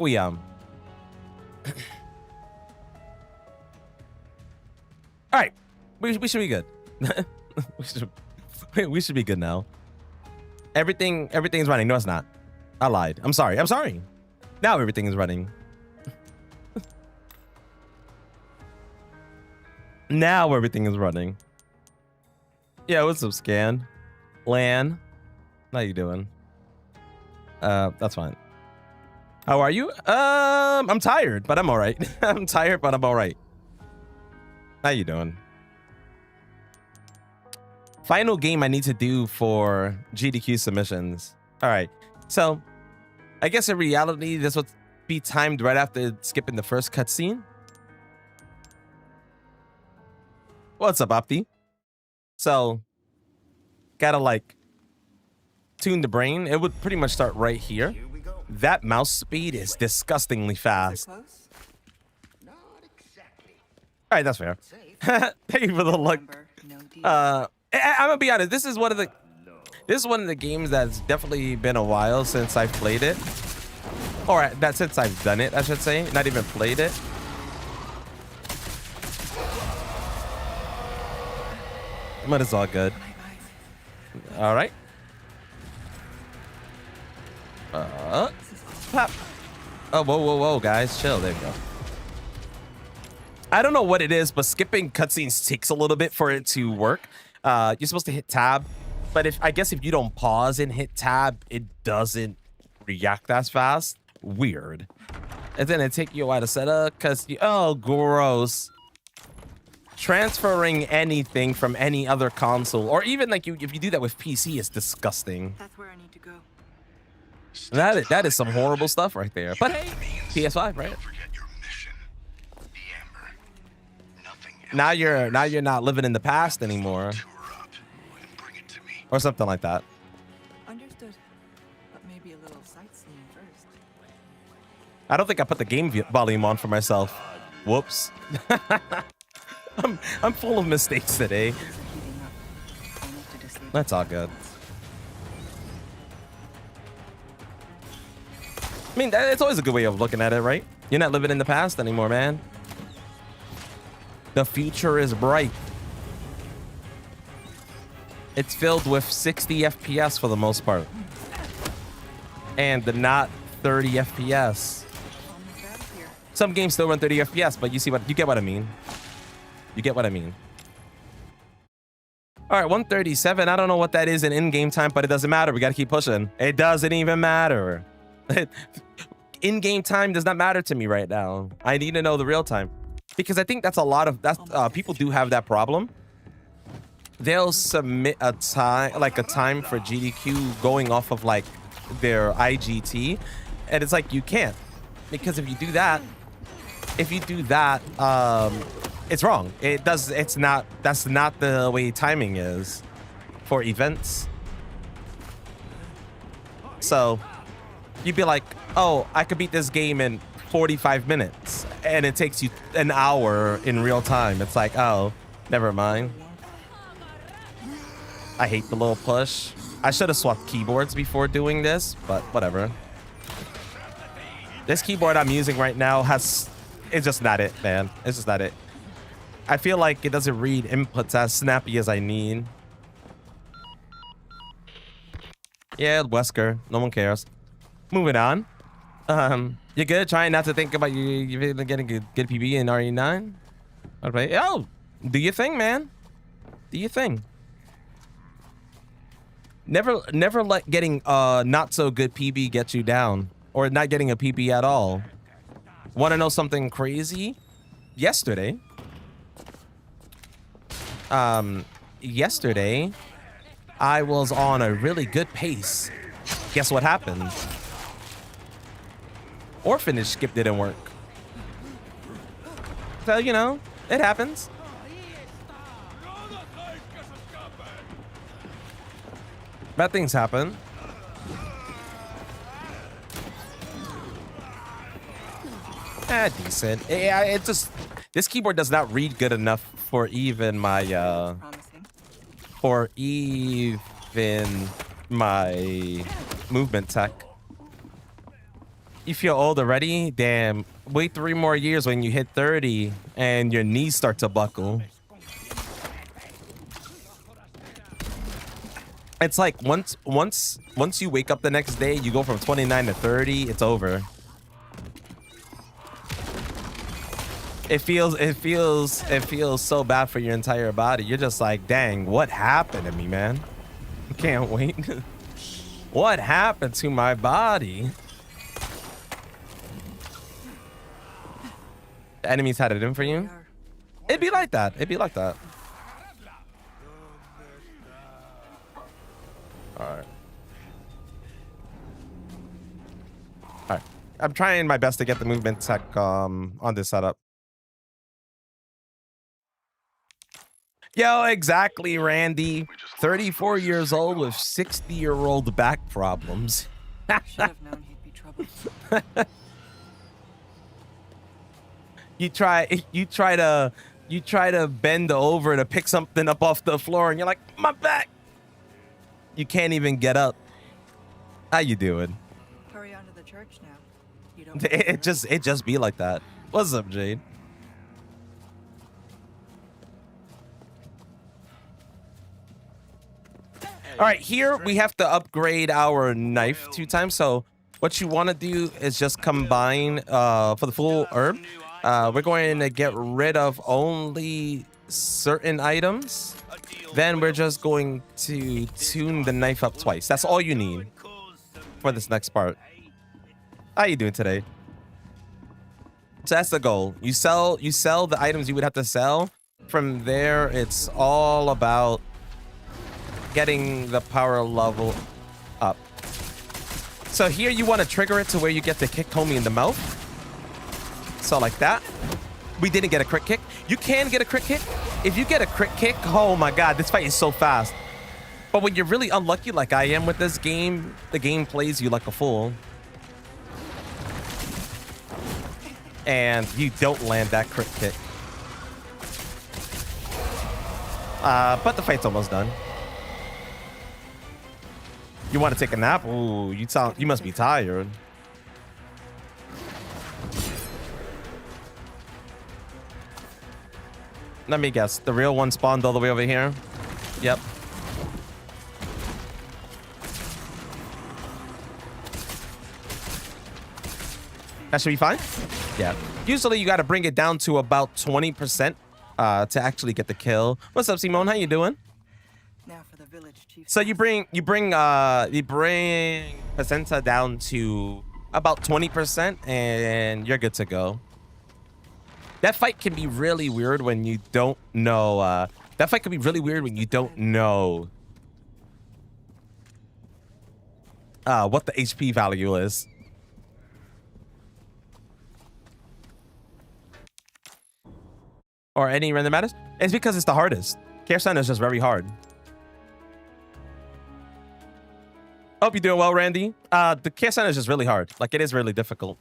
We all right, we should be good. we should be good now. Everything's running. No, it's not. I lied. I'm sorry. Now everything is running. Now everything is running. Yeah, what's up, Scan? Lan, how you doing? That's fine. How are you? I'm tired, but I'm all right. I'm tired, but I'm all right. How you doing? Final game I need to do for GDQ submissions. All right. So, I guess in reality, this would be timed right after skipping the first cutscene. What's up, Opti? So, gotta like tune the brain. It would pretty much start right here. That mouse speed is disgustingly fast. All right, that's fair. Thank you for the luck. I'm gonna be honest. This is one of the games that's definitely been a while since I've played it, or that since I've done it, I should say. Not even played it. But it's all good. All right. Pop. Oh, whoa, guys, chill. There you go. I don't know what it is, but skipping cutscenes takes a little bit for it to work. You're supposed to hit tab, but I guess if you don't pause and hit tab, it doesn't react as fast. Weird. And then it take you a while to set up because oh, gross. Transferring anything from any other console, or even like if you do that with PC, is disgusting. That's where I need to go. That is some horrible stuff right there. But hey, PS5, right? Now you're not living in the past anymore, or something like that. Understood. But maybe a little sightseeing first. I don't think I put the game volume on for myself. Whoops. I'm full of mistakes today. That's all good. I mean, it's always a good way of looking at it, right? You're not living in the past anymore, man. The future is bright. It's filled with 60 FPS for the most part. And not 30 FPS. Some games still run 30 FPS, but you get what I mean. You get what I mean. All right, 137. I don't know what that is in-game time, but it doesn't matter. We got to keep pushing. It doesn't even matter. In-game time does not matter to me right now. I need to know the real time. Because I think that's a lot of people do have that problem. They'll submit a time for GDQ going off of like their IGT, and it's like you can't, because if you do that, it's wrong. That's not the way timing is for events. So you'd be like, oh, I could beat this game in 45 minutes, and it takes you an hour in real time. It's like, oh, never mind. I hate the little push. I should have swapped keyboards before doing this, but whatever. This keyboard I'm using right now it's just not it, man. It's just not it. I feel like it doesn't read inputs as snappy as I need. Yeah, Wesker. No one cares. Moving on. You good? Trying not to think about you getting a good PB in RE9? Okay. Oh, do your thing, man. Do your thing. Never let getting not so good PB get you down, or not getting a PB at all. Want to know something crazy? Yesterday, I was on a really good pace. Guess what happened? Orphanage skip didn't work. So, you know, it happens. Bad things happen. Decent. Yeah, it just, this keyboard does not read good enough for even my movement tech. You feel old already? Damn. Wait 3 more years when you hit 30 and your knees start to buckle. It's like once you wake up the next day, you go from 29 to 30, it's over. It feels so bad for your entire body. You're just like, dang, what happened to me, man? I can't wait. What happened to my body? The enemies had it in for you? It'd be like that. It'd be like that. Alright. Alright. I'm trying my best to get the movement tech on this setup. Yo, exactly, Randy. 34 years old with 60-year-old back problems. Should have known he'd be trouble. You try to bend over to pick something up off the floor, and you're like, my back. You can't even get up. How you doing? Hurry on to the church now. You don't. It just be like that. What's up, Jade? All right, here we have to upgrade our knife 2 times. So what you want to do is just combine for the full herb. We're going to get rid of only certain items. Then we're just going to tune the knife up twice. That's all you need for this next part. How you doing today? So that's the goal. You sell the items you would have to sell. From there, it's all about getting the power level up. So here you want to trigger it to where you get the kick homie in the mouth. So like that. We didn't get a crit kick. You can get a crit kick. If you get a crit kick, oh my god, this fight is so fast. But when you're really unlucky like I am with this game, the game plays you like a fool. And you don't land that crit kick. But the fight's almost done. You want to take a nap? Ooh, you must be tired. Let me guess. The real one spawned all the way over here? Yep. That should be fine? Yeah. Usually you got to bring it down to about 20% to actually get the kill. What's up, Simone? How you doing? Now for the village chief. So you bring placenta down to about 20% and you're good to go. That fight can be really weird when you don't know. That fight can be really weird when you don't know what the HP value is. Or any random matters. It's because it's the hardest. Care Center is just very hard. Hope you're doing well, Randy. The Care Center is just really hard. Like, it is really difficult.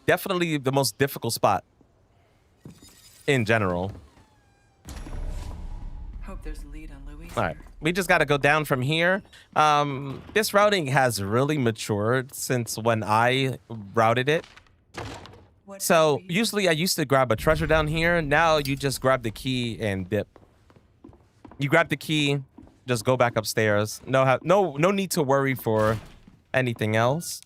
Definitely the most difficult spot in general. Hope there's a lead on Louis. All right, we just got to go down from here. This routing has really matured since when I routed it. So usually I used to grab a treasure down here. Now you just grab the key and dip. You grab the key, just go back upstairs. No need to worry for anything else.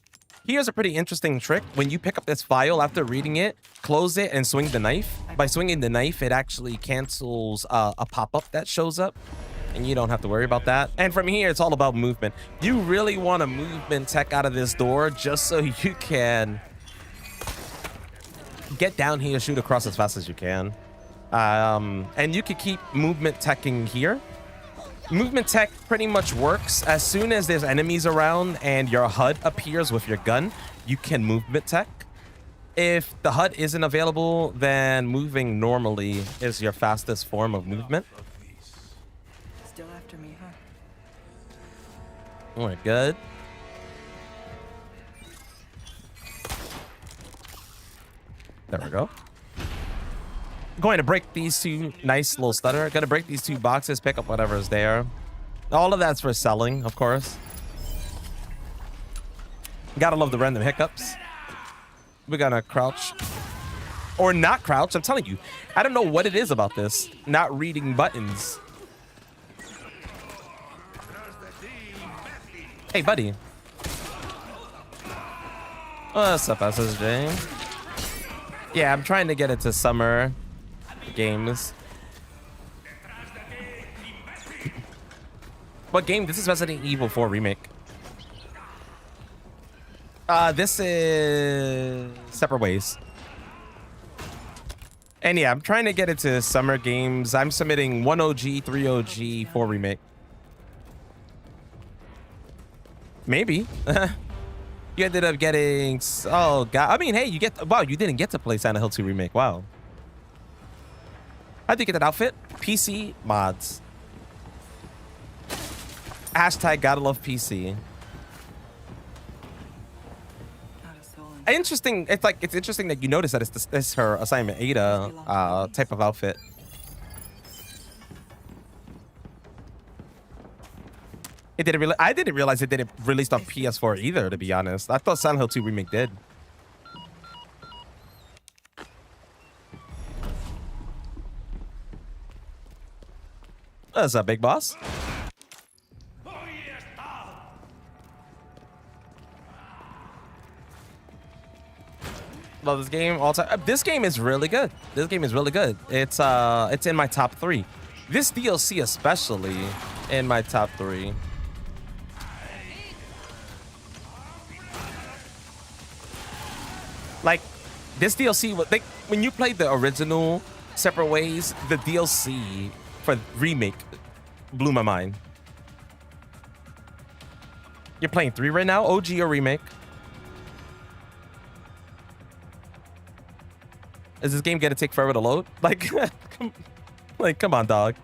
Here's a pretty interesting trick. When you pick up this file after reading it, close it and swing the knife. By swinging the knife, it actually cancels a pop-up that shows up. And you don't have to worry about that. And from here, it's all about movement. You really want a movement tech out of this door just so you can get down here, shoot across as fast as you can. And you could keep movement teching here. Movement tech pretty much works as soon as there's enemies around and your HUD appears with your gun, you can movement tech. If the HUD isn't available, then moving normally is your fastest form of movement. Still after me, huh? All right, good. There we go. Going to break these 2. Nice little stutter. Gonna break these 2 boxes, pick up whatever is there. All of that's for selling, of course. Gotta love the random hiccups. We're gonna crouch. Or not crouch, I'm telling you. I don't know what it is about this. Not reading buttons. Hey, buddy. What's up, SSJ? Yeah, I'm trying to get into summer games. What game? This is Resident Evil 4 Remake. This is Separate Ways. And yeah, I'm trying to get into summer games. I'm submitting 1 OG, 3 OG, 4 Remake. Maybe. You ended up getting... Oh, God. I mean, hey, you get... Wow, you didn't get to play Silent Hill 2 Remake. Wow. How'd you get that outfit? PC mods. Hashtag gotta love PC. Interesting. It's like it's interesting that you notice that it's her assignment Ada type of outfit. It didn't. I didn't realize it didn't release on PS4 either. To be honest, I thought Silent Hill 2 Remake did. What's up, big boss? Love this game all time. This game is really good. This game is really good. It's in my top 3. This DLC especially in my top 3. Like this DLC, like when you played the original Separate Ways, the DLC for Remake blew my mind. You're playing 3 right now, OG or Remake? Is this game gonna take forever to load? Like, come on, dog.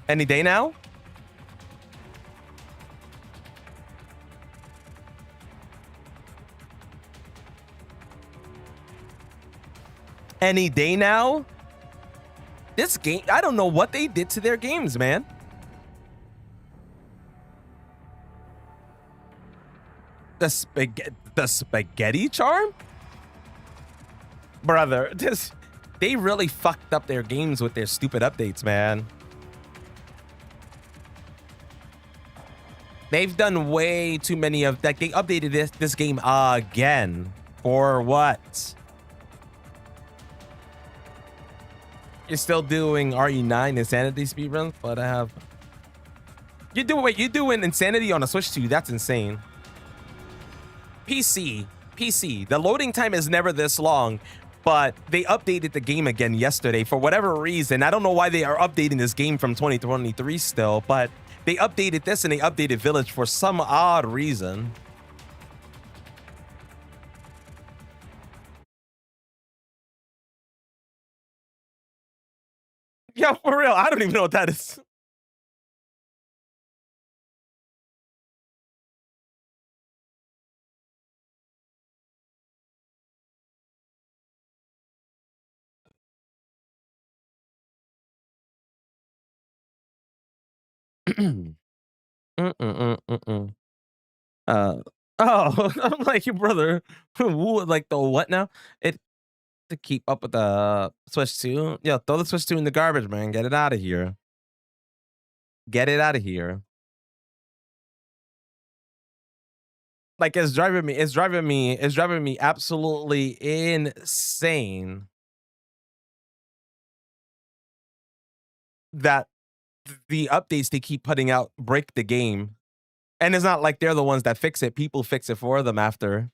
Any day now? Any day now? This game, I don't know what they did to their games, man. The spaghetti charm? Brother, they really fucked up their games with their stupid updates, man. They've done way too many of that. They updated this game again. For what? You're still doing RE9 Insanity speedrun, but I have... You're doing Insanity on a Switch 2. That's insane. PC. The loading time is never this long, but they updated the game again yesterday for whatever reason. I don't know why they are updating this game from 2023 still, but they updated this and they updated Village for some odd reason. Yeah, for real. I don't even know what that is. Oh, I'm like, your brother. Like the what now? It to keep up with the Switch 2. Yo, throw the Switch 2 in the garbage, man. Get it out of here. Get it out of here. Like it's driving me absolutely insane that the updates they keep putting out break the game. And it's not like they're the ones that fix it. People fix it for them after.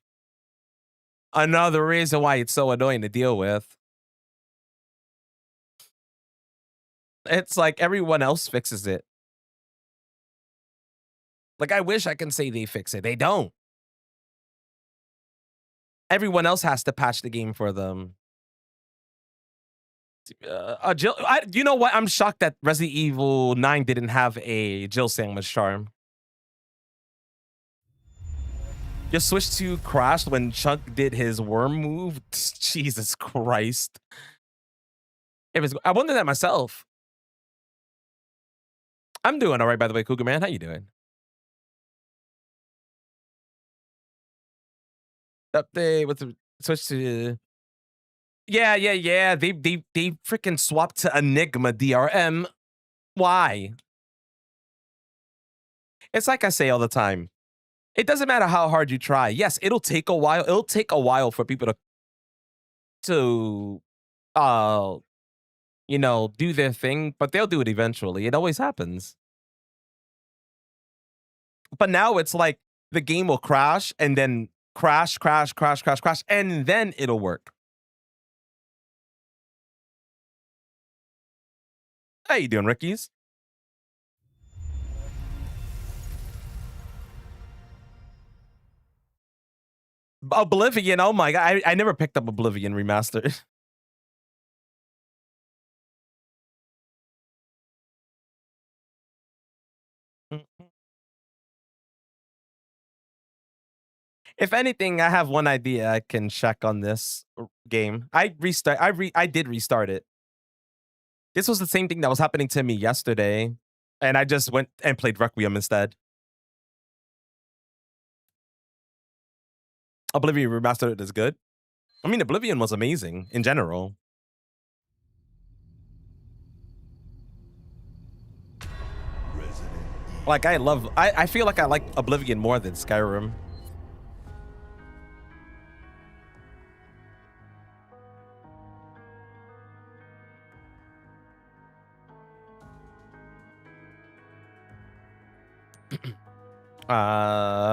Another reason why it's so annoying to deal with. It's like everyone else fixes it. Like I wish I can say they fix it. They don't. Everyone else has to patch the game for them. Jill, you know what? I'm shocked that Resident Evil 9 didn't have a Jill sandwich charm. Your Switch 2 crashed when Chunk did his worm move. Jesus Christ. I wonder that myself. I'm doing all right, by the way, Cougar Man. How you doing? Update. What's the switch to? Yeah. They freaking swapped to Enigma DRM. Why? It's like I say all the time. It doesn't matter how hard you try. Yes, it'll take a while. It'll take a while for people to do their thing, but they'll do it eventually. It always happens. But now it's like the game will crash and then crash, and then it'll work. How you doing, Rickies? Oblivion, oh my god, I never picked up Oblivion Remastered. If anything, I have one idea I can check on this game. I did restart it. This was the same thing that was happening to me yesterday, and I just went and played Requiem instead. Oblivion Remastered is good. I mean, Oblivion was amazing in general. Like, I feel like I like Oblivion more than Skyrim.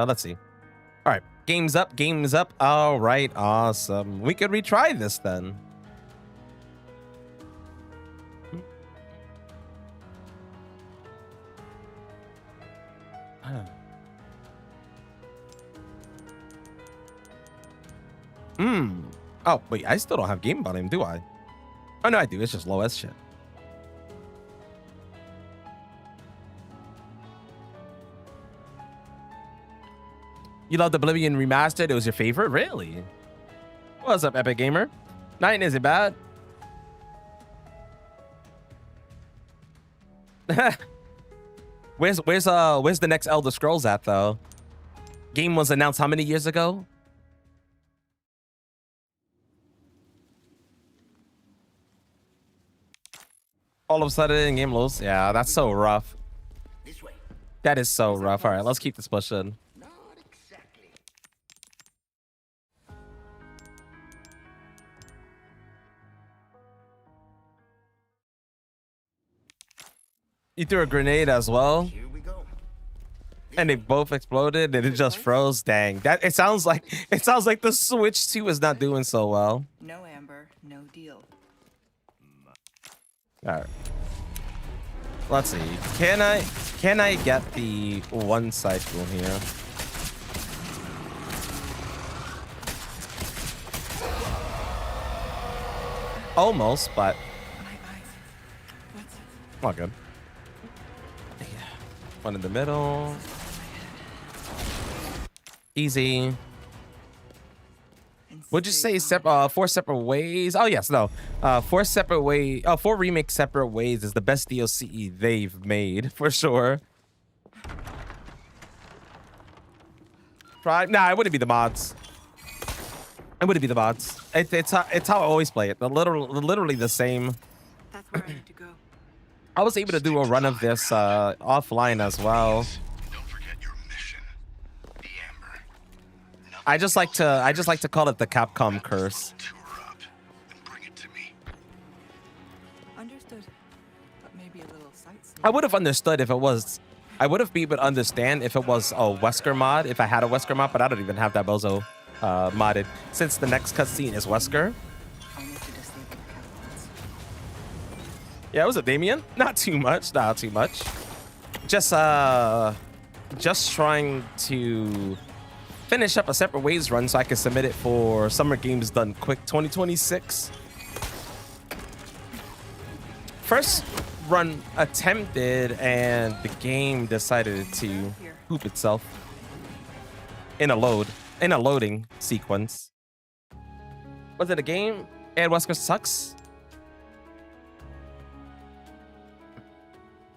Let's see. All right, game's up. All right, awesome. We could retry this then. Oh, wait, I still don't have game volume, do I? Oh, no, I do. It's just low as shit. You loved Oblivion Remastered? It was your favorite? Really? What's up, Epic Gamer? 9 isn't bad. Where's the next Elder Scrolls at, though? Game was announced how many years ago? All of a sudden, game lows. Yeah, that's so rough. That is so rough. All right, let's keep this pushing. You threw a grenade as well. Here we go. And they both exploded and it just froze. Dang. That it sounds like the Switch 2 is not doing so well. No Amber, no deal. Alright. Let's see. Can I get the one cycle here? Almost, but My eyes. What's it? not good. One in the middle. Easy. Would you say 4 separate ways? Oh yes, no. 4 separate way. Oh, 4 remake separate ways is the best DLC they've made for sure. Try. Nah, it wouldn't be the mods. It wouldn't be the mods. It's how I always play it. Literally the same. That's where I need to go. I was able to do a run of this offline as well. Don't forget your mission. The Amber. I just like to call it the Capcom curse. Tour up and bring it to me. Understood. But maybe a little sightseeing. I would have understood if it was. I would have been able to understand if it was a Wesker mod, if I had a Wesker mod, but I don't even have that bozo modded. Since the next cutscene is Wesker. I'll need to disable the catalysts. Yeah, was it Damien? Not too much. Not too much. Just trying to finish up a separate ways run so I can submit it for Summer Games Done Quick 2026. First run attempted and the game decided to poop itself in a loading sequence. Was it a game? And Wesker sucks?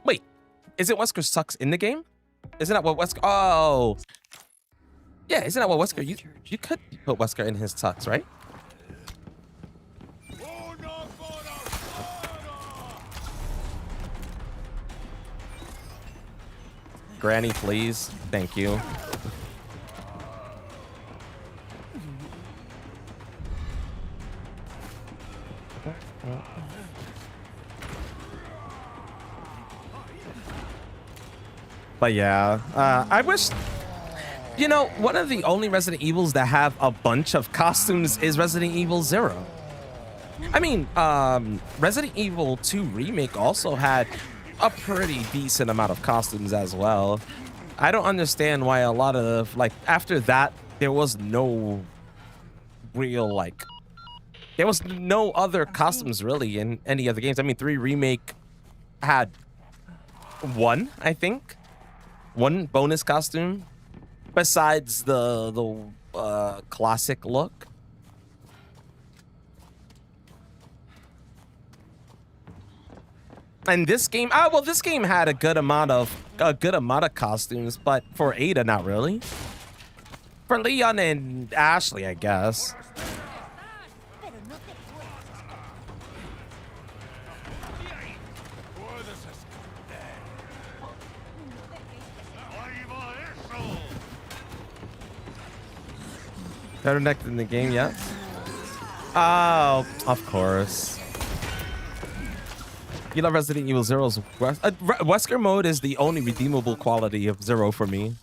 Wait, Is it Wesker's tux in the game? Isn't that what Wesker? Oh, yeah. Isn't that what Wesker? You could put Wesker in his tux, right? Granny, please. Thank you. But yeah, I wish, you know, one of the only Resident Evils that have a bunch of costumes is Resident Evil 0. I mean, Resident Evil 2 Remake also had a pretty decent amount of costumes as well. I don't understand why a lot of, like, after that, there was no real, like, there was no other costumes really in any of the games. I mean, 3 Remake had one, I think. One bonus costume besides the classic look. And this game, well, this game had a good amount of costumes, but for Ada, not really. For Leon and Ashley, I guess. Better neck than the game yet? Oh, of course. You love Resident Evil Zero's Wesker mode is the only redeemable quality of Zero for me.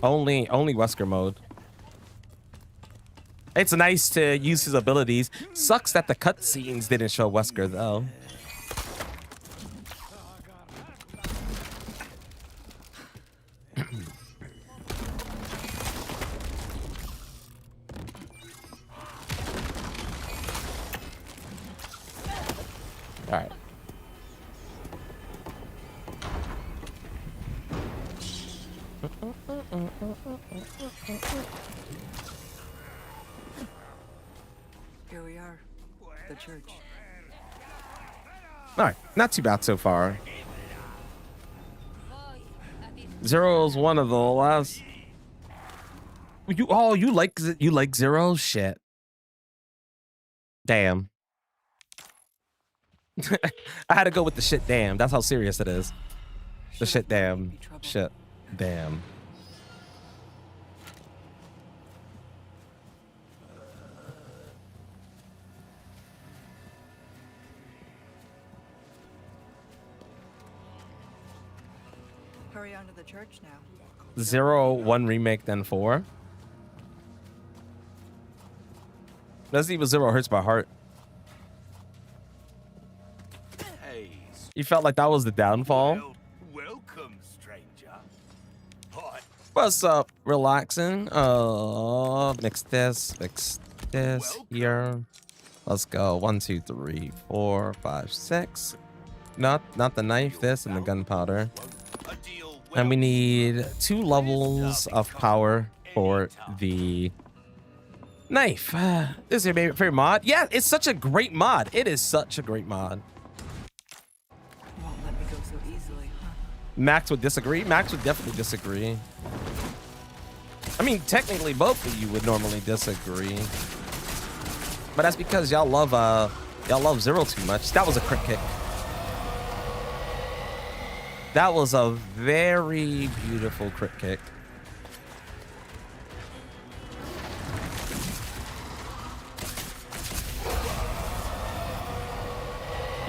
Only Wesker mode. It's nice to use his abilities. Sucks that the cutscenes didn't show Wesker though. All right. Here we are, the church. All right, not too bad so far. Zero's one of the last. You like Zero? Shit. Damn. I had to go with the shit damn. That's how serious it is. The shit damn. Shit damn. Hurry on to the church now. 0, 1 remake, then 4. Resident Evil 0 hurts my heart. You felt like that was the downfall? Welcome, stranger. What's up? Relaxing. Mix this here. Let's go. 1, 2, 3, 4, 5, 6. Not the knife, this and the gunpowder. And we need 2 levels of power for the knife. This is your favorite mod? Yeah, it's such a great mod. It is such a great mod. Won't let me go so easily, huh? Max would disagree. Max would definitely disagree. I mean, technically, both of you would normally disagree, but that's because y'all love Zero too much. That was a crit kick. That was a very beautiful crit kick.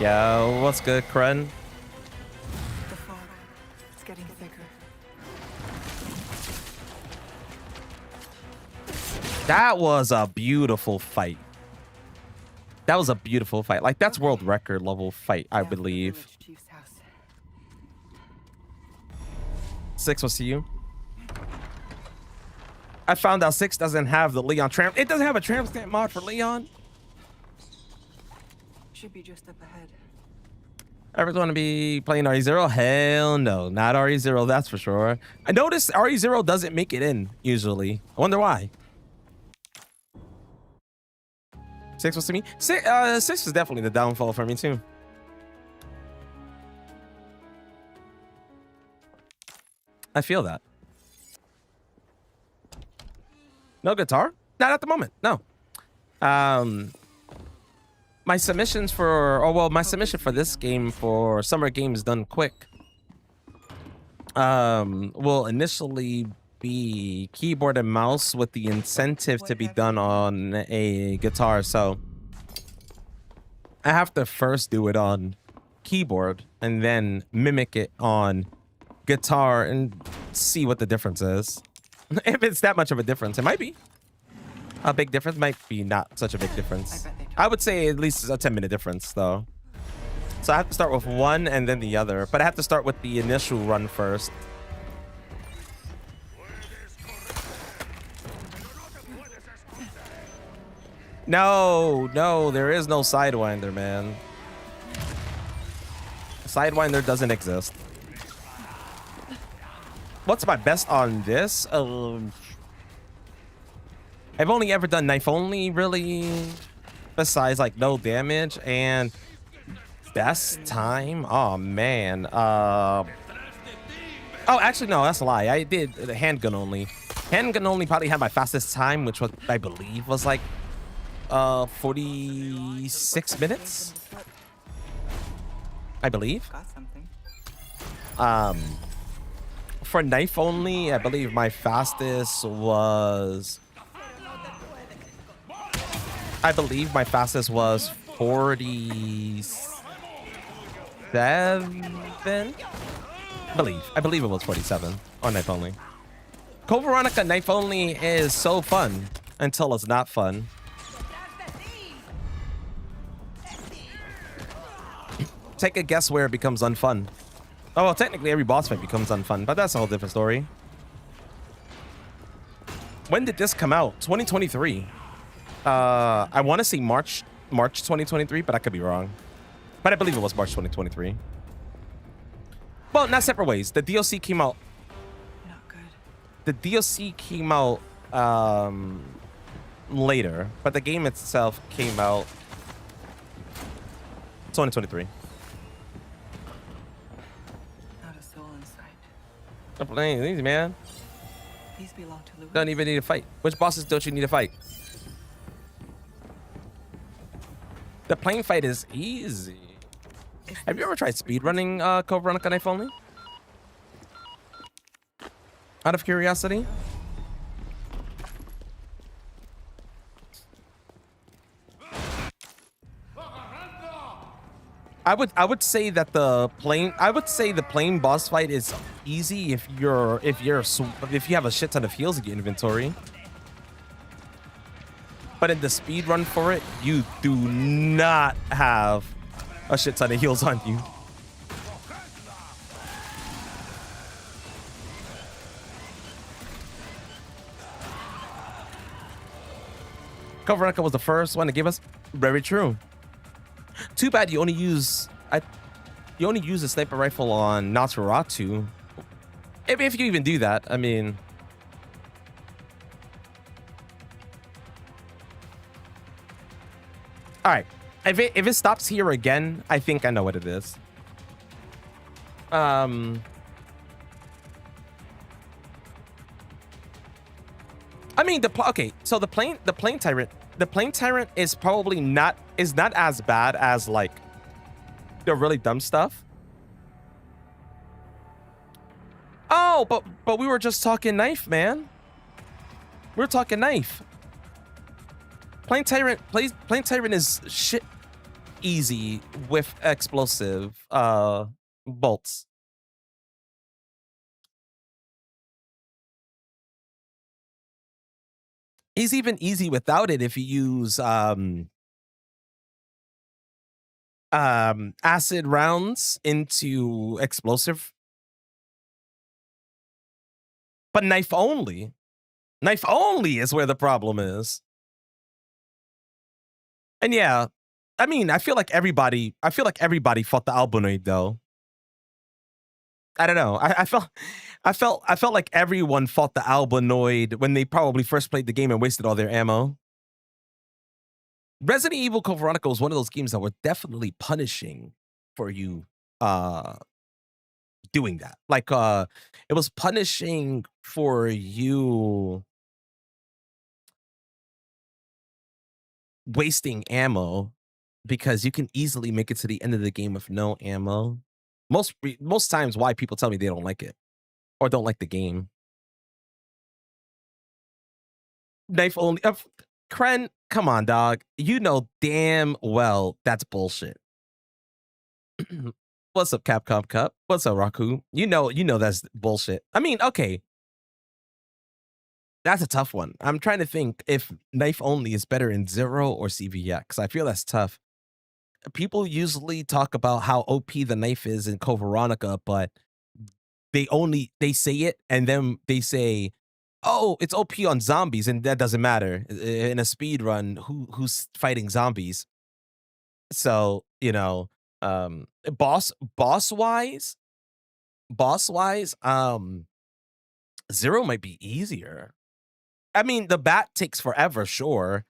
Yo, what's good, Crkd? The fog, it's getting thicker. That was a beautiful fight. That was a beautiful fight. Like, that's world record level fight, I Down to the believe. village chief's house. 6 was to you. I found out 6 doesn't have the Leon tramp. It doesn't have a tramp stamp mod for Leon. Should be just up ahead. Ever going to be playing RE0? Hell no, not RE0, that's for sure. I noticed RE0 doesn't make it in, usually. I wonder why. 6 was to me. 6 was definitely the downfall for me, too. I feel that. No guitar? Not at the moment. No. My submissions for, my submission for this game for Summer Games Done Quick will initially be keyboard and mouse with the incentive to be done on a guitar. So I have to first do it on keyboard and then mimic it on guitar and see what the difference is. If it's that much of a difference, it might be a big difference. Might be not such a big difference. I would say at least a 10-minute difference though. So I have to start with one and then the other, but I have to start with the initial run first. No, there is no Sidewinder, man. Sidewinder doesn't exist. What's my best on this? I've only ever done knife only, really. Besides, like, no damage. And best time? Oh, man. Oh, actually, no, that's a lie. I did the handgun only. Handgun only probably had my fastest time, which was, I believe, was like 46 minutes. I believe. Got something. For knife only, I believe my fastest was 47. I believe it was 47 on knife only. Code Veronica knife only is so fun until it's not fun. Take a guess where it becomes unfun. Oh, well, technically every boss fight becomes unfun, but that's a whole different story. When did this come out? 2023. I want to say March 2023, but I could be wrong. But I believe it was March 2023. Well, not separate ways. The DLC came out. Not good. The DLC came out later, but the game itself came out 2023. Not a soul in sight. Don't play these, man. These belong to Louis. Don't even need to fight. Which bosses don't you need to fight? The plane fight is easy. Have you ever tried speedrunning Code Veronica knife only? Out of curiosity? I would say that the plane boss fight is easy if you have a shit ton of heals in your inventory. But in the speed run for it, you do not have a shit ton of heals on you. Code Veronica was the first one to give us. Very true. Too bad you only use a sniper rifle on Nosferatu. If you even do that, I mean. All right, if it stops here again, I think I know what it is. I mean so the plane tyrant is probably not as bad as like the really dumb stuff. Oh, but we were just talking knife, man. We were talking knife. Plane tyrant is shit easy with explosive bolts. He's even easy without it if you use acid rounds into explosive. But knife only is where the problem is. And yeah, I mean, I feel like everybody fought the Albunoid though. I don't know. I felt like everyone fought the Albunoid when they probably first played the game and wasted all their ammo. Resident Evil Code Veronica was one of those games that were definitely punishing for you doing that. Like it was punishing for you wasting ammo because you can easily make it to the end of the game with no ammo. Most times why people tell me they don't like it or don't like the game. Knife only. Kren, come on, dog. You know damn well that's bullshit. What's up, Capcom Cup? What's up, Raku? You know that's bullshit. I mean, okay. That's a tough one. I'm trying to think if knife only is better in Zero or CVX. I feel that's tough. People usually talk about how OP the knife is in Code Veronica, but they say it and then they say, "Oh, it's OP on zombies," and that doesn't matter in a speed run. Who's fighting zombies? So boss wise, Zero might be easier. I mean, the bat takes forever, sure.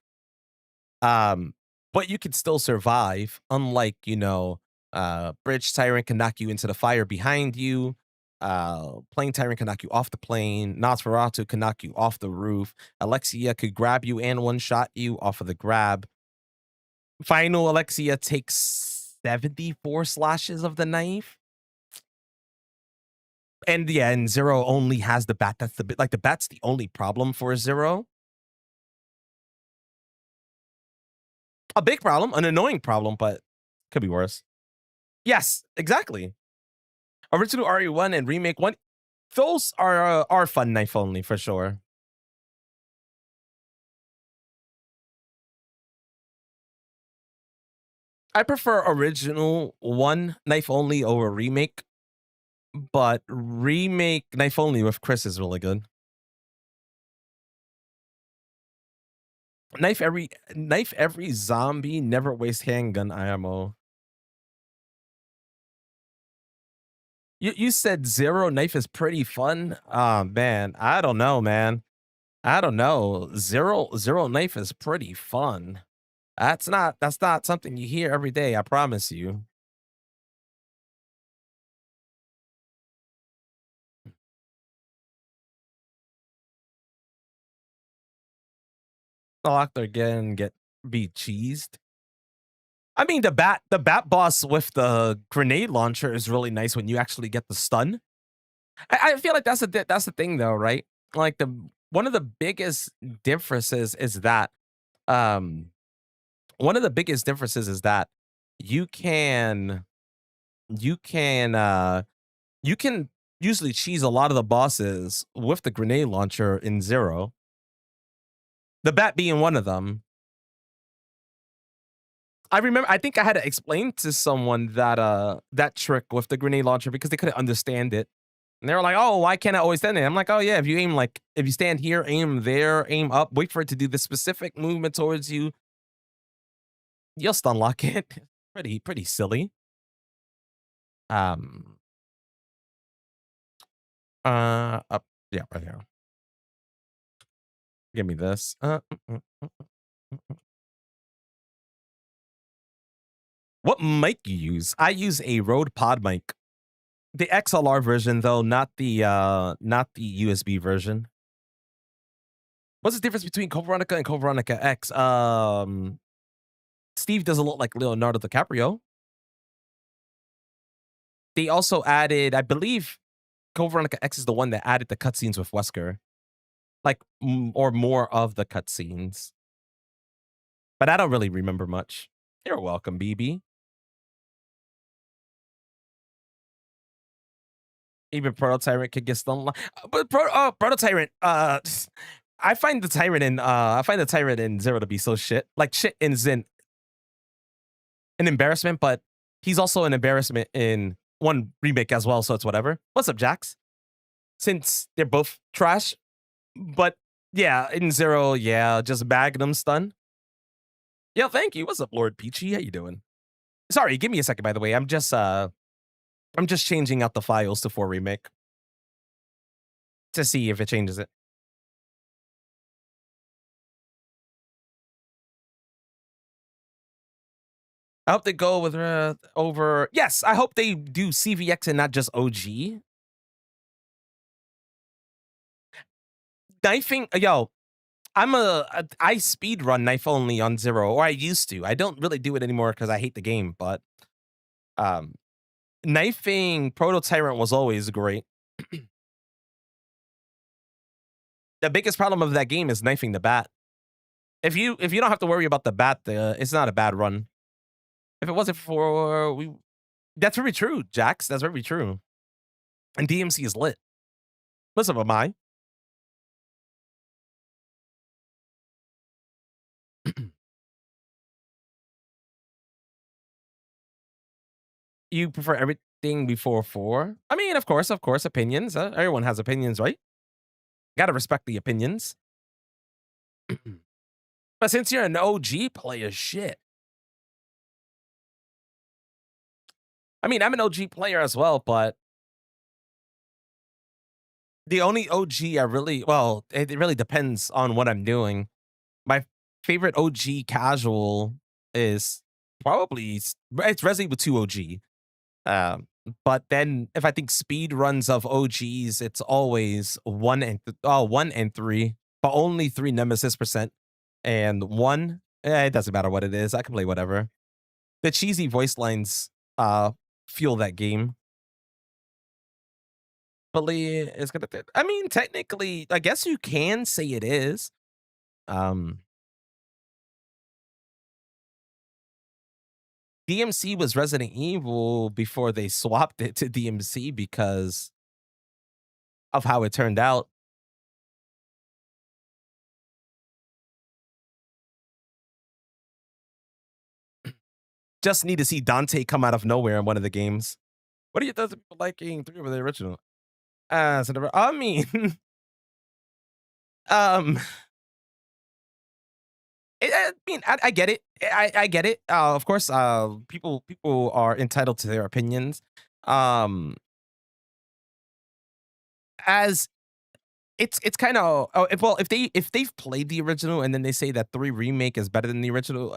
But you can still survive, unlike, Bridge Tyrant can knock you into the fire behind you. Plane Tyrant can knock you off the plane. Nosferatu can knock you off the roof. Alexia could grab you and one-shot you off of the grab. Final Alexia takes 74 slashes of the knife. And yeah, and Zero only has the bat. That's the bat's the only problem for Zero. A big problem, an annoying problem, but could be worse. Yes, exactly. Original RE1 and Remake 1, those are fun knife only for sure. I prefer original 1 knife only over Remake, but Remake knife only with Chris is really good. Knife every zombie, never waste handgun ammo. You said Zero knife is pretty fun. Oh man, I don't know, man. I don't know. Zero knife is pretty fun. That's not something you hear every day, I promise you. Locked again, be cheesed. I mean, the bat boss with the grenade launcher is really nice when you actually get the stun. I feel like that's the thing though, right? Like one of the biggest differences is that um one of the biggest differences is that you can you can uh you can usually cheese a lot of the bosses with the grenade launcher in Zero. The bat being one of them. I think I had to explain to someone that trick with the grenade launcher because they couldn't understand it. And they were like, "Oh, why can't I always stand there?" I'm like, "Oh yeah, if you stand here, aim there, aim up, wait for it to do the specific movement towards you, you'll stun lock it." Pretty silly. Um Up, yeah, right here. Give me this. What mic you use? I use a Rode Pod mic. The XLR version though, not the USB version. What's the difference between Code Veronica and Code Veronica X? Steve doesn't look like Leonardo DiCaprio. They also added, I believe, Code Veronica X is the one that added the cutscenes with Wesker, like or more of the cutscenes. But I don't really remember much. You're welcome, BB. Even Proto Tyrant could get stun. But Proto Tyrant, I find the Tyrant in Zero to be so shit. Like shit in Zen, an embarrassment, but he's also an embarrassment in one remake as well, so it's whatever. What's up, Jax? Since they're both trash, but yeah, in Zero, yeah, just Magnum stun. Yeah, thank you. What's up, Lord Peachy? How you doing? Sorry, give me a second, by the way. I'm just changing out the files to 4 remake to see if it changes it. I hope they go with over. Yes, I hope they do CVX and not just OG. Knifing, yo, I speed run knife only on 0, or I used to. I don't really do it anymore because I hate the game. But um, knifing Proto Tyrant was always great. The biggest problem of that game is knifing the bat. If you don't have to worry about the bat, it's not a bad run. If it wasn't for that's very true, Jax. That's very true. And DMC is lit. Listen, am I? You prefer everything before 4? I mean, of course, opinions. Everyone has opinions, right? Gotta respect the opinions. But since you're an OG player, shit. I mean, I'm an OG player as well, but the only OG I really, well, it really depends on what I'm doing. My favorite OG casual is probably it's Resident Evil 2 OG. But then if I think speed runs of OGs, it's always 1 and 3, but only 3 Nemesis percent and 1. It doesn't matter what it is. I can play whatever. The cheesy voice lines fuel that game. Bully is gonna. I mean, technically, I guess you can say it is. DMC was Resident Evil before they swapped it to DMC because of how it turned out. Just need to see Dante come out of nowhere in one of the games. What are your thoughts on people liking 3 over the original? I mean, um, I get it. I get it. Of course, people are entitled to their opinions. As it's kind of well, if they've played the original and then they say that 3 remake is better than the original,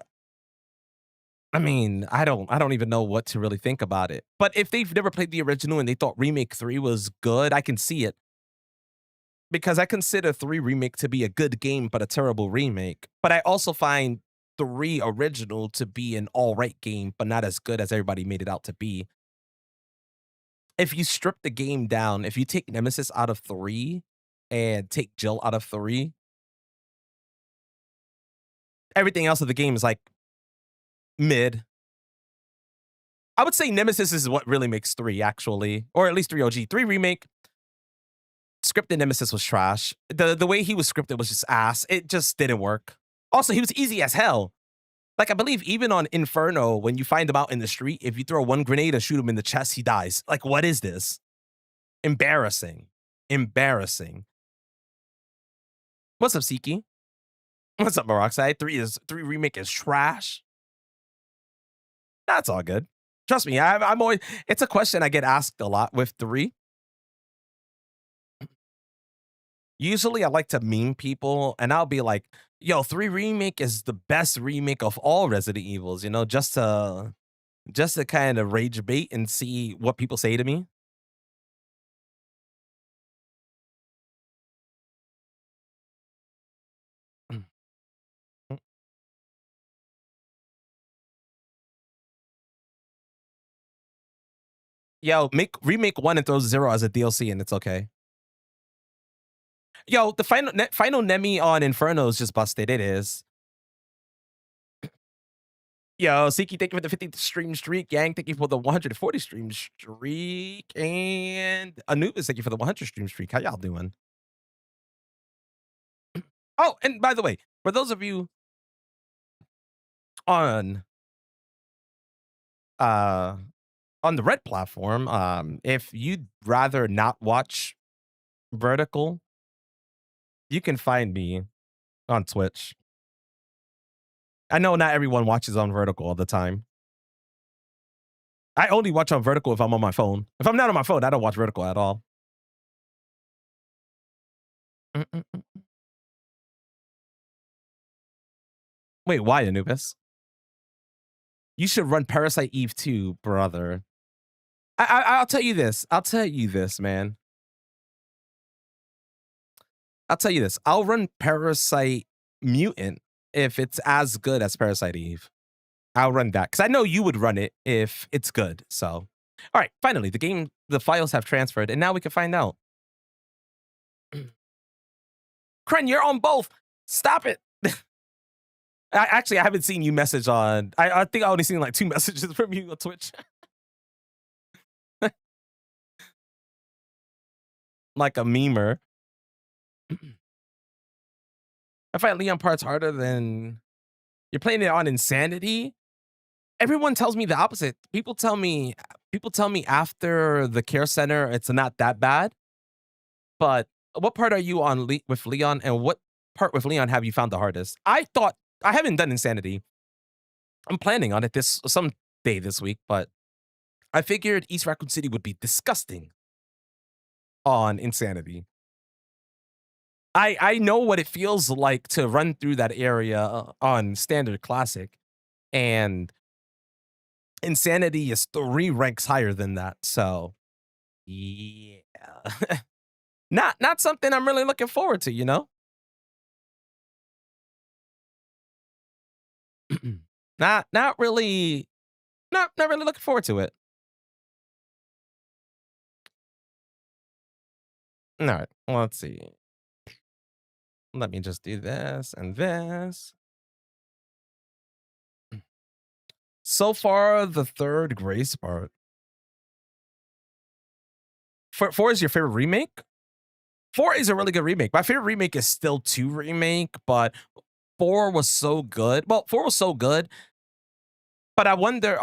I mean, I don't even know what to really think about it. But if they've never played the original and they thought remake 3 was good, I can see it. Because I consider 3 remake to be a good game but a terrible remake. But I also find 3 original to be an all right game but not as good as everybody made it out to be. If you strip the game down, if you take Nemesis out of 3 and take Jill out of 3, everything else of the game is like mid. I would say Nemesis is what really makes 3 actually, or at least 3 OG. 3 remake, scripted Nemesis was trash. The way he was scripted was just ass. It just didn't work. Also, he was easy as hell. Like, I believe even on Inferno, when you find him out in the street, if you throw 1 grenade and shoot him in the chest, he dies. Like, what is this? Embarrassing. Embarrassing. What's up, Siki? What's up, Maroxide? 3 remake is trash. That's all good. Trust me, I'm always. It's a question I get asked a lot with 3. Usually, I like to meme people, and I'll be like, "Yo, 3 remake is the best remake of all Resident Evils." You know, just to kind of rage bait and see what people say to me. Yo, remake 1 and throw 0 as a DLC, and it's okay. Yo, the final Nemi on Inferno is just busted. It is. Yo, Siki, thank you for the 50th stream streak. Yang, thank you for the 140 stream streak. And Anubis, thank you for the 100 stream streak. How y'all doing? Oh, and by the way, for those of you on uh on the red platform, if you'd rather not watch Vertical, you can find me on Twitch. I know not everyone watches on Vertical all the time. I only watch on Vertical if I'm on my phone. If I'm not on my phone, I don't watch Vertical at all. Wait, why, Anubis? You should run Parasite Eve 2, brother. I'll tell you this. I'll tell you this, man. I'll tell you this. I'll run Parasite Mutant if it's as good as Parasite Eve. I'll run that because I know you would run it if it's good. So, all right. Finally, the files have transferred, and now we can find out. Kren, you're on both. Stop it. I haven't seen you message on. I think I only seen like 2 messages from you on Twitch. Like a memer. I find Leon parts harder than you're playing it on Insanity. Everyone tells me the opposite. People tell me after the care center it's not that bad. But what part are you on with Leon, and what part with Leon have you found the hardest? I haven't done Insanity. I'm planning on it some day this week, but I figured East Raccoon City would be disgusting on Insanity. I know what it feels like to run through that area on Standard Classic, and Insanity is 3 ranks higher than that. So, yeah. Not something I'm really looking forward to, you know? not really looking forward to it. All right, well, let's see. Let me just do this and this. So far, the 3rd grace part. 4 is your favorite remake? 4 is a really good remake. My favorite remake is still 2 remake, but 4 was so good. Well, 4 was so good, but I wonder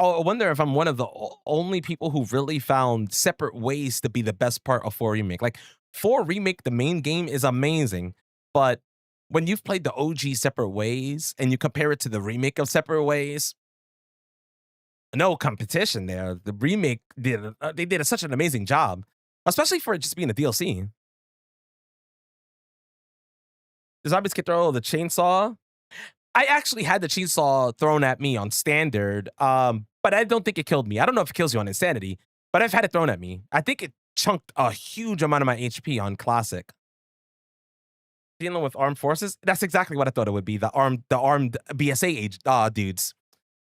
if I'm one of the only people who really found separate ways to be the best part of 4 remake. Like 4 remake, the main game is amazing, but when you've played the OG Separate Ways and you compare it to the remake of Separate Ways, no competition there. The remake did such an amazing job, especially for it just being a DLC. The zombies can throw the chainsaw. I actually had the chainsaw thrown at me on Standard, but I don't think it killed me. I don't know if it kills you on Insanity, but I've had it thrown at me. I think it chunked a huge amount of my HP on Classic. Dealing with armed forces? That's exactly what I thought it would be. The armed BSA dudes.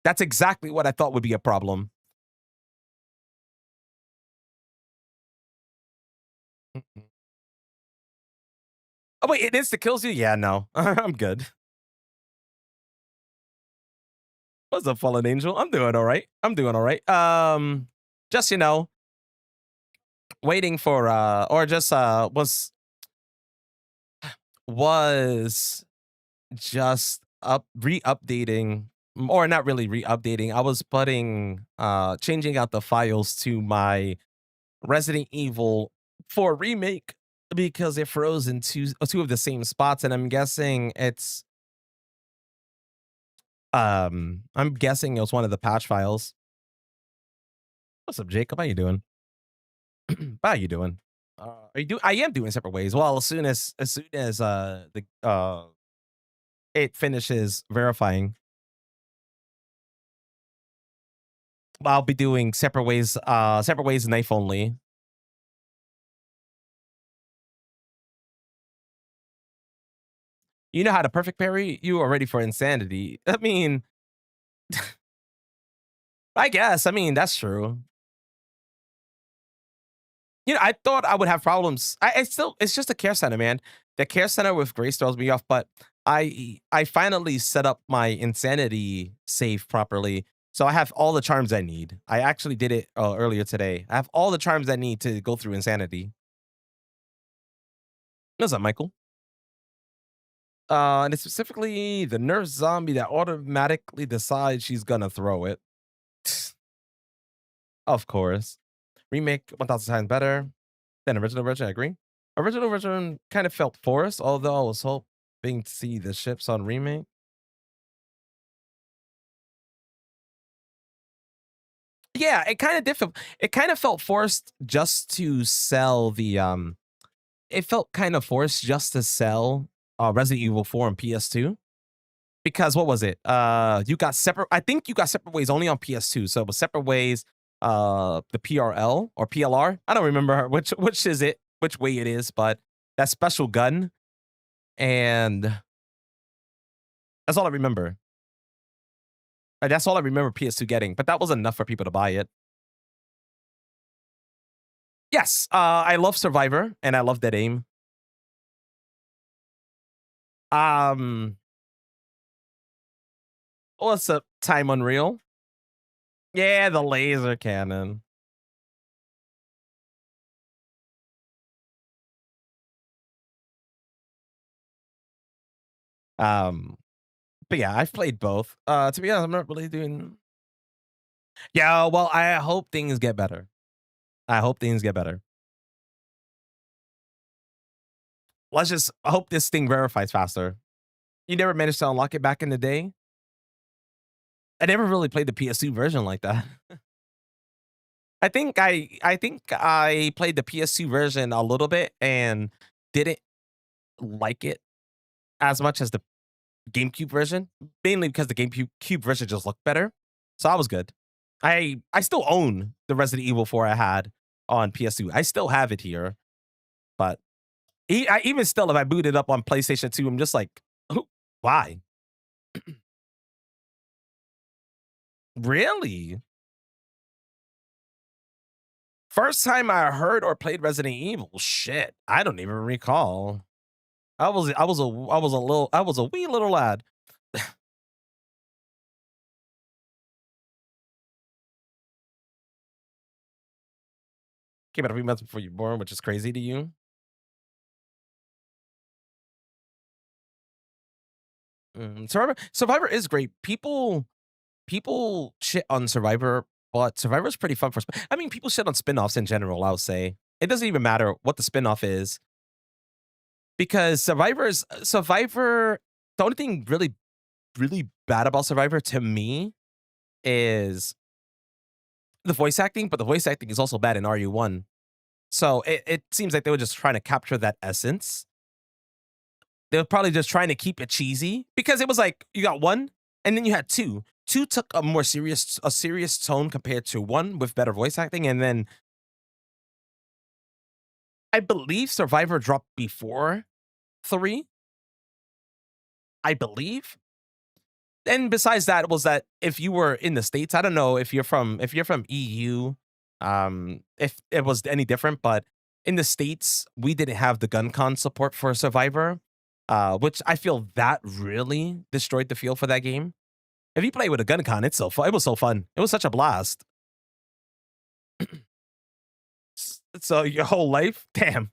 That's exactly what I thought would be a problem. Oh, wait, it insta-kills you? Yeah, no. I'm good. What's up, Fallen Angel? I'm doing all right. Just, you know, waiting for, or just, was just re-updating, or not really re-updating. I was putting, changing out the files to my Resident Evil 4 remake because it froze in two of the same spots, and I'm guessing it's it was one of the patch files. What's up, Jacob? How you doing? How you doing? I am doing Separate Ways. Well, as soon as it finishes verifying, I'll be doing Separate Ways knife only. You know how to perfect parry? You are ready for Insanity. I mean, I guess. I mean, that's true. You know, I thought I would have problems. It's just a care center, man. The care center with Grace throws me off, but I finally set up my Insanity save properly. So I have all the charms I need. I actually did it earlier today. I have all the charms I need to go through Insanity. What's up, Michael? And it's specifically the nerf zombie that automatically decides she's gonna throw it. Of course. Remake 1,000 times better than original version, I agree. Original version kind of felt forced, although I was hoping to see the ships on remake. Yeah, it kind of felt forced just to sell the it felt kind of forced just to sell Resident Evil 4 on PS2 because what was it? You got separate. I think you got separate ways only on PS2. So it was separate ways. The PRL or PLR. I don't remember which is it, which way it is, but that special gun, and that's all I remember. That's all I remember PS2 getting, but that was enough for people to buy it. Yes, I love Survivor and I love Dead Aim. What's up, Time Unreal? Yeah, the laser cannon. But yeah, I've played both. To be honest, I'm not really doing. Yeah, well, I hope things get better. I hope things get better. Let's just hope this thing verifies faster. You never managed to unlock it back in the day? I never really played the PS2 version like that. I think I played the PS2 version a little bit and didn't like it as much as the GameCube version, mainly because the GameCube version just looked better. So I was good. I still own the Resident Evil 4 I had on PS2. I still have it here, but even still, if I boot it up on PlayStation 2, I'm just like, why? Really? First time I heard or played Resident Evil, shit, I don't even recall. I was a wee little lad. Came out a few months before you were born, which is crazy to you. Survivor is great. People shit on Survivor, but Survivor's pretty fun for. I mean, people shit on spin-offs in general. I'll say it doesn't even matter what the spin-off is, because Survivor. The only thing really bad about Survivor to me is the voice acting, but the voice acting is also bad in RE1. So it seems like they were just trying to capture that essence. They were probably just trying to keep it cheesy, because it was like you got one and then you had two. Two took a serious tone compared to one with better voice acting, and then I believe Survivor dropped before 3. I believe. And besides that was that if you were in the States, I don't know if you're from EU, if it was any different, but in the States, we didn't have the gun con support for Survivor, which I feel that really destroyed the feel for that game. If you play with a gun con, it's so fun. It was so fun. It was such a blast. So your whole life, damn.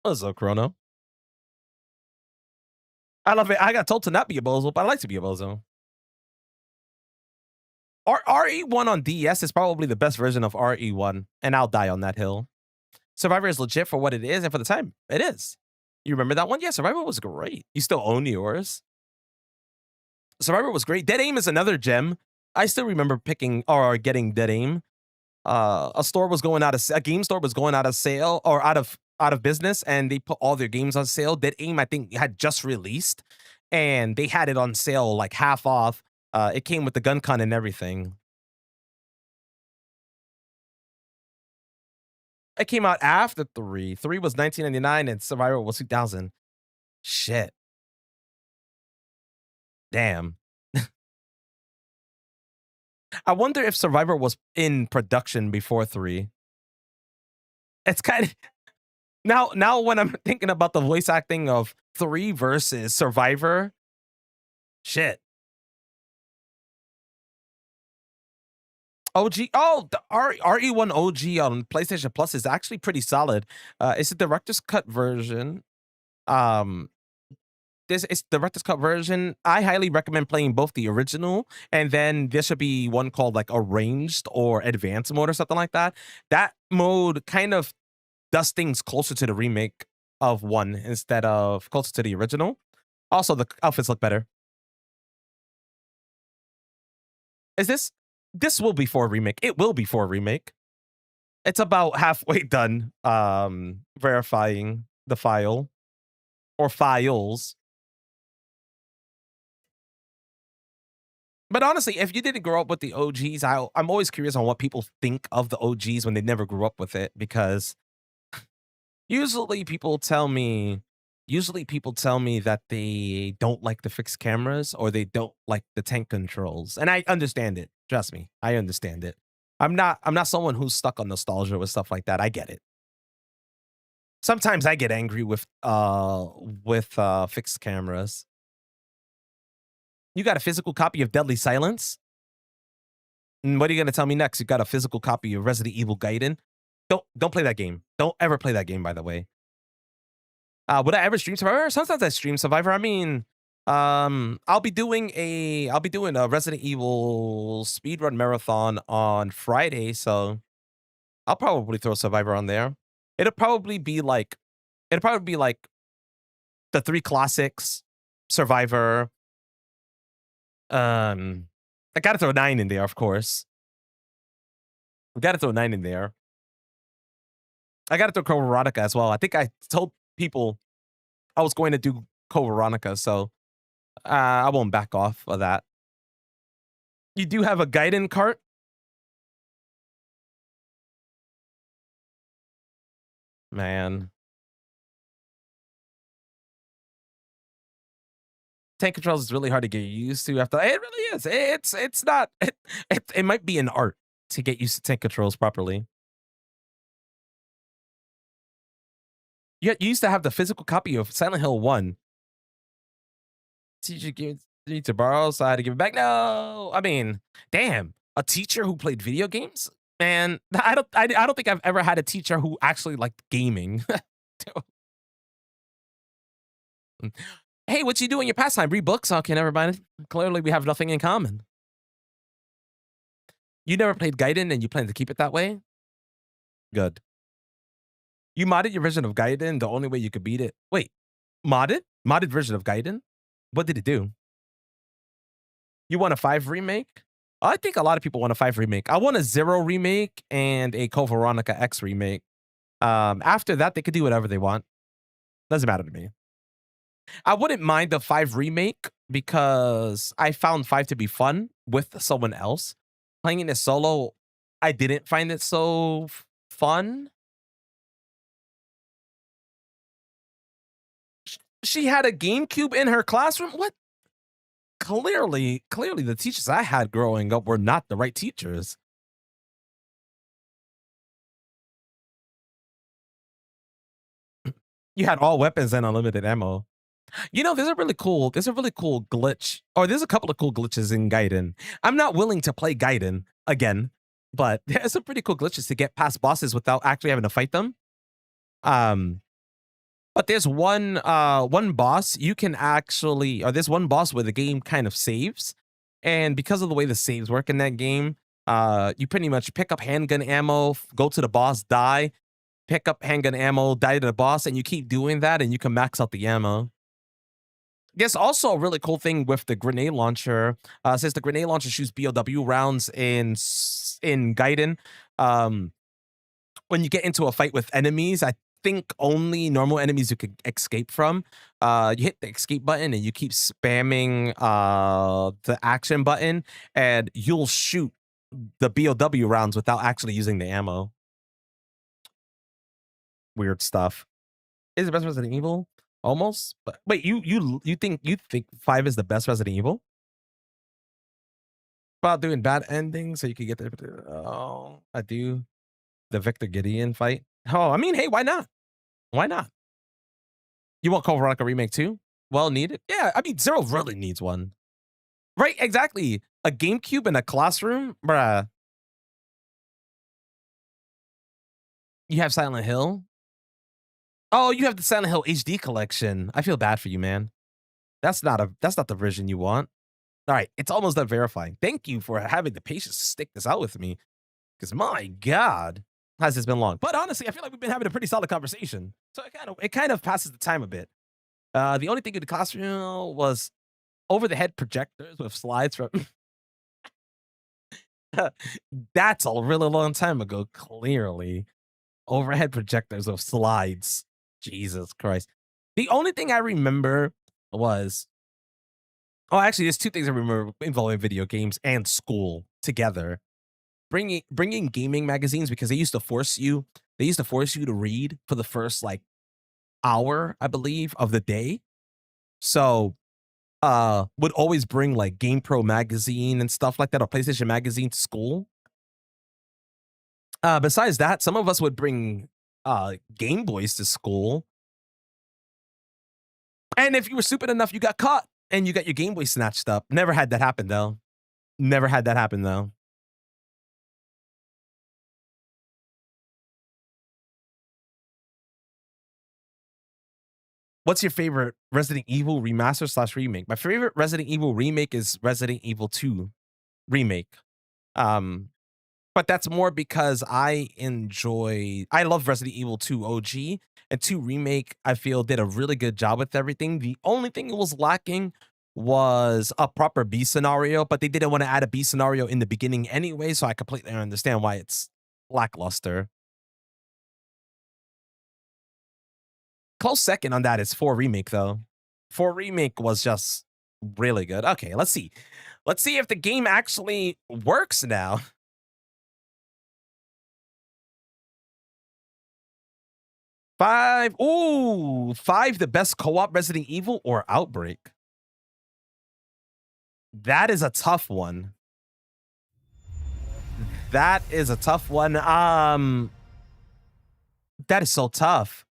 What's up, Chrono? I love it. I got told to not be a bozo, but I like to be a bozo. RE1 on DS is probably the best version of RE1, and I'll die on that hill. Survivor is legit for what it is, and for the time, it is. You remember that one? Yeah, Survivor was great. You still own yours. Survivor was great. Dead Aim is another gem. I still remember picking or getting Dead Aim. A game store was going out of sale or out of business, and they put all their games on sale. Dead Aim, I think, had just released, and they had it on sale like half off. It came with the gun con and everything. It came out after 3. 3 was 1999 and Survivor was 2000. Shit. Damn. I wonder if Survivor was in production before 3. It's kind of now when I'm thinking about the voice acting of 3 versus Survivor, shit. OG. Oh, the RE1 OG on PlayStation Plus is actually pretty solid. It's a director's cut version. This is the director's cut version. I highly recommend playing both the original, and then there should be one called like arranged or advanced mode or something like that. That mode kind of does things closer to the remake of 1 instead of closer to the original. Also, the outfits look better. Is this will be for a remake. It will be for a remake. It's about halfway done verifying the file or files. But honestly, if you didn't grow up with the OGs, I'm always curious on what people think of the OGs when they never grew up with it, because usually people tell me that they don't like the fixed cameras or they don't like the tank controls. And I understand it. Trust me, I understand it. I'm not someone who's stuck on nostalgia with stuff like that. I get it. Sometimes I get angry with fixed cameras. You got a physical copy of Deadly Silence? And what are you gonna tell me next? You got a physical copy of Resident Evil Gaiden? Don't play that game. Don't ever play that game, by the way. Would I ever stream Survivor? Sometimes I stream Survivor. I mean, I'll be doing a Resident Evil speedrun marathon on Friday, so I'll probably throw Survivor on there. It'll probably be like the 3 classics, Survivor. I gotta throw 9 in there, of course. We gotta throw 9 in there. I gotta throw Code Veronica as well. I think I told people I was going to do Code Veronica, so I won't back off of that. You do have a Gaiden cart? Man. Tank controls is really hard to get used to after. It really is. It's not. It might be an art to get used to tank controls properly. You used to have the physical copy of Silent Hill 1. Teacher gives you to borrow, so I had to give it back. No, I mean, damn, a teacher who played video games? Man, I don't think I've ever had a teacher who actually liked gaming. Hey, what you do in your pastime? Read books? Okay, never mind. Clearly, we have nothing in common. You never played Gaiden and you plan to keep it that way? Good. You modded your version of Gaiden the only way you could beat it. Wait, modded? Modded version of Gaiden? What did it do? You want a 5 remake? I think a lot of people want a 5 remake. I want a 0 remake and a Code Veronica X remake. After that, they could do whatever they want. Doesn't matter to me. I wouldn't mind the 5 remake because I found 5 to be fun with someone else. Playing it solo, I didn't find it so fun. She had a GameCube in her classroom? What? Clearly the teachers I had growing up were not the right teachers. You had all weapons and unlimited ammo. You know, there's a really cool glitch, or there's a couple of cool glitches in Gaiden. I'm not willing to play Gaiden again, but there's some pretty cool glitches to get past bosses without actually having to fight them. But there's one boss you can actually, or there's one boss where the game kind of saves, and because of the way the saves work in that game, you pretty much pick up handgun ammo, go to the boss, die, pick up handgun ammo, die to the boss, and you keep doing that, and you can max out the ammo. There's also a really cool thing with the grenade launcher. Since the grenade launcher shoots BOW rounds in Gaiden, when you get into a fight with enemies, I think only normal enemies you could escape from. You hit the escape button and you keep spamming the action button, and you'll shoot the BOW rounds without actually using the ammo. Weird stuff. Is it best Resident Evil? Almost. But wait, you think 5 is the best Resident Evil? About doing bad endings so you could get the I do the Victor Gideon fight. Oh, I mean, hey, why not? Why not? You want Code Veronica remake too? Well needed. Yeah, I mean, 0 really needs one. Right, exactly. A GameCube in a classroom, bruh. You have Silent Hill. Oh, you have the Silent Hill HD collection. I feel bad for you, man. That's not the version you want. All right, it's almost done verifying. Thank you for having the patience to stick this out with me. Because my God, has this been long? But honestly, I feel like we've been having a pretty solid conversation. So it kind of passes the time a bit. The only thing in the classroom was over the head projectors with slides from. That's a really long time ago. Clearly, overhead projectors with slides. Jesus Christ. The only thing I remember was Oh, actually, there's two things I remember involving video games and school together. Bringing gaming magazines, because they used to force you to read for the first like hour, I believe, of the day. So would always bring like GamePro magazine and stuff like that, or PlayStation magazine to school. Besides that, some of us would bring Game Boys to school. And if you were stupid enough, you got caught and you got your Game Boy snatched up. Never had that happen though. Never had that happen though. What's your favorite Resident Evil remaster slash remake? My favorite Resident Evil remake is Resident Evil 2 remake. Um, but that's more because I love Resident Evil 2 OG, and 2 remake I feel did a really good job with everything. The only thing it was lacking was a proper B scenario, but they didn't want to add a B scenario in the beginning anyway, so I completely understand why it's lackluster. Close second on that is 4 remake though. 4 remake was just really good. Okay, let's see. Let's see if the game actually works now. 5. Ooh, 5 the best co-op Resident Evil or Outbreak? That is a tough one. That is a tough one. That is so tough.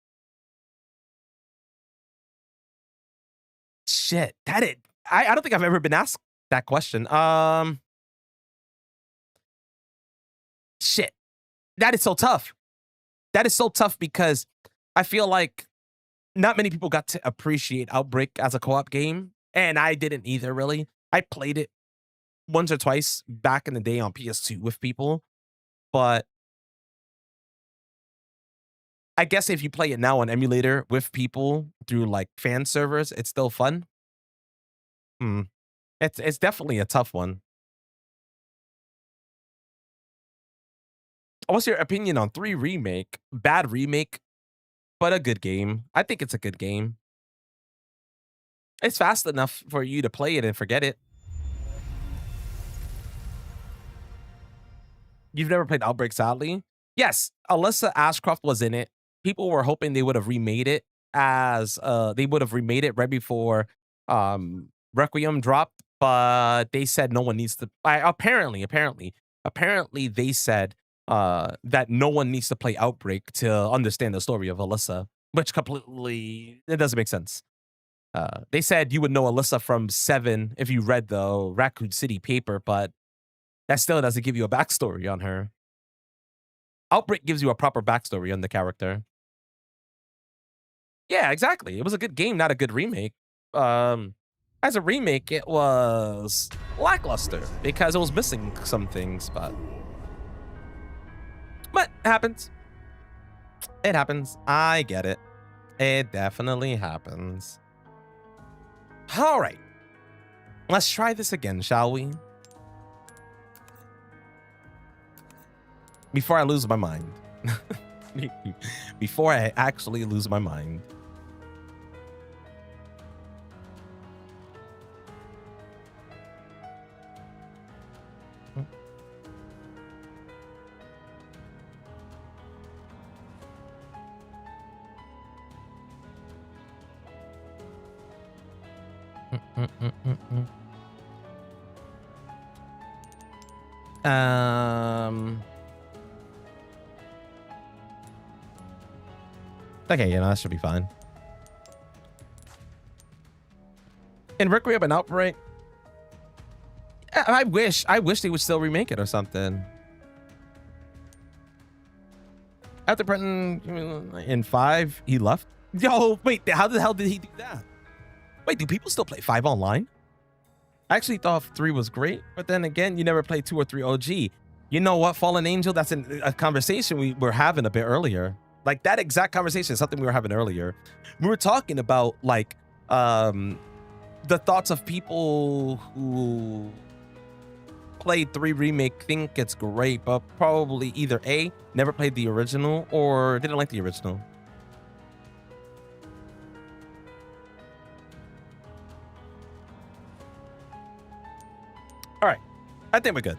Shit, I don't think I've ever been asked that question. Shit, that is so tough. That is so tough because I feel like not many people got to appreciate Outbreak as a co-op game, and I didn't either, really. I played it once or twice back in the day on PS2 with people, but I guess if you play it now on emulator with people through like fan servers, it's still fun. Hmm. It's definitely a tough one. What's your opinion on 3 remake? Bad remake, but a good game. I think it's a good game. It's fast enough for you to play it and forget it. You've never played Outbreak, sadly? Yes, Alyssa Ashcroft was in it. People were hoping they would have remade it right before Requiem dropped, but they said no one needs to. Apparently, they said that no one needs to play Outbreak to understand the story of Alyssa, which completely it doesn't make sense. They said you would know Alyssa from 7 if you read the Raccoon City paper, but that still doesn't give you a backstory on her. Outbreak gives you a proper backstory on the character. Yeah, exactly. It was a good game, not a good remake. As a remake, it was lackluster because it was missing some things, but it happens. It happens. I get it. It definitely happens. All right. Let's try this again, shall we? Before I lose my mind. Before I actually lose my mind. Okay, yeah, no, that should be fine. In Requiem and Outbreak, I wish they would still remake it or something. After Brenton in 5, he left. Yo, wait, how the hell did he do that? Wait, do people still play 5 online? I actually thought 3 was great, but then again, you never played 2 or 3 OG. You know what, Fallen Angel? That's a conversation we were having a bit earlier. Like, that exact conversation is something we were having earlier. We were talking about, like, the thoughts of people who played 3 remake think it's great, but probably either A, never played the original, or didn't like the original. All right, I think we're good.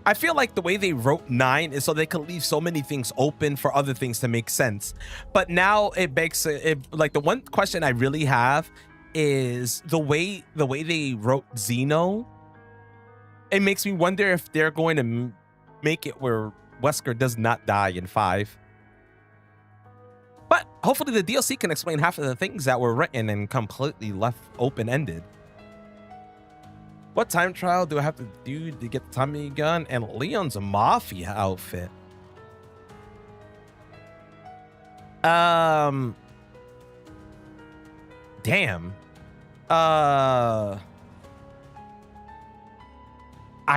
I feel like the way they wrote 9 is so they could leave so many things open for other things to make sense. But now it makes it like the one question I really have is the way they wrote Xeno. It makes me wonder if they're going to make it where Wesker does not die in 5. But hopefully the DLC can explain half of the things that were written and completely left open-ended. What time trial do I have to do to get the Tommy gun and Leon's Mafia outfit? Damn. I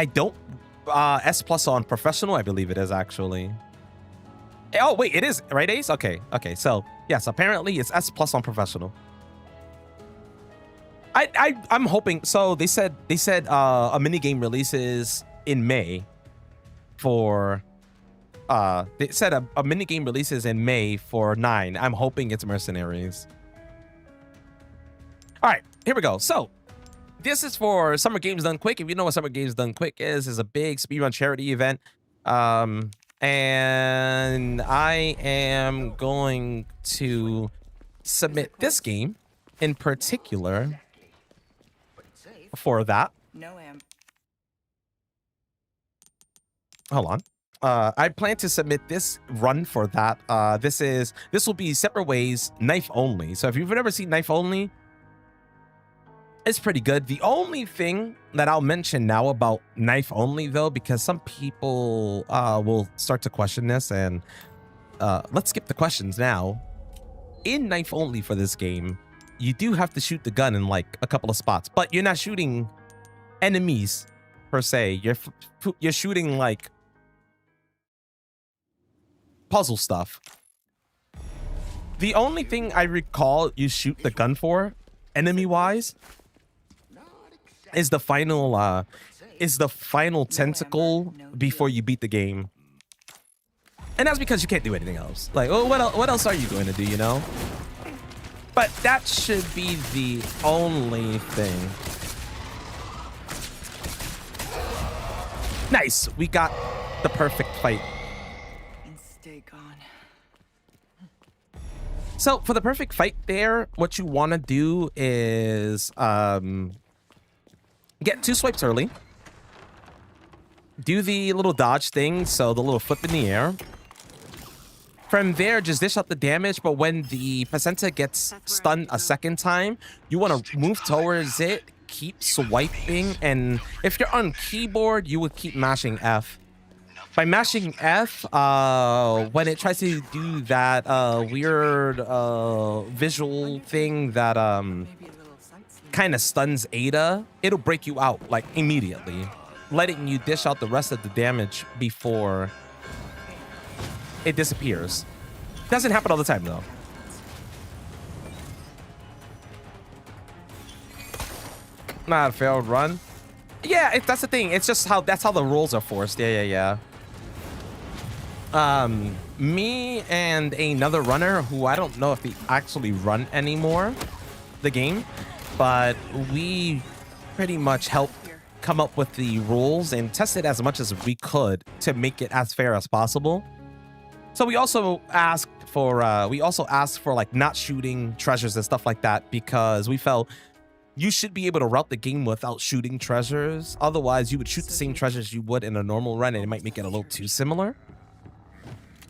don't S plus on professional, I believe it is actually. Oh wait, it is, right, Ace? Okay, so yes, apparently it's S plus on professional. I'm hoping, so they said a mini game releases in May for they said a mini game releases in May for 9. I'm hoping it's Mercenaries. All right, here we go. So this is for Summer Games Done Quick. If you know what Summer Games Done Quick is a big speedrun charity event. And I am going to submit this game in particular for that. No, Am. Hold on. I plan to submit this run for that. This will be separate ways, knife only. So if you've never seen knife only, it's pretty good. The only thing that I'll mention now about knife only, though, because some people will start to question this, and let's skip the questions now. In knife only for this game, you do have to shoot the gun in like a couple of spots, but you're not shooting enemies per se. You're shooting like puzzle stuff. The only thing I recall you shoot the gun for, enemy-wise, is the final tentacle before you beat the game. And that's because you can't do anything else. Like, oh, what else are you going to do, you know? But that should be the only thing. Nice. We got the perfect fight. And stay gone. So for the perfect fight there, what you want to do is get 2 swipes early. Do the little dodge thing, so the little flip in the air. From there, just dish out the damage, but when the placenta gets stunned a second time, you want to move towards it, keep swiping, and if you're on keyboard, you would keep mashing F. By mashing F, when it tries to do that weird visual thing that kind of stuns Ada, it'll break you out like immediately, letting you dish out the rest of the damage before it disappears. Doesn't happen all the time though. Not a failed run. Yeah, that's the thing. It's just that's how the rules are forced. Yeah. Me and another runner who I don't know if they actually run anymore, the game, but we pretty much helped come up with the rules and test it as much as we could to make it as fair as possible. So we also asked for like not shooting treasures and stuff like that, because we felt you should be able to route the game without shooting treasures. Otherwise, you would shoot the same treasures you would in a normal run, and it might make it a little too similar.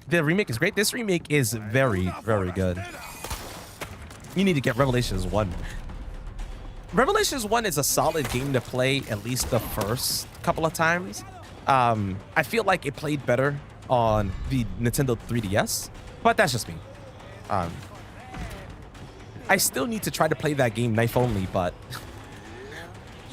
The remake is great. This remake is very, very good. You need to get Revelations 1. Revelations 1 is a solid game to play at least the first couple of times. I feel like it played better on the Nintendo 3DS, but that's just me. I still need to try to play that game knife only, but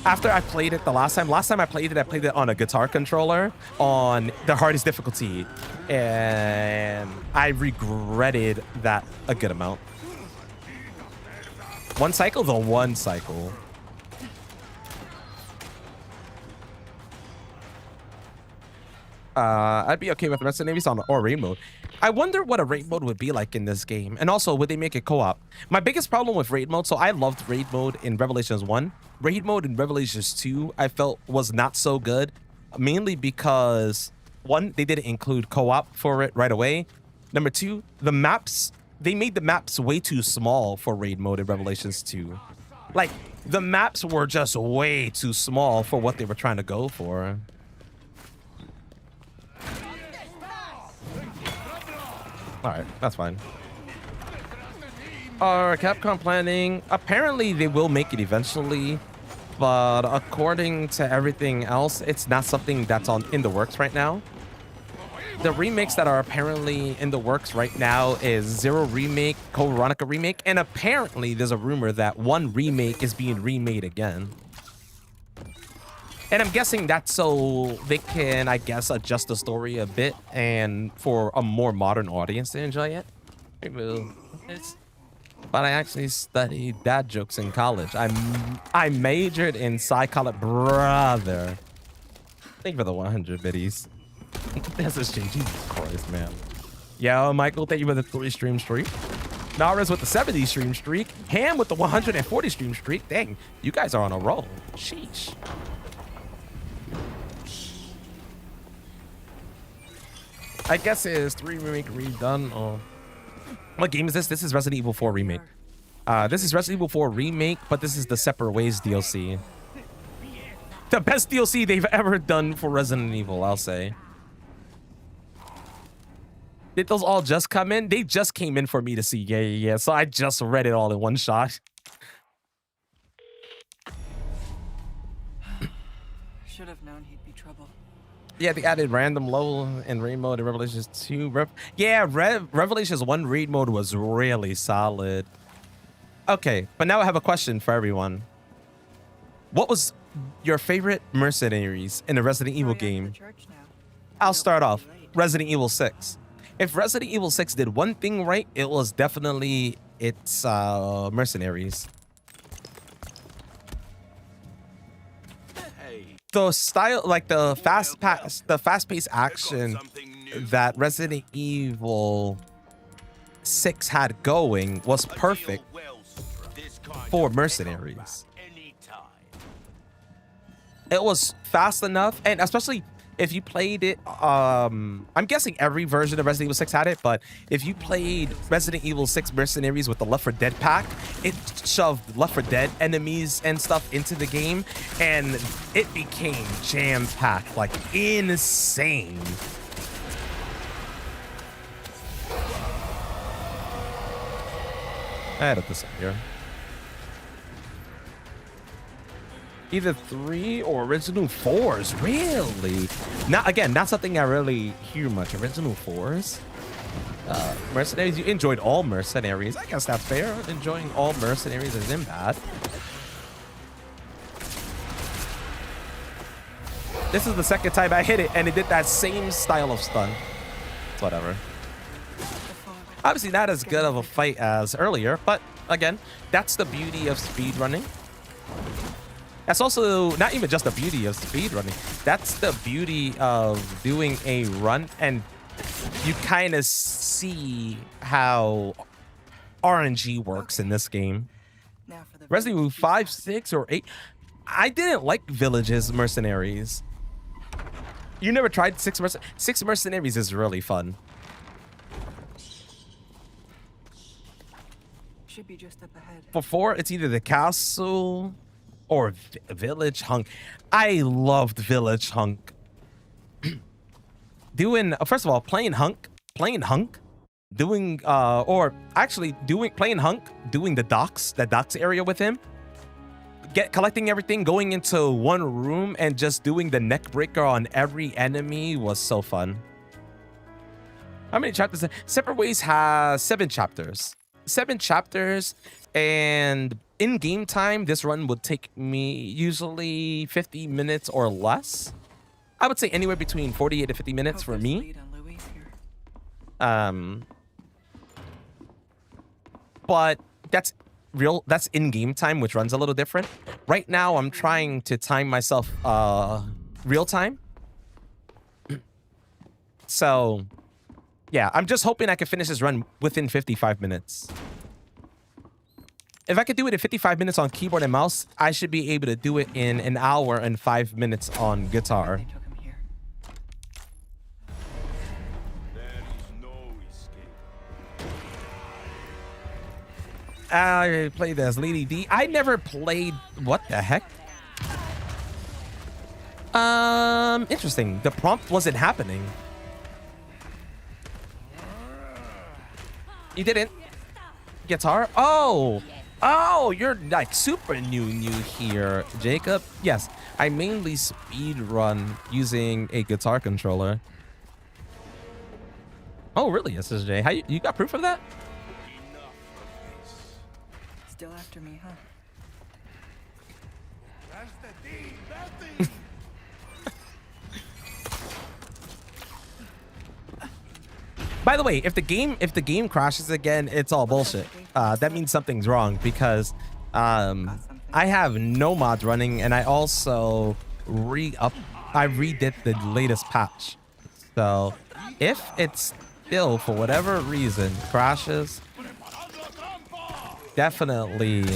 after I played it the last time I played it on a guitar controller on the hardest difficulty, and I regretted that a good amount. One cycle. I'd be okay with mercenaries on or raid mode. I wonder what a raid mode would be like in this game. And also, would they make it co-op? My biggest problem with raid mode, so I loved raid mode in Revelations 1. Raid mode in Revelations 2, I felt was not so good. Mainly because, one, they didn't include co-op for it right away. Number two, the maps, they made the maps way too small for raid mode in Revelations 2. Like, the maps were just way too small for what they were trying to go for. All right, that's fine. Are Capcom planning? Apparently, they will make it eventually, but according to everything else, it's not something that's in the works right now. The remakes that are apparently in the works right now is Zero Remake, Code Veronica Remake, and apparently there's a rumor that one remake is being remade again. And I'm guessing that's so they can, I guess, adjust the story a bit and for a more modern audience to enjoy it. But I actually studied dad jokes in college. I majored in psychology, brother. Thank you for the 100 biddies. SSG, Jesus Christ, man. Yo, Michael, thank you for the 3 stream streak. Naras with the 70 stream streak. Ham with the 140 stream streak. Dang, you guys are on a roll. Sheesh. I guess it is 3 remake redone. Oh. What game is this? This is Resident Evil 4 Remake. This is Resident Evil 4 Remake, but this is the Separate Ways DLC. The best DLC they've ever done for Resident Evil, I'll say. Did those all just come in? They just came in for me to see. Yeah. So I just read it all in one shot. Should have known he'd be trouble. Yeah, they added random low in raid mode in Revelations 2. Revelations 1 raid mode was really solid. Okay, but now I have a question for everyone. What was your favorite mercenaries in a Resident Evil game? I'll start off. Resident Evil 6. If Resident Evil 6 did one thing right, it was definitely its mercenaries. The style, like the fast-paced action that Resident Evil 6 had going was perfect for mercenaries. It was fast enough, and especially if you played it, I'm guessing every version of Resident Evil 6 had it, but if you played Resident Evil 6 Mercenaries with the Left 4 Dead pack, it shoved Left 4 Dead enemies and stuff into the game, and it became jam-packed, like insane. I had it this here. Either 3 or original 4s, really? Now, again, not something I really hear much. Original 4s? Mercenaries, you enjoyed all mercenaries. I guess that's fair. Enjoying all mercenaries isn't bad. This is the second time I hit it, and it did that same style of stun. It's whatever. Obviously not as good of a fight as earlier, but again, that's the beauty of speedrunning. That's also not even just the beauty of speedrunning. That's the beauty of doing a run, and you kind of see how RNG works in this game. Resident Evil 5, 6, or 8. I didn't like Village's Mercenaries. You never tried 6 Mercenaries? 6 Mercenaries is really fun. Should be just up ahead. For 4, it's either the castle or Village Hunk. I loved Village Hunk. First of all, playing Hunk, doing playing Hunk, doing the docks area with him, collecting everything, going into one room and just doing the neck breaker on every enemy was so fun. How many chapters? Separate Ways has 7 chapters. 7 chapters, and in game time, this run would take me usually 50 minutes or less. I would say anywhere between 48 to 50 minutes for me. But that's in game time, which runs a little different. Right now, I'm trying to time myself real time. So, yeah, I'm just hoping I can finish this run within 55 minutes. If I could do it in 55 minutes on keyboard and mouse, I should be able to do it in an hour and 5 minutes on guitar. They took him here. There is no escape. I played as Lady D. I never played. What the heck? Interesting. The prompt wasn't happening. You didn't. Guitar? Oh, you're like super new here, Jacob. Yes, I mainly speed run using a guitar controller. Oh, really, SSJ? How you got proof of that? Still after me, huh? That's the deed. That's the By the way, if the game crashes again, it's all bullshit. That means something's wrong because I have no mods running, and I also I redid the latest patch. So if it's still for whatever reason crashes, definitely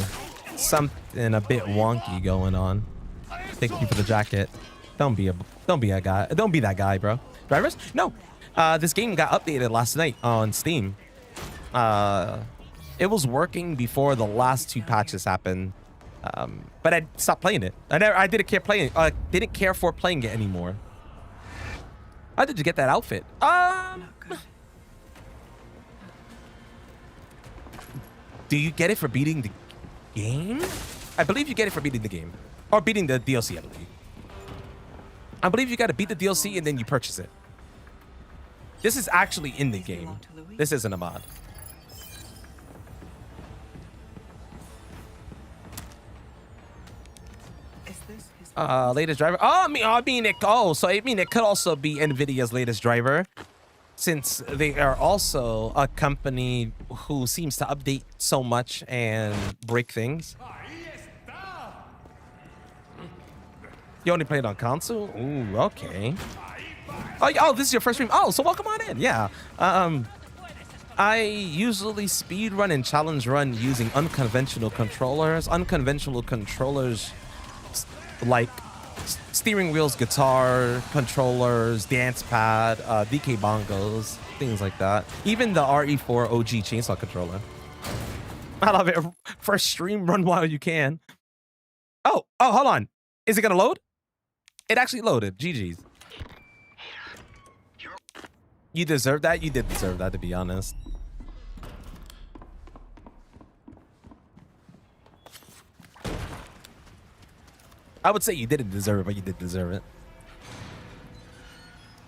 something a bit wonky going on. Thank you for the jacket. Don't be that guy, bro. Drivers? No. This game got updated last night on Steam. It was working before the last 2 patches happened, but I stopped playing it. I didn't care for playing it anymore. How did you get that outfit? Do you get it for beating the game? I believe you get it for beating the game, or beating the DLC. I believe you got to beat the DLC and then you purchase it. This is actually in the game. This isn't a mod. Is this his Latest driver. Oh, it could also be Nvidia's latest driver, since they are also a company who seems to update so much and break things. You only played on console? Ooh, okay. Oh, this is your first stream. Oh, so welcome on in. Yeah. I usually speed run and challenge run using unconventional controllers. Unconventional controllers like steering wheels, guitar controllers, dance pad, DK bongos, things like that. Even the RE4R OG chainsaw controller. I love it. First stream, run while you can. Oh, hold on. Is it gonna load? It actually loaded. GG's. You deserve that? You did deserve that, to be honest. I would say you didn't deserve it, but you did deserve it.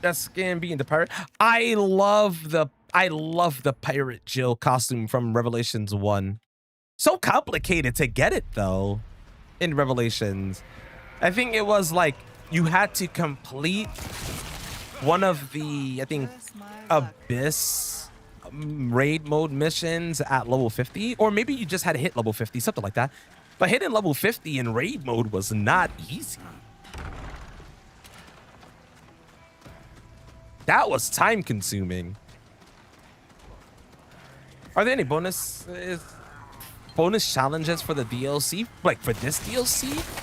That skin being the pirate. I love the Pirate Jill costume from Revelations 1. So complicated to get it though in Revelations. I think it was like you had to complete one of the, I think, Abyss raid mode missions at level 50, or maybe you just had to hit level 50, something like that. But hitting level 50 in raid mode was not easy. That was time consuming. Are there any bonus challenges for the DLC? Like for this DLC?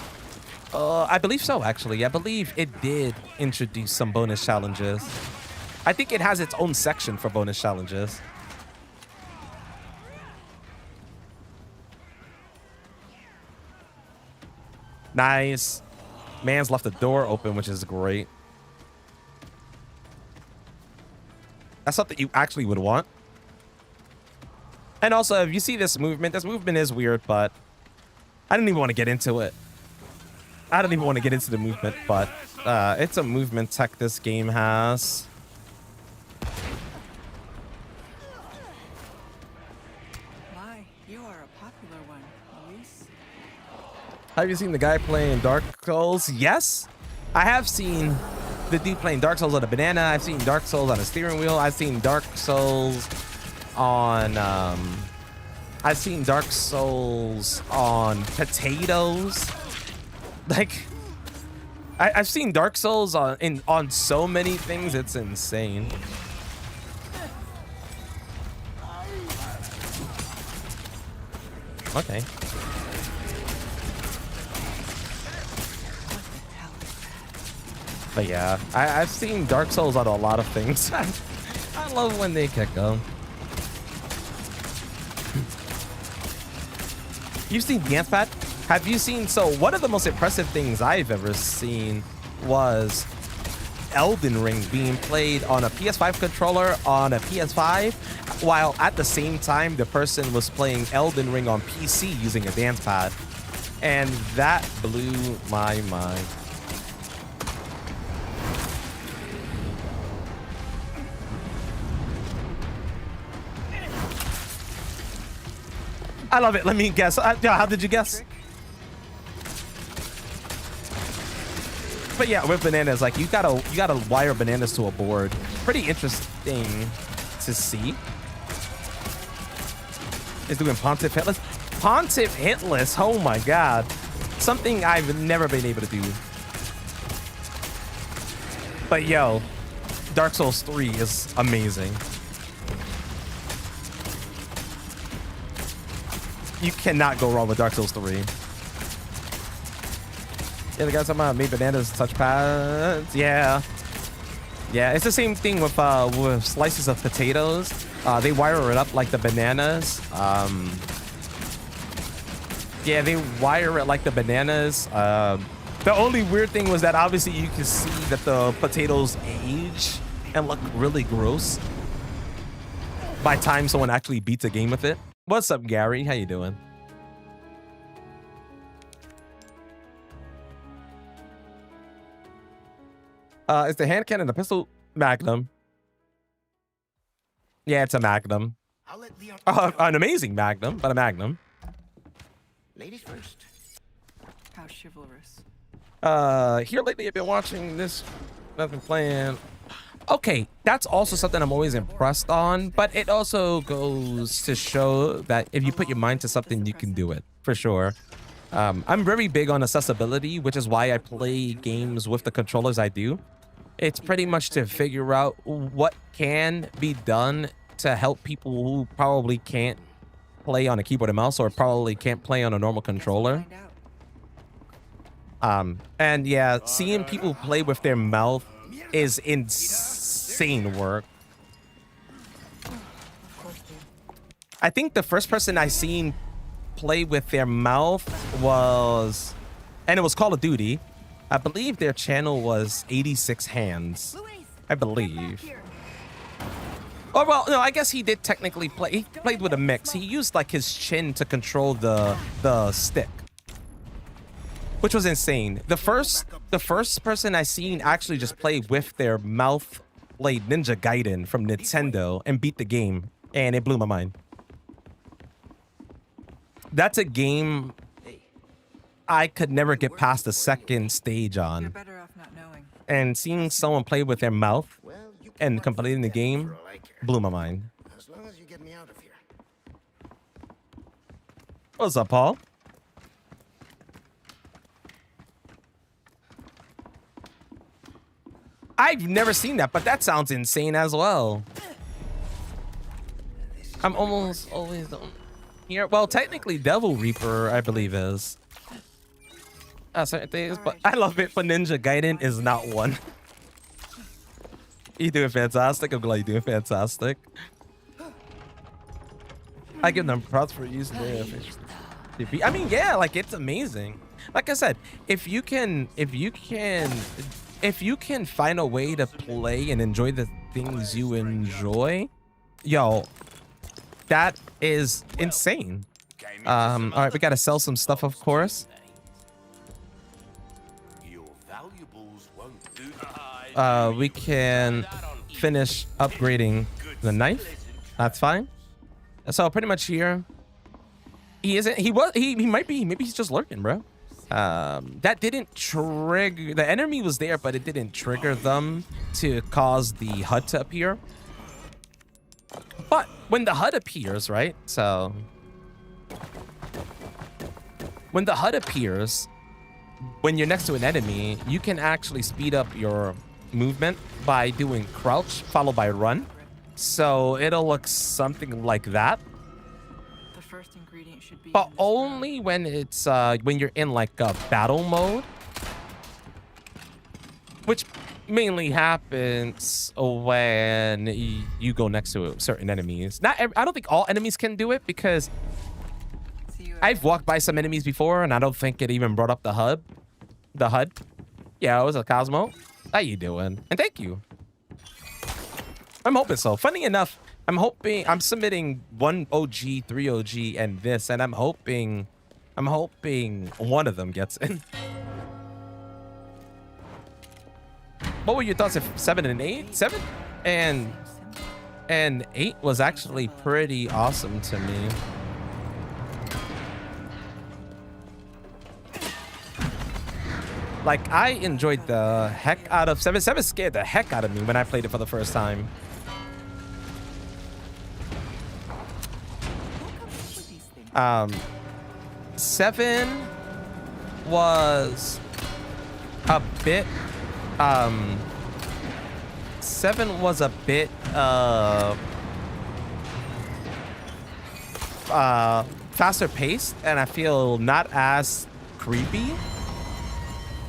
I believe so, actually. I believe it did introduce some bonus challenges. I think it has its own section for bonus challenges. Nice. Man's left the door open, which is great. That's something you actually would want. And also, if you see this movement is weird, but I didn't even want to get into it. I don't even want to get into the movement, but it's a movement tech this game has. My, you are a popular one, Luis. Have you seen the guy playing Dark Souls? Yes, I have seen the dude playing Dark Souls on a banana. I've seen Dark Souls on a steering wheel. I've seen Dark Souls on potatoes. Like, I've seen Dark Souls on so many things, it's insane. Okay. But yeah, I've seen Dark Souls on a lot of things. I love when they kick them. You've seen Dance Pad? Have you seen? So one of the most impressive things I've ever seen was Elden Ring being played on a PS5 controller on a PS5, while at the same time the person was playing Elden Ring on PC using a dance pad. And that blew my mind. I love it. Let me guess. Yeah, how did you guess? But yeah, with bananas, like you gotta wire bananas to a board. Pretty interesting to see. Is doing Pontiff Hitless. Pontiff Hitless. Oh my god, something I've never been able to do. But yo, Dark Souls 3 is amazing. You cannot go wrong with Dark Souls 3. Yeah, the guys talking about made bananas touchpads. Yeah. Yeah, it's the same thing with slices of potatoes. They wire it up like the bananas. Yeah, they wire it like the bananas. The only weird thing was that obviously you can see that the potatoes age and look really gross by the time someone actually beats a game with it. What's up, Gary? How you doing? Is the hand cannon the pistol? Magnum. Yeah, it's a Magnum. An amazing Magnum, but a Magnum. Ladies first. How chivalrous. Here lately I've been watching this. I've been playing. Okay, that's also something I'm always impressed on, but it also goes to show that if you put your mind to something, you can do it, for sure. I'm very big on accessibility, which is why I play games with the controllers I do. It's pretty much to figure out what can be done to help people who probably can't play on a keyboard and mouse or probably can't play on a normal controller. And yeah, seeing people play with their mouth is insane work. I think the first person I seen play with their mouth was, and it was Call of Duty. I believe their channel was 86 Hands. I believe. Oh, well, no, I guess he did technically play. He played with a mix. He used like his chin to control the stick, which was insane. The first person I seen actually just play with their mouth played Ninja Gaiden from Nintendo and beat the game, and it blew my mind. That's a game I could never get past the second stage You're on. better off not knowing. And seeing someone play with their mouth and completing the game blew my mind. As long as you get me out of here. What's up, Paul? I've never seen that, but that sounds insane as well. I'm almost always on here. Well, technically, Devil Reaper, I believe, is. Certain things, but I love it. For Ninja Gaiden is not one. You're doing fantastic. I'm glad you're doing fantastic. I give them props for using their. I mean, yeah, like it's amazing. Like I said, if you can find a way to play and enjoy the things you enjoy, yo, that is insane. All right, we gotta sell some stuff, of course. We can finish upgrading the knife. That's fine. So pretty much here, he isn't. He might be. Maybe he's just lurking, bro. That didn't trigger. The enemy was there, but it didn't trigger them to cause the HUD to appear. But when the HUD appears, right? So when the HUD appears, when you're next to an enemy, you can actually speed up your movement by doing crouch followed by run. So it'll look something like that. The first ingredient should be. But in this only when it's when you're in like a battle mode, which mainly happens when you go next to certain enemies. I don't think all enemies can do it because See you I've walked by some enemies before and I don't think it even brought up the HUD. The HUD. Yeah, it was a Cosmo. How you doing? And thank you. I'm hoping so. Funny enough, I'm submitting 1 OG, 3 OG, and this, and I'm hoping one of them gets in. What were your thoughts if 7 and 8? 7 and 8 was actually pretty awesome to me. Like, I enjoyed the heck out of 7. 7 scared the heck out of me when I played it for the first time. with these things. 7 was a bit 7 was a bit faster paced, and I feel not as creepy.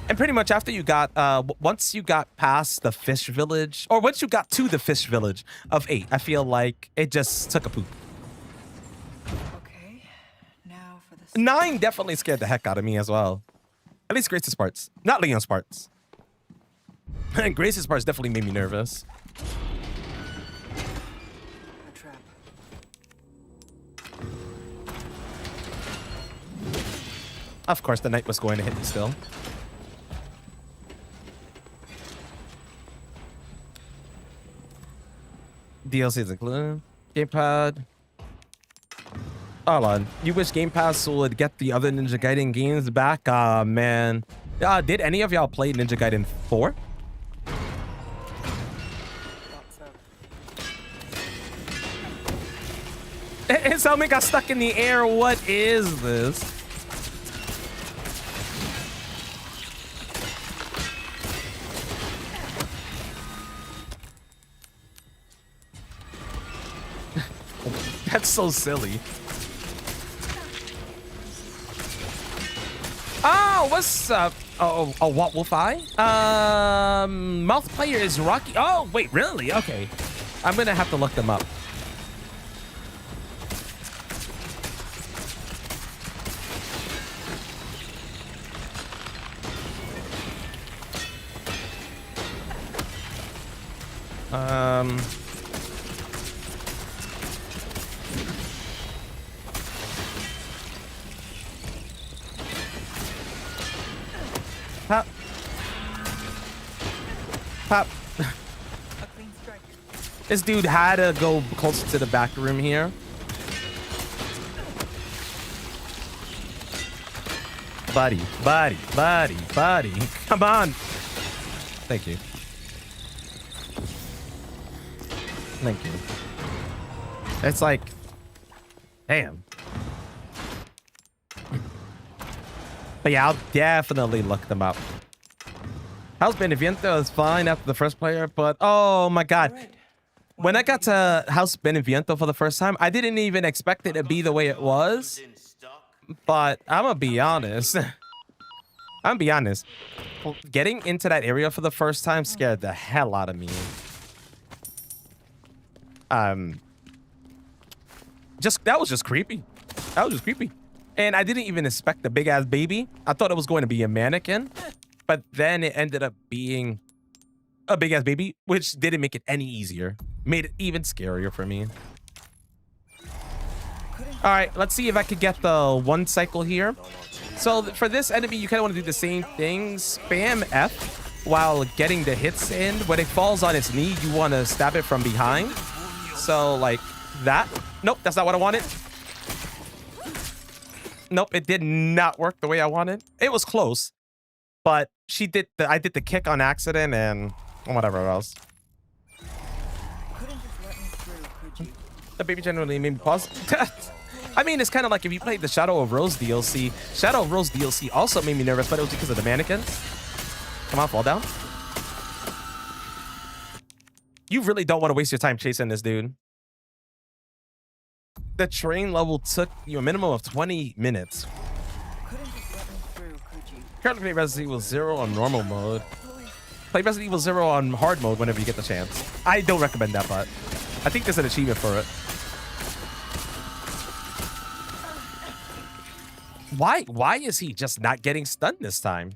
And pretty much after you got once you got past the fish village, or once you got to the fish village of 8, I feel like it just took a poop. Okay. Now for the. 9 definitely scared the heck out of me as well. At least Grace's parts, not Leon's parts. And Grace's parts definitely made me nervous. A trap. Of course, the knight was going to hit me still. DLCs included. Gamepad. Hold on. You wish Game Pass would get the other Ninja Gaiden games back? Ah, man. Did any of y'all play Ninja Gaiden 4? His helmet got stuck in the air. What is this? That's so silly. Oh, what's up? Oh, what wolf eye? Mouth player is Rocky. Oh, wait, really? Okay. I'm gonna have to look them up. Pop. Pop. A clean strike. This dude had to go closer to the back room here. Buddy, buddy, buddy, buddy. Come on. Thank you. Thank you. It's like, damn. But yeah, I'll definitely look them up. House Beneviento is fine after the first player, but oh my god. Right. When I got to House Beneviento for the first time, I didn't even expect it to be the way it was. But I'm gonna be honest. Getting into that area for the first time scared the hell out of me. That was just creepy. That was just creepy. And I didn't even expect the big ass baby. I thought it was going to be a mannequin, but then it ended up being a big ass baby, which didn't make it any easier. Made it even scarier for me. All right, let's see if I could get the one cycle here. So for this enemy, you kind of want to do the same thing. Spam F while getting the hits in. When it falls on its knee, you want to stab it from behind. So like that. Nope, that's not what I wanted. Nope, it did not work the way I wanted. It was close, but I did the kick on accident and whatever else. Couldn't just let me through, could you? The baby generally made me pause. I mean, it's kind of like if you played the Shadow of Rose DLC. Shadow of Rose DLC also made me nervous, but it was because of the mannequins. Come on, fall down. You really don't want to waste your time chasing this dude. The train level took you a minimum of 20 minutes. Couldn't just let me through, could you? Currently play Resident Evil 0 on normal mode. Play Resident Evil 0 on hard mode whenever you get the chance. I don't recommend that, but I think there's an achievement for it. Why is he just not getting stunned this time?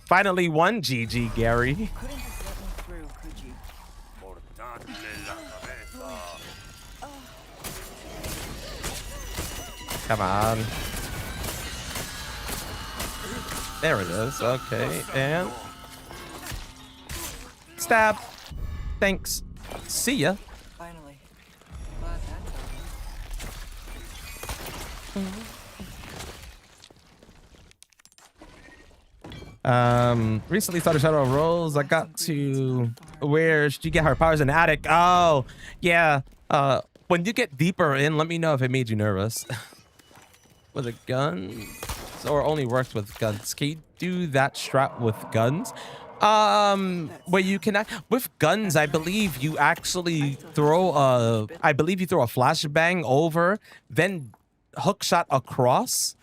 Finally won, GG, Gary. Couldn't just let me through, could you? Come on. There it is. Okay, and stab. Thanks. See ya. Finally. Glad that's Recently started Shadow of Rose. I got to where should you get her powers in the attic? Oh, yeah. When you get deeper in, let me know if it made you nervous. With a gun, or only works with guns. Can you do that strat with guns? Where you can with guns, I believe you actually throw a flashbang over, then hook shot across.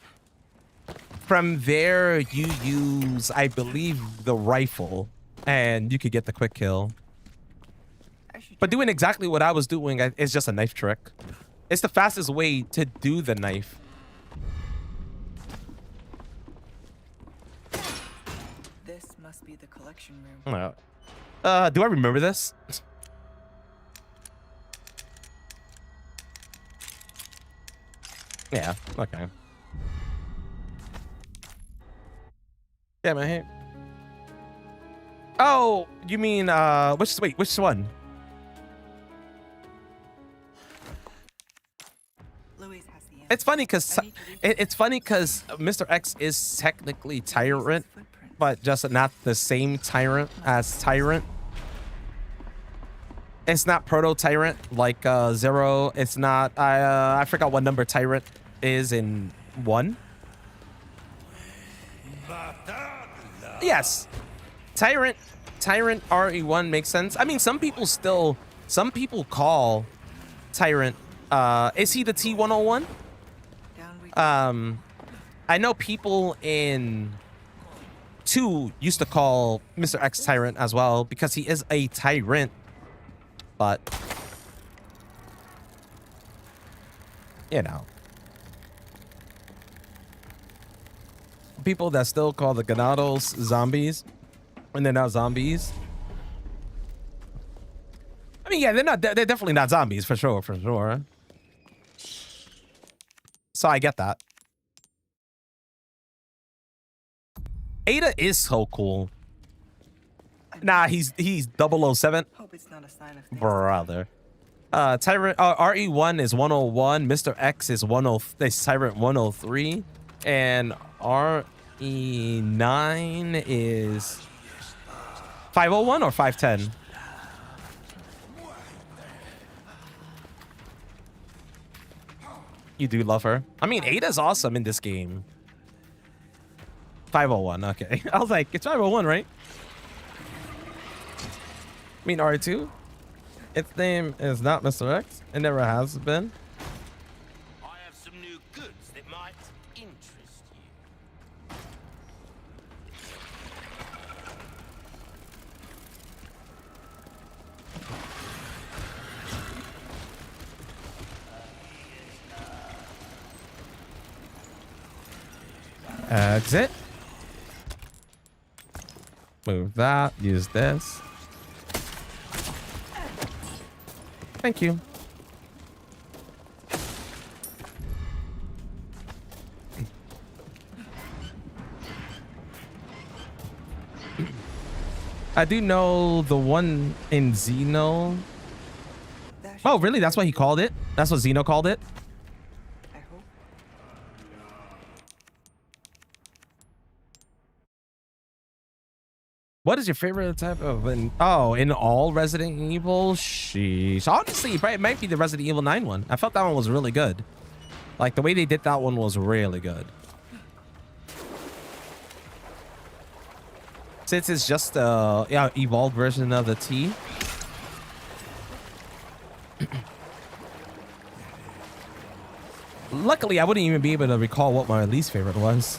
From there, you use, I believe, the rifle, and you could get the quick kill. But doing exactly what I was doing is just a knife trick. It's the fastest way to do the knife. This must be the collection room. Do I remember this? Yeah, okay. Yeah, man. Hey. Oh, you mean which one? Louise has the answer. It's funny because Mr. X is technically Tyrant, but just not the same Tyrant as Tyrant. It's not Proto Tyrant like Zero. It's not I forgot what number Tyrant is in 1. Yes. Tyrant RE1 makes sense. I mean, some people call Tyrant is he the T101? I know people in 2 used to call Mr. X Tyrant as well because he is a tyrant, but you know, people that still call the Ganados zombies when they're not zombies. I mean, yeah, they're definitely not zombies for sure. So I get that. Ada is so cool. Nah, he's 007. Hope it's not a sign of things. Brother. Tyrant RE1 is 101, Mr. X is Tyrant 103, and RE9 is 501 or 510. You do love her. I mean, Ada's awesome in this game. 501, okay. I was like, it's 501, right? I mean, RE2? Its name is not Mr. X. It never has been. I have some new goods that might interest you. Exit. Move that. Use this. Thank you. I do know the one in Xeno. Oh, really? That's what he called it? That's what Xeno called it? I hope. What is your favorite type of in all Resident Evil? Sheesh. Honestly, it might be the Resident Evil 9 one. I felt that one was really good. Like the way they did that one was really good. Since it's just a evolved version of the T. Luckily, I wouldn't even be able to recall what my least favorite was.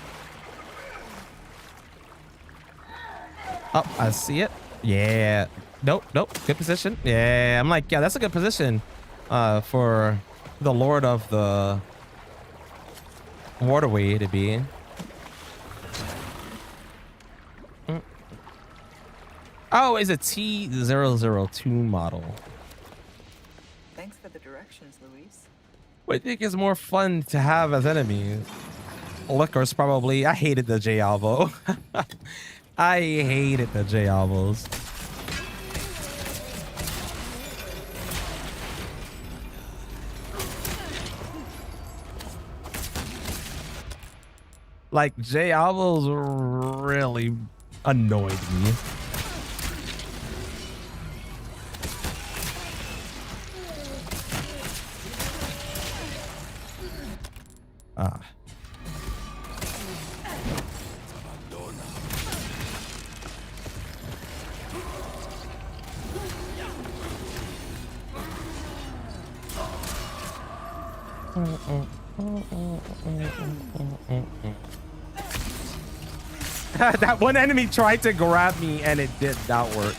Oh, I see it. Yeah. Nope. Good position. Yeah, I'm like, yeah, that's a good position for the Lord of the Waterway to be. Oh, it's a T002 model. Thanks for the directions, Luis. What do you think is more fun to have as enemies? Liquors, probably. I hated the J Alvo. I hated the J Alvos. Like, J Alvos really annoyed me. Ah. That one enemy tried to grab me and it did not work.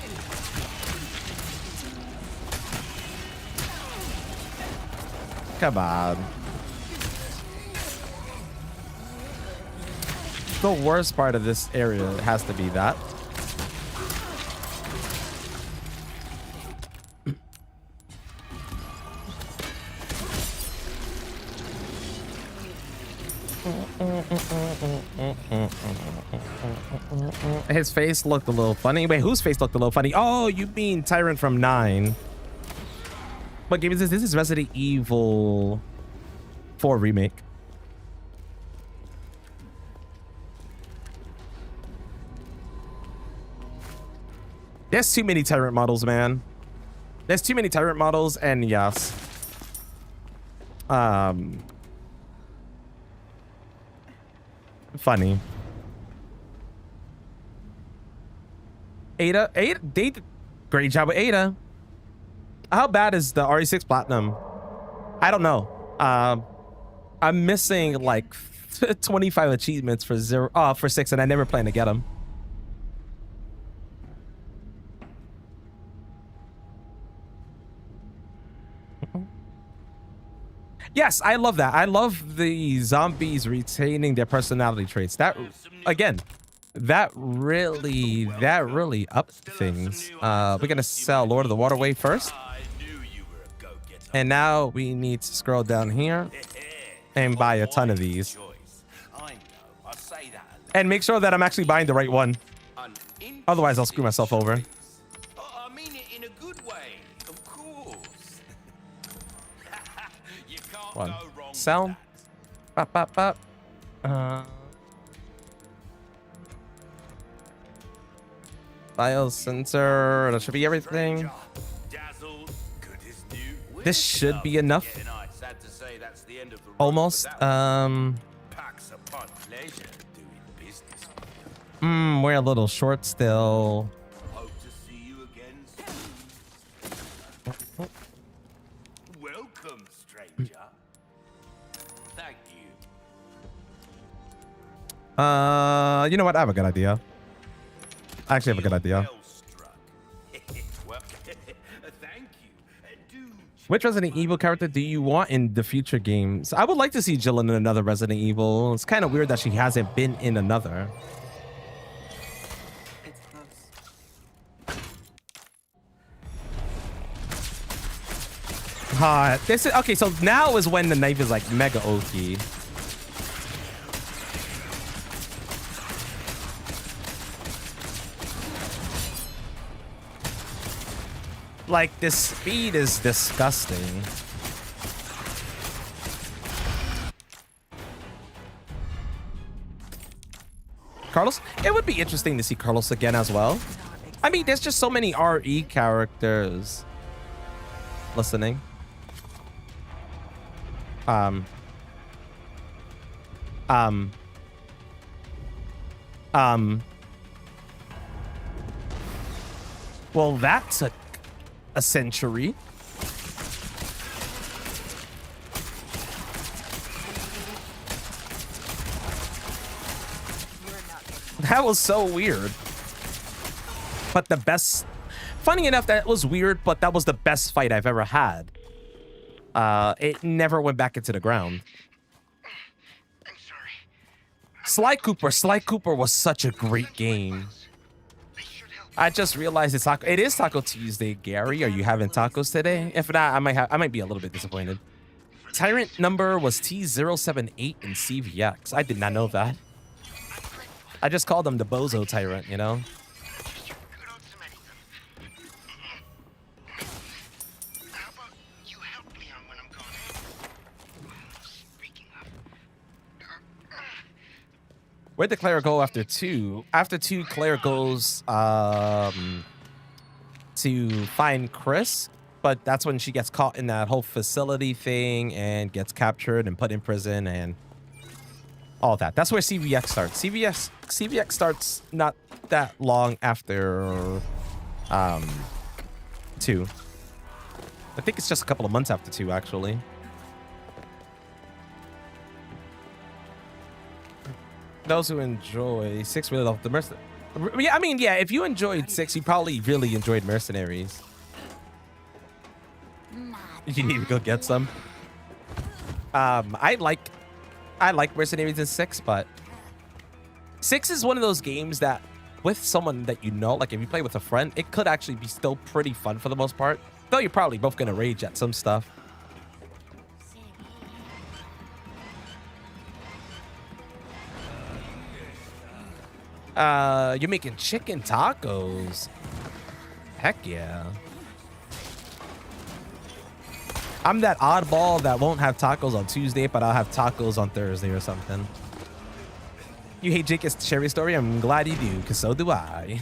Come on. The worst part of this area has to be that. His face looked a little funny. Wait, whose face looked a little funny? Oh, you mean Tyrant from 9. What game is this? This is Resident Evil 4 Remake. There's too many Tyrant models, man. There's too many Tyrant models, and yes. Funny. Ada, they did great job with Ada. How bad is the RE6 Platinum? I don't know. I'm missing like 25 achievements for 6, and I never plan to get them. Yes, I love that. I love the zombies retaining their personality traits. That, again, that really upped things. We're gonna sell Lord of the Waterway first. And now we need to scroll down here and buy a ton of these. And make sure that I'm actually buying the right one. Otherwise, I'll screw myself over. I mean it in a good way, of course. You can't One. go wrong Sound. with Bop, bop, bop. Biosensor. That should be everything. that. Dazzled, good as new. This should be enough. Yeah, no, it's sad to say that's the end of the road Almost. for that one. Packs upon pleasure doing business with you. We're a little short still. Hope to see you again soon. Welcome, stranger. Thank you. You know what? I have a good idea. I actually have a good idea. Well struck. Well, thank you. Which Resident Evil character do you want in the future games? I would like to see Jill in another Resident Evil. It's kind of weird that she hasn't been in another. It's close. This is okay. So now is when the knife is like mega OP. Like, this speed is disgusting. Carlos. It would be interesting to see Carlos again as well. I mean, there's just so many RE characters listening. Well, that took a century. That was so weird. But the best... Funny enough, that was weird, but that was the best fight I've ever had. It never went back into the ground. I'm sorry. Sly Cooper was such a great game. They should help. I just realized it is Taco Tuesday, Gary. Are you having tacos today? If not, I might be a little bit disappointed. Tyrant number was T078 in CVX. I did not know that. I just called him the Bozo Tyrant, you know? Good old Samaritan. How about you help Leon when I'm gone? Speaking of... Where'd the Claire go after 2? After 2, Claire goes to find Chris, but that's when she gets caught in that whole facility thing and gets captured and put in prison and all that. That's where CVX starts. CVX starts not that long after 2. I think it's just a couple of months after 2, actually. Those who enjoy 6 really love the mercenaries. Yeah, I mean, yeah, if you enjoyed 6, you probably really enjoyed Mercenaries. You need to go get some. I like Mercenaries in 6, but 6 is one of those games that with someone that you know, like if you play with a friend, it could actually be still pretty fun for the most part. Though you're probably both gonna rage at some stuff. You're making chicken tacos. Heck yeah. I'm that oddball that won't have tacos on Tuesday, but I'll have tacos on Thursday or something. You hate Jake's cherry story? I'm glad you do, because so do I.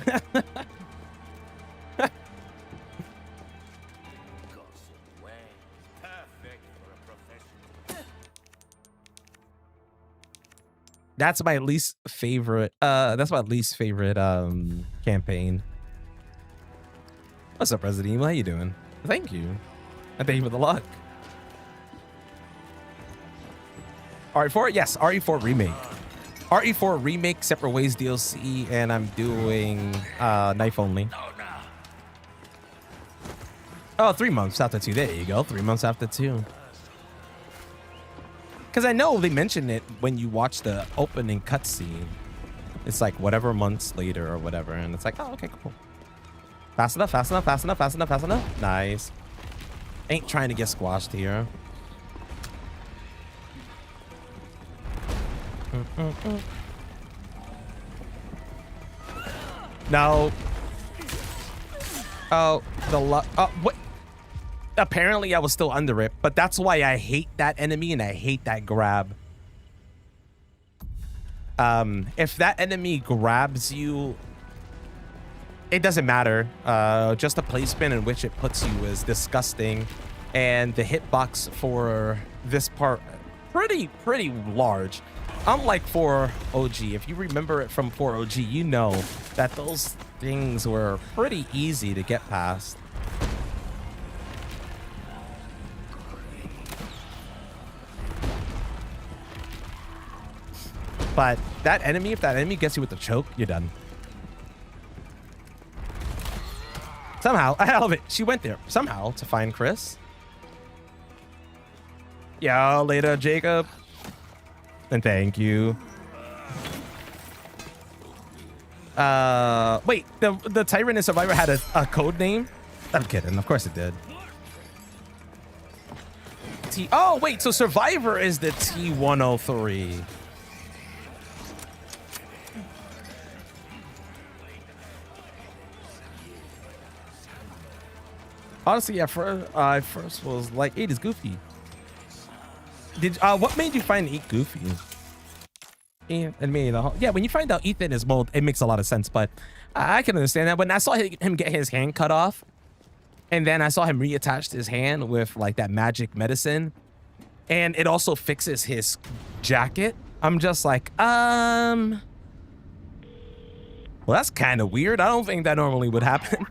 That's my least favorite. Campaign. What's up, Resident Evil? How you doing? Thank you. And thank you for the luck. RE4? Yes, RE4 Remake. RE4 Remake, Separate Ways DLC, and I'm doing knife only. Oh, 3 months after 2. There you go. 3 months after 2. Because I know they mention it when you watch the opening cutscene. It's like whatever months later or whatever. And it's like, oh, okay, cool. Fast enough, fast enough, fast enough, fast enough, fast enough. Nice. Ain't trying to get squashed here. No. Oh, what? Apparently I was still under it, but that's why I hate that enemy and I hate that grab. If that enemy grabs you, it doesn't matter. Just the placement in which it puts you is disgusting. And the hitbox for this part, pretty large. Unlike 4 OG, if you remember it from 4 OG, you know that those things were pretty easy to get past. But that enemy, if that enemy gets you with the choke, you're done. Somehow, I love it. She went there somehow to find Chris. Yeah, later, Jacob. And thank you. Wait, the Tyrant in Survivor had a code name? I'm kidding. Of course it did. Oh, wait, so Survivor is the T103. Honestly, at first, I first was like, 8 is goofy. What made you find 8 goofy? And me, yeah, when you find out Ethan is mold, it makes a lot of sense. But I can understand that. When I saw him get his hand cut off, and then I saw him reattach his hand with like that magic medicine, and it also fixes his jacket. I'm just like, well, that's kind of weird. I don't think that normally would happen.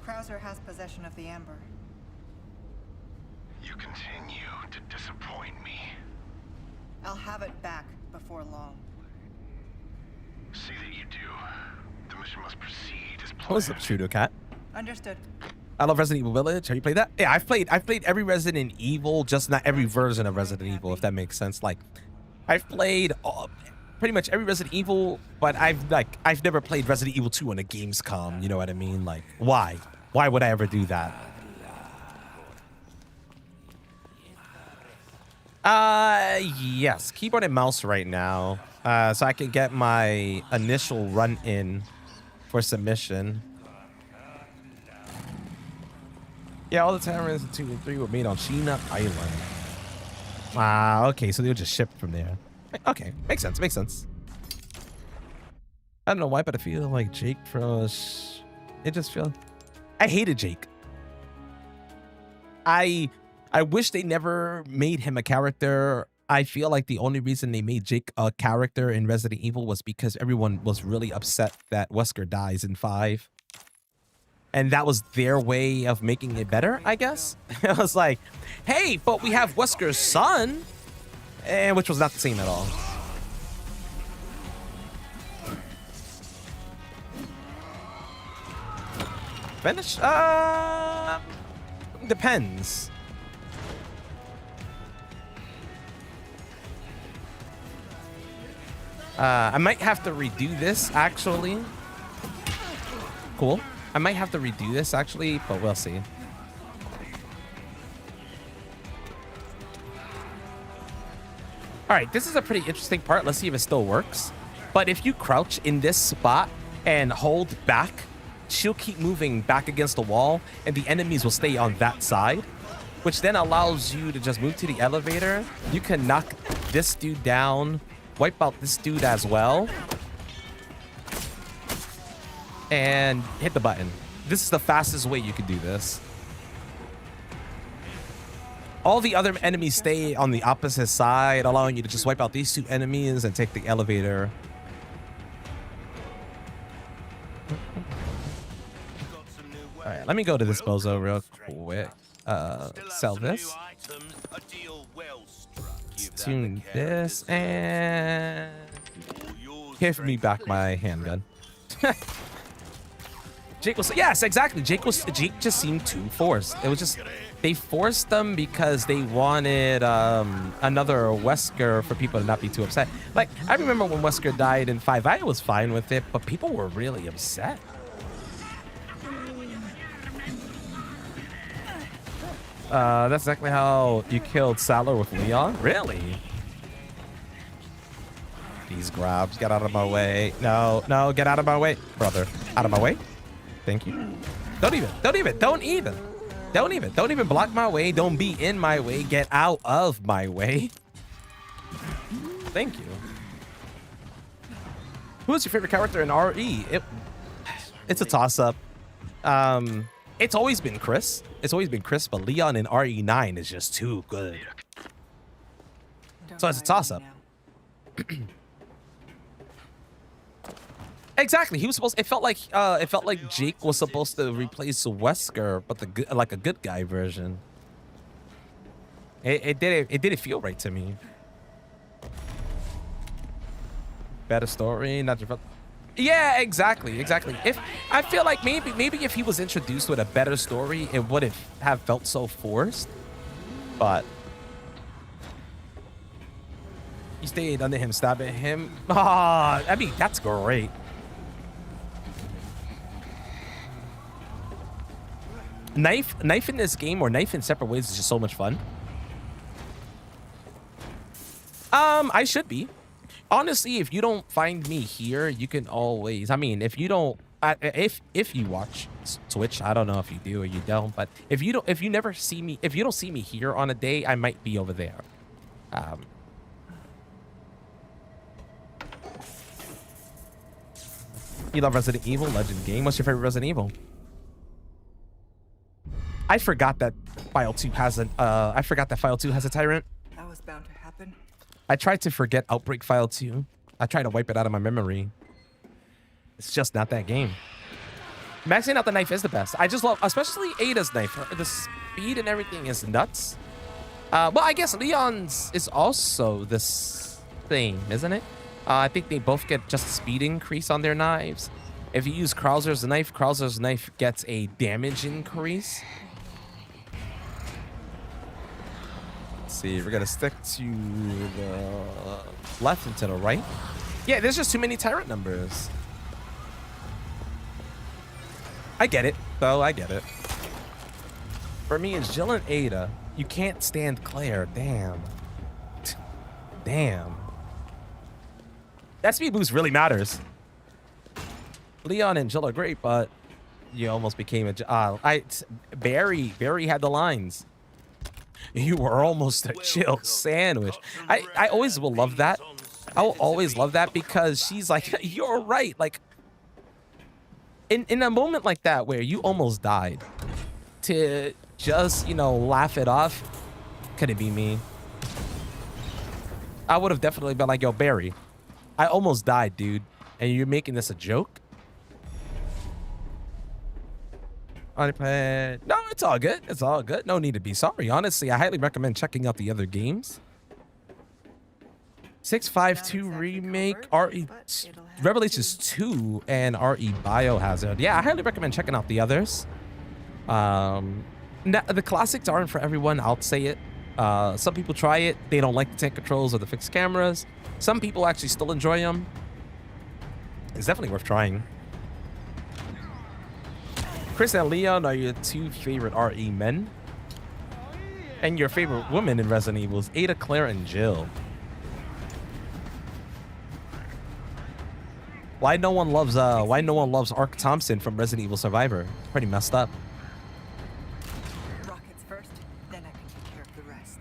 Krauser has possession of the amber. You continue to disappoint me. I'll have it back before long. See that you do. The mission must proceed as planned. What's up, Shooter Cat? Understood. I love Resident Evil Village. Have you played that? Yeah, I've played every Resident Evil, just not every version of Resident Evil, if that makes sense. Like, I've played pretty much every Resident Evil, but I've never played Resident Evil 2 on a Gamescom. You know what I mean? Like, why? Why would I ever do that? Yes, keyboard and mouse right now, so I can get my initial run in for submission. Yeah, all the Tamarins in 2 and 3 were made on Sheena Island. Okay, so they were just shipped from there. Okay, makes sense, makes sense. I don't know why, but I feel like Jake from... It just feels... I hated Jake. I wish they never made him a character. I feel like the only reason they made Jake a character in Resident Evil was because everyone was really upset that Wesker dies in 5. And that was their way of making it better, I guess. It was like, hey, but we have Wesker's son. And which was not the same at all. Finish? Depends. I might have to redo this, actually. Cool. I might have to redo this, actually, but we'll see. All right, this is a pretty interesting part. Let's see if it still works. But if you crouch in this spot and hold back, she'll keep moving back against the wall, and the enemies will stay on that side, which then allows you to just move to the elevator. You can knock this dude down, wipe out this dude as well, and hit the button. This is the fastest way you can do this. All the other enemies stay on the opposite side, allowing you to just wipe out these 2 enemies and take the elevator. All right, let me go to this bozo real quick. Sell this. Tune this and give me back my handgun. Jake was, yes, exactly. Jake just seemed too forced. It was just, they forced them because they wanted another Wesker for people to not be too upset. Like, I remember when Wesker died in 5, I was fine with it, but people were really upset. That's exactly how you killed Salar with Leon? Really? These grabs, get out of my way. No, no, get out of my way. Brother, out of my way. Thank you. Don't even block my way. Don't be in my way. Get out of my way. Thank you. Who is your favorite character in RE? It's a toss-up. It's always been Chris. But Leon in RE9 is just too good. So it's a toss-up. Exactly. He was supposed. It felt like Jake was supposed to replace Wesker, but like a good guy version. It didn't feel right to me. Better story, not your. Yeah, exactly. If I feel like maybe if he was introduced with a better story, it wouldn't have felt so forced. But he stayed under him, stabbing him. Ah, I mean that's great. Knife in this game, or knife in separate ways, is just so much fun. I should be. Honestly, if you don't find me here, you can always, I mean, if you don't, if you watch Twitch, I don't know if you do or you don't, but if you don't see me here on a day, I might be over there. You love Resident Evil, Legend game. What's your favorite Resident Evil? I forgot that File 2 has a tyrant. That was bound to happen. I tried to forget Outbreak File 2. I tried to wipe it out of my memory. It's just not that game. Maxing out the knife is the best. I just love, especially Ada's knife. The speed and everything is nuts. Well, I guess Leon's is also this thing, isn't it? I think they both get just a speed increase on their knives. If you use Krauser's knife gets a damage increase. Let's see, we're gonna stick to the left and to the right. Yeah, there's just too many tyrant numbers. I get it, though. I get it. For me, it's Jill and Ada. You can't stand Claire. Damn. Damn. That speed boost really matters. Leon and Jill are great, but you almost became a... Barry had the lines. You were almost a Jill sandwich. I always will love that. I will always love that because she's like, you're right. Like, in a moment like that where you almost died, to just, you know, laugh it off, could it be me? I would have definitely been like, yo, Barry, I almost died, dude, and you're making this a joke? No, it's all good. It's all good. No need to be sorry. Honestly, I highly recommend checking out the other games. 652 Remake, RE Revelations 2, and RE Biohazard. Yeah, I highly recommend checking out the others. The classics aren't for everyone. I'll say it. Some people try it. They don't like the tank controls or the fixed cameras. Some people actually still enjoy them. It's definitely worth trying. Chris and Leon are your two favorite RE men. And your favorite women in Resident Evil is Ada, Claire, and Jill. Why no one loves Ark Thompson from Resident Evil Survivor? Pretty messed up. Rockets first, then I can take care of the rest.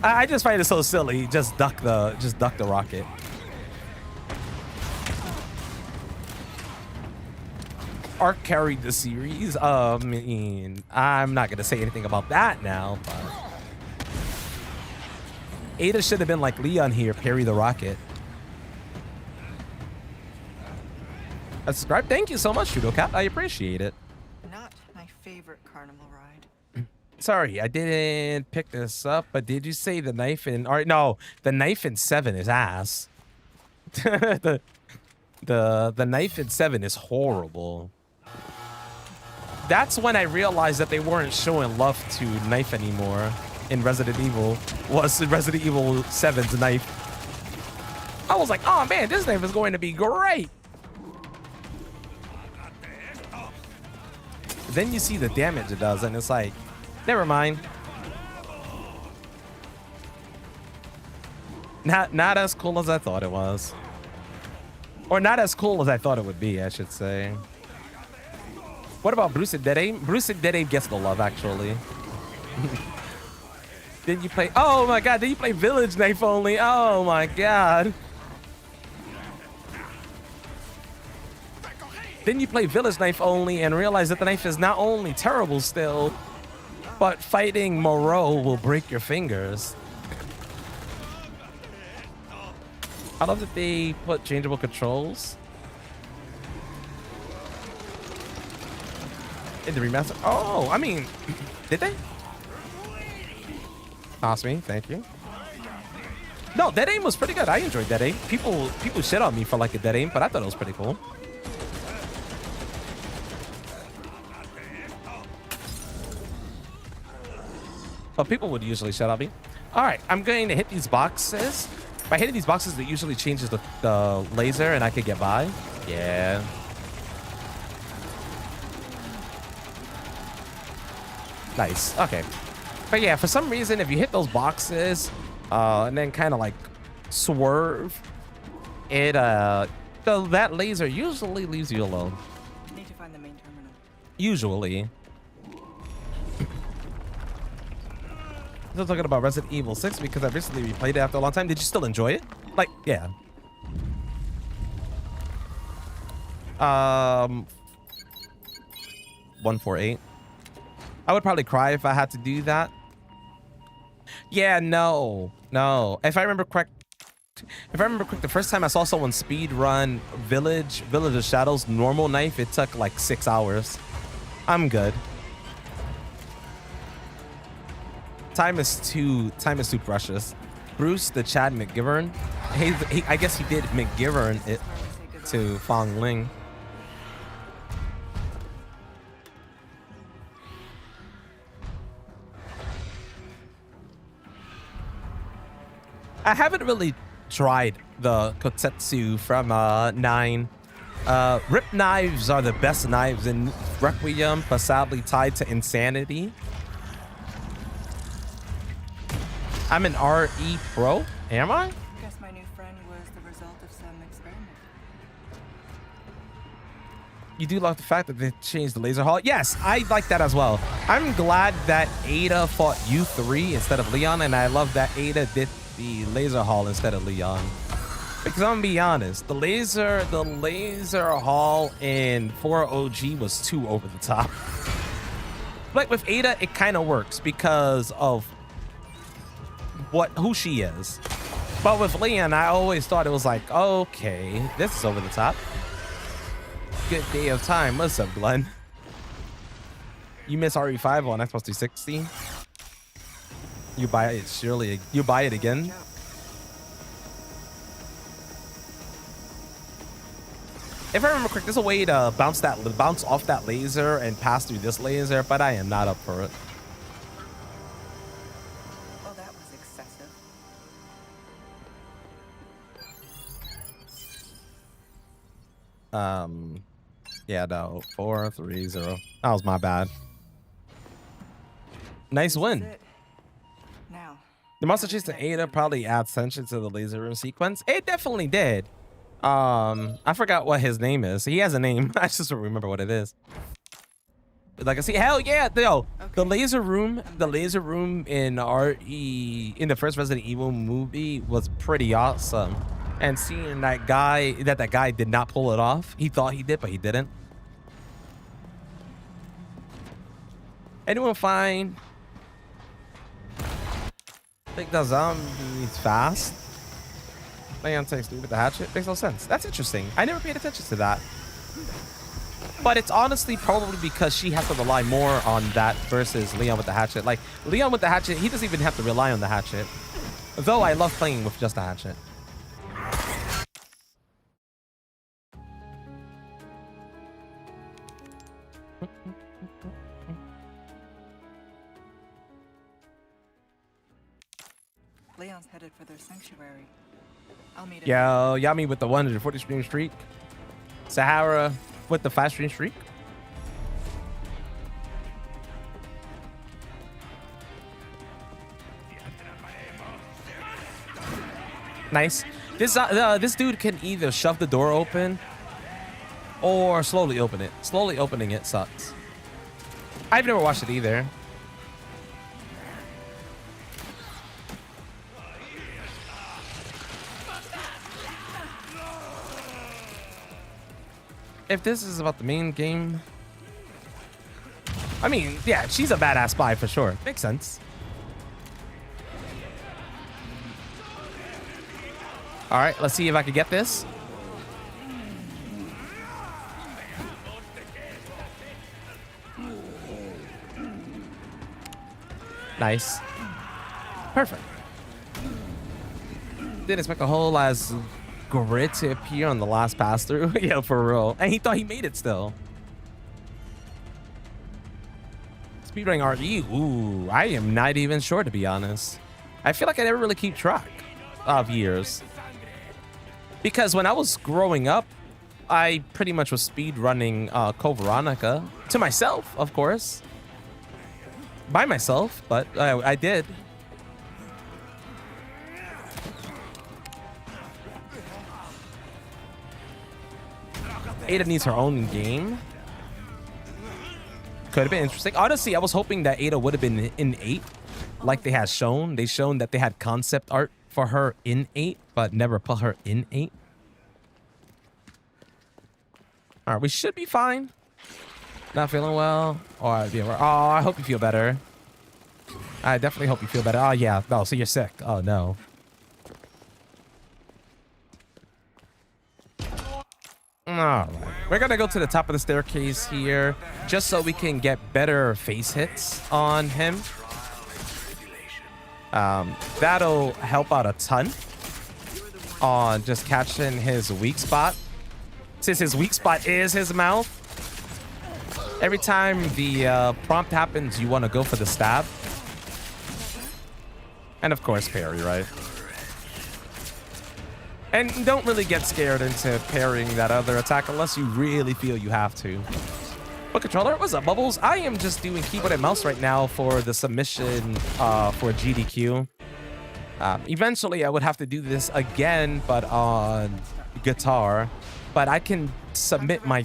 I just find it so silly. Just duck the rocket. Ark carried the series. I mean, I'm not gonna say anything about that now, but Ada should have been like Leon here, parry the rocket. Subscribe. Thank you so much, Judocat. I appreciate it. Not my favorite carnival ride. Sorry, I didn't pick this up, but did you say the knife in... All right, no, the knife in 7 is ass. the knife in 7 is horrible. That's when I realized that they weren't showing love to knife anymore in Resident Evil. Was Resident Evil 7's knife. I was like, oh man, this knife is going to be great. Then you see the damage it does, and it's like, never mind. Not as cool as I thought it was. Or not as cool as I thought it would be, I should say. What about Bruce and Dead Aim? Bruce and Dead Aim gets the love, actually. Did you play... Oh my god, did you play Village Knife only? Oh my god. Then you play Village Knife only and realize that the knife is not only terrible still, but fighting Moreau will break your fingers. I love that they put changeable controls in the remaster. Oh, I mean, did they? Toss me, thank you. No, Dead Aim was pretty good. I enjoyed Dead Aim. People shit on me for like a Dead Aim, but I thought it was pretty cool. But people would usually shut on me. All right, I'm going to hit these boxes. By hitting these boxes, it usually changes the laser and I could get by. Yeah. Nice, okay. But yeah, for some reason, if you hit those boxes and then kind of like swerve, it that laser usually leaves you alone. Need to find the main terminal. Usually. Still talking about Resident Evil 6 because I recently replayed it after a long time. Did you still enjoy it? Like, yeah. 148. I would probably cry if I had to do that. Yeah, no. If I remember correct, the first time I saw someone speed run Village of Shadows normal knife, it took like 6 hours. I'm good. Time is too precious. Bruce the Chad McGivern. I guess he did McGivern it to Fong Ling. I haven't really tried the Kotetsu from 9. Rip knives are the best knives in Requiem, but sadly tied to Insanity. I'm an RE Pro. Am I? Guess my new friend was the result of some experiment. You do love the fact that they changed the laser hall. Yes, I like that as well. I'm glad that Ada fought U3 instead of Leon, and I love that Ada did the laser hall instead of Leon. Because I'm gonna be honest, the laser hall in 4 OG was too over the top. Like with Ada, it kind of works because of who she is. But with Leon, I always thought it was like, okay, this is over the top. Good day of time. What's up, Glenn? You miss RE5 on Xbox 360? You buy it, surely. You buy it again? If I remember correct, there's a way to bounce off that laser and pass through this laser, but I am not up for it. Oh, that was excessive. Yeah, no, 430. That was my bad. Nice win. That's it. Now. The monster chase to Ada probably adds tension to the laser room sequence. It definitely did. I forgot what his name is. He has a name. I just don't remember what it is. Like I see, hell yeah, yo, Okay. the laser room in in the first Resident Evil movie was pretty awesome. And seeing that guy did not pull it off. He thought he did, but he didn't. Anyone find? Think the zombie's fast? Leon takes dude with the hatchet. Makes no sense. That's interesting. I never paid attention to that. But it's honestly probably because she has to rely more on that versus Leon with the hatchet. Like, Leon with the hatchet, he doesn't even have to rely on the hatchet. Though I love playing with just a hatchet. Leon's headed for their sanctuary. I'll meet him. Yo, Yami with the 140 stream streak. Sahara with the 5 stream streak. Nice. This dude can either shove the door open or slowly open it. Slowly opening it sucks. I've never watched it either. If this is about the main game, I mean, yeah, she's a badass spy for sure. Makes sense. All right, let's see if I can get this. Nice. Perfect. Didn't expect a whole as grid to appear on the last pass through. Yeah, for real. And he thought he made it still. Speedrunning RE. Ooh, I am not even sure, to be honest. I feel like I never really keep track of years. Because when I was growing up, I pretty much was speedrunning Code Veronica. To myself, of course. By myself, but I did. Ada needs her own game. Could have been interesting. Honestly, I was hoping that Ada would have been in 8 like they had shown. They shown that they had concept art for her in 8, but never put her in 8. All right, we should be fine. Not feeling well. Oh, yeah, oh, I hope you feel better. I definitely hope you feel better. Oh, yeah. No, so you're sick. Oh, no. All right. We're going to go to the top of the staircase here just so we can get better face hits on him. That'll help out a ton on just catching his weak spot. Since his weak spot is his mouth, every time the prompt happens, you want to go for the stab. And of course, parry, right? And don't really get scared into parrying that other attack unless you really feel you have to. But controller, what's up, Bubbles? I am just doing keyboard and mouse right now for the submission for GDQ. Eventually, I would have to do this again, but on guitar. But I can submit my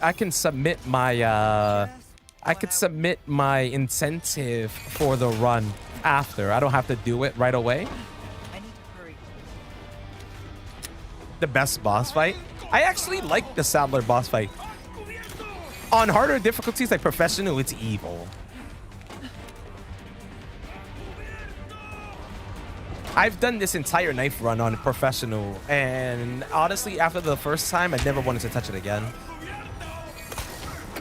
I can submit my incentive for the run after. I don't have to do it right away. I need to hurry. The best boss fight. I actually like the Sadler boss fight. On harder difficulties like professional, it's evil. I've done this entire knife run on professional, and honestly, after the first time, I never wanted to touch it again.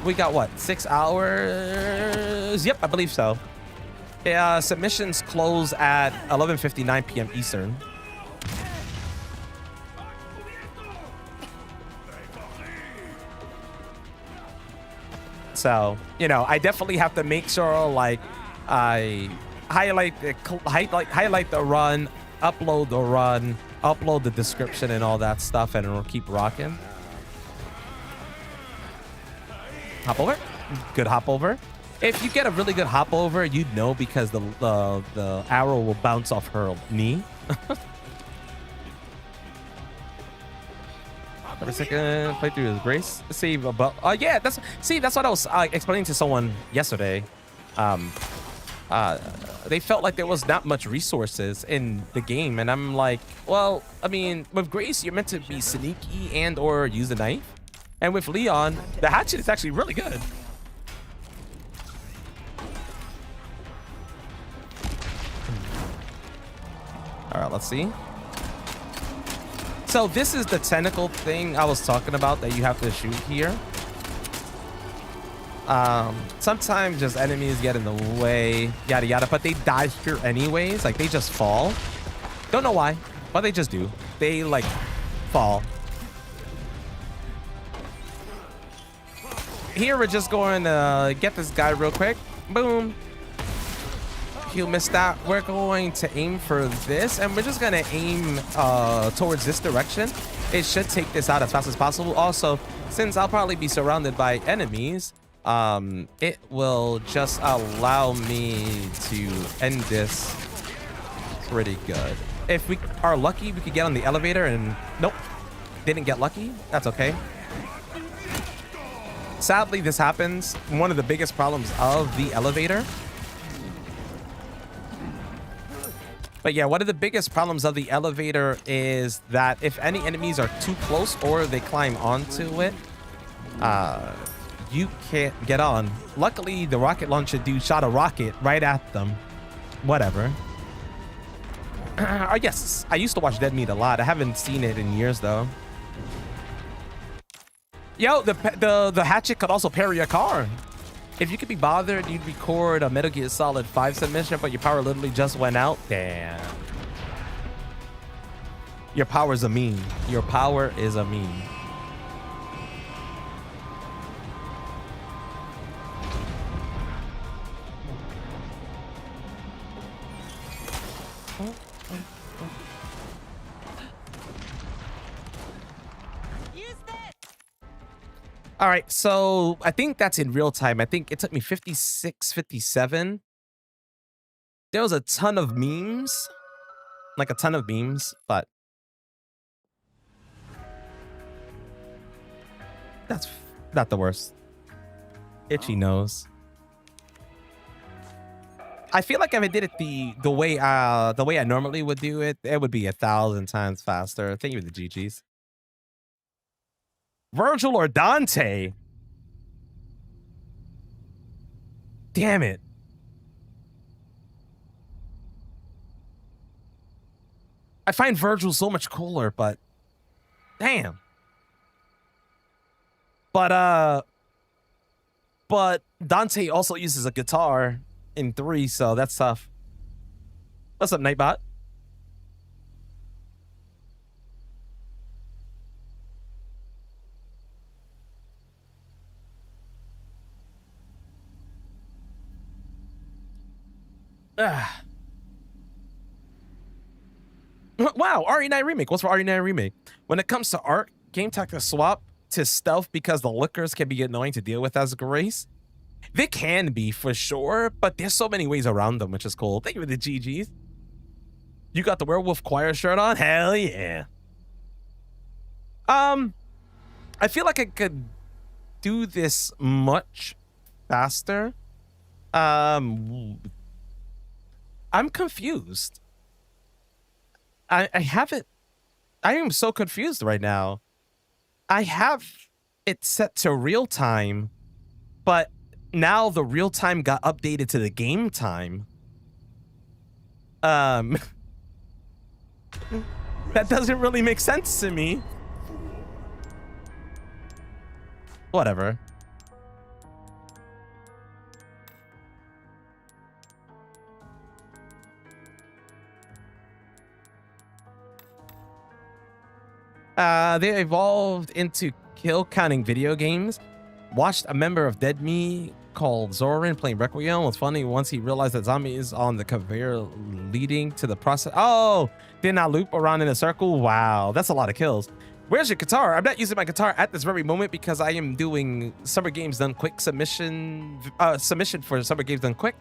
We got what, 6 hours? Yep, I believe so. Yeah, submissions close at 11:59 p.m. Eastern. So, you know, I definitely have to make sure, like, I highlight the run, upload the run, upload the description and all that stuff, and it'll keep rocking. Hop over. Good hop over. If you get a really good hop over, you'd know because the arrow will bounce off her knee. Every second playthrough is grace. Save about. Yeah, that's what I was explaining to someone yesterday. They felt like there was not much resources in the game, and I'm like, well, I mean, with Grace, you're meant to be sneaky and or use a knife, and with Leon, the hatchet is actually really good. All right, let's see. So this is the tentacle thing I was talking about that you have to shoot here. Sometimes just enemies get in the way, yada yada, but they die here anyways. Like, they just fall. Don't know why, but they just do. They like fall. Here we're just going to get this guy real quick. Boom. You missed that. We're going to aim for this, and we're just gonna aim towards this direction. It should take this out as fast as possible. Also, since I'll probably be surrounded by enemies, it will just allow me to end this pretty good. If we are lucky, we could get on the elevator, and nope, didn't get lucky. That's okay. Sadly, this happens. One of the biggest problems of the elevator. But yeah, one of the biggest problems of the elevator is that if any enemies are too close or they climb onto it, you can't get on. Luckily, the rocket launcher dude shot a rocket right at them. Whatever. Yes, I used to watch Dead Meat a lot. I haven't seen it in years though. Yo, the hatchet could also parry a car. If you could be bothered, you'd record a Metal Gear Solid 5 submission, but your power literally just went out. Damn. Your power is a meme. Your power is a meme. All right, so I think that's in real time. I think it took me 56, 57. There was a ton of memes, like a ton of memes, but that's not the worst. Itchy nose. I feel like if I did it the way I normally would do it, it would be 1,000 times faster. Thank you for the GGs. Virgil or Dante? Damn it. I find Virgil so much cooler, but damn. But Dante also uses a guitar in 3, so that's tough. What's up, Nightbot? Ah. Wow, RE9 Remake. What's for RE9 Remake? When it comes to art, game tactics swap to stealth because the lookers can be annoying to deal with as Grace. They can be for sure, but there's so many ways around them, which is cool. Thank you for the GGs. You got the Werewolf Choir shirt on? Hell yeah. I feel like I could do this much faster. I'm confused. I haven't. I am so confused right now. I have it set to real time, but now the real time got updated to the game time. That doesn't really make sense to me. Whatever. They evolved into kill counting video games. Watched a member of Dead Me called Zoran playing Requiem. Was funny once he realized that zombies on the conveyor leading to the process. Oh, did not loop around in a circle. Wow, that's a lot of kills. Where's your guitar? I'm not using my guitar at this very moment because I am doing Summer Games Done Quick submission for Summer Games Done Quick.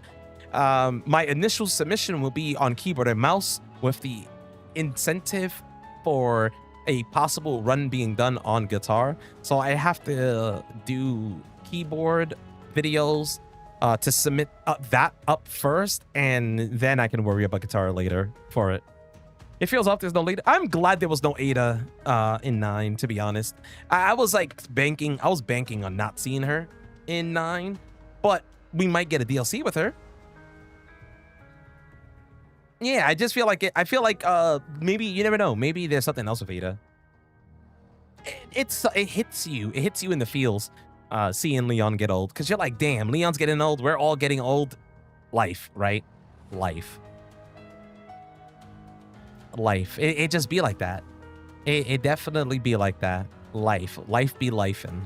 My initial submission will be on keyboard and mouse with the incentive for a possible run being done on guitar. So I have to do keyboard videos to submit that up first, and then I can worry about guitar later for it. It feels off there's no Ada. I'm glad there was no Ada in 9, to be honest. I was banking on not seeing her in 9, but we might get a DLC with her. Yeah, I just feel like it. I feel like maybe, you never know. Maybe there's something else with Ada. It hits you. It hits you in the feels seeing Leon get old, because you're like, damn, Leon's getting old. We're all getting old. Life, right? Life. It just be like that. It definitely be like that. Life be lifing.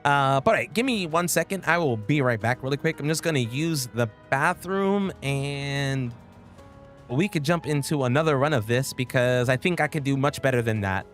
But all right, give me 1 second. I will be right back really quick. I'm just gonna use the bathroom and we could jump into another run of this because I think I could do much better than that.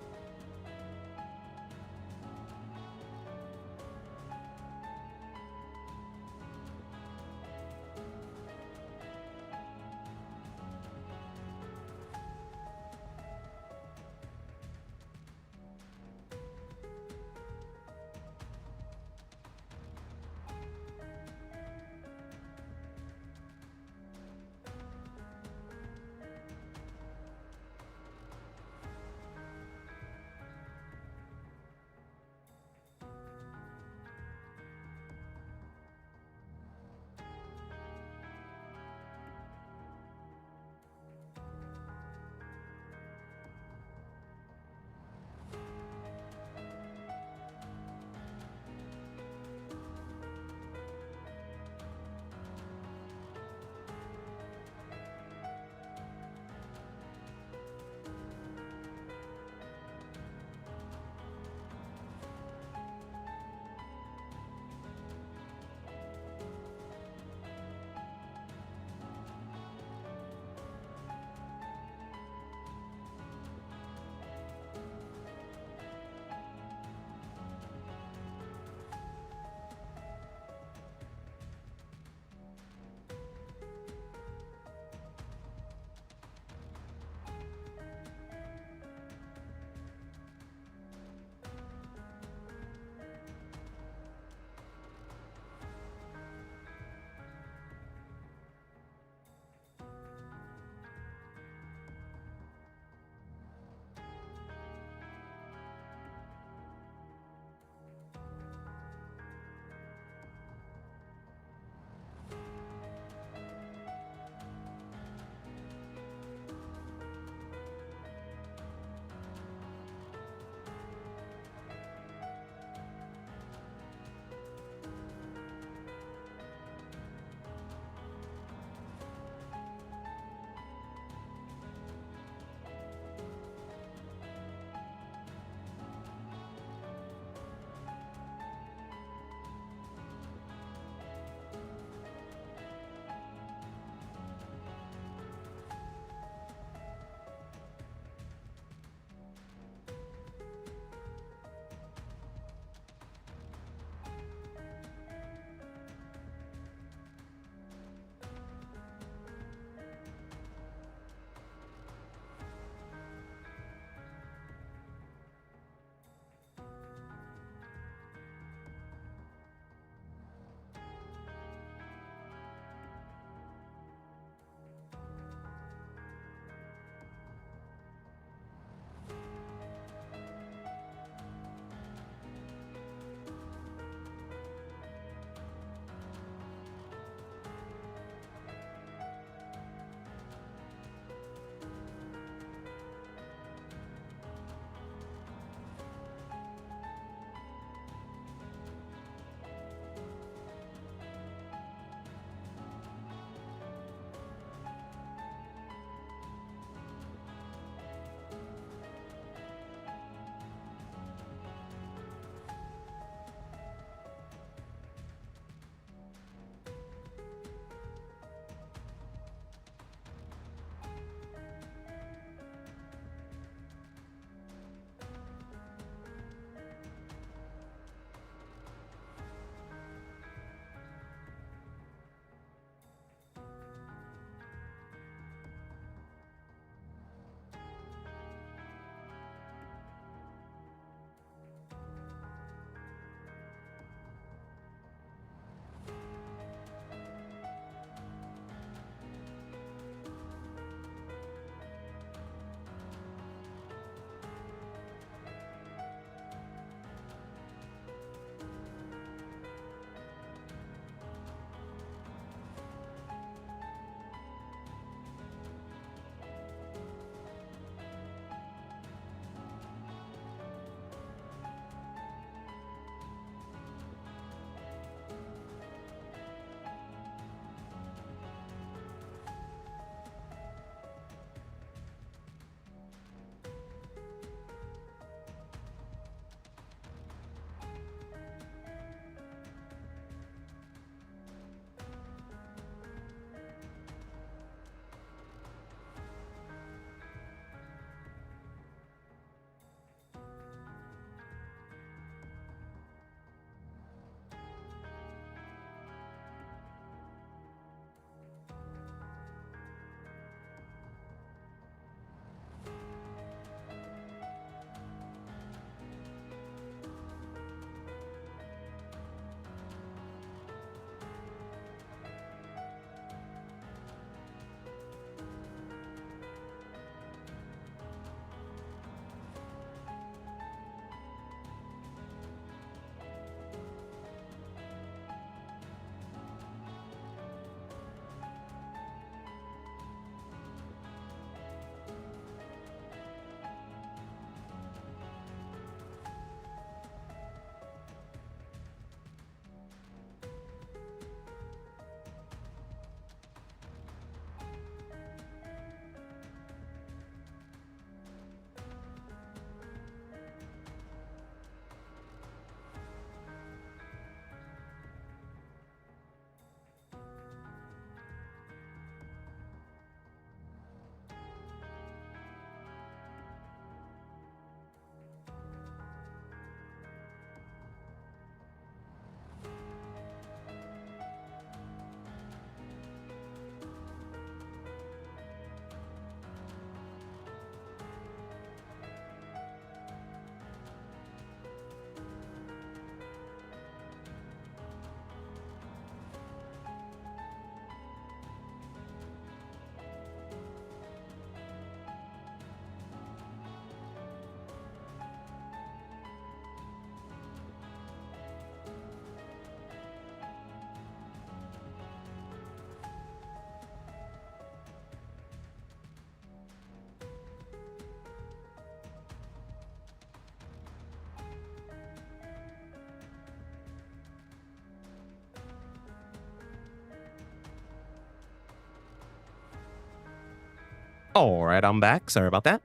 All right, I'm back. Sorry about that.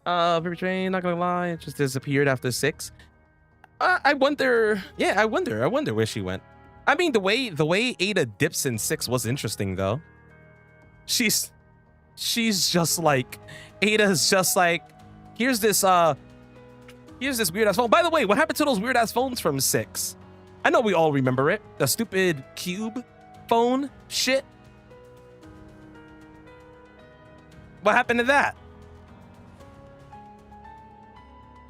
Paper Train, not gonna lie, it just disappeared after 6. I wonder. Yeah, I wonder where she went. I mean, the way Ada dips in 6 was interesting though. She's just like, Ada's just like, here's this weird ass phone. By the way, what happened to those weird ass phones from 6? I know we all remember it. The stupid cube phone shit. What happened to that?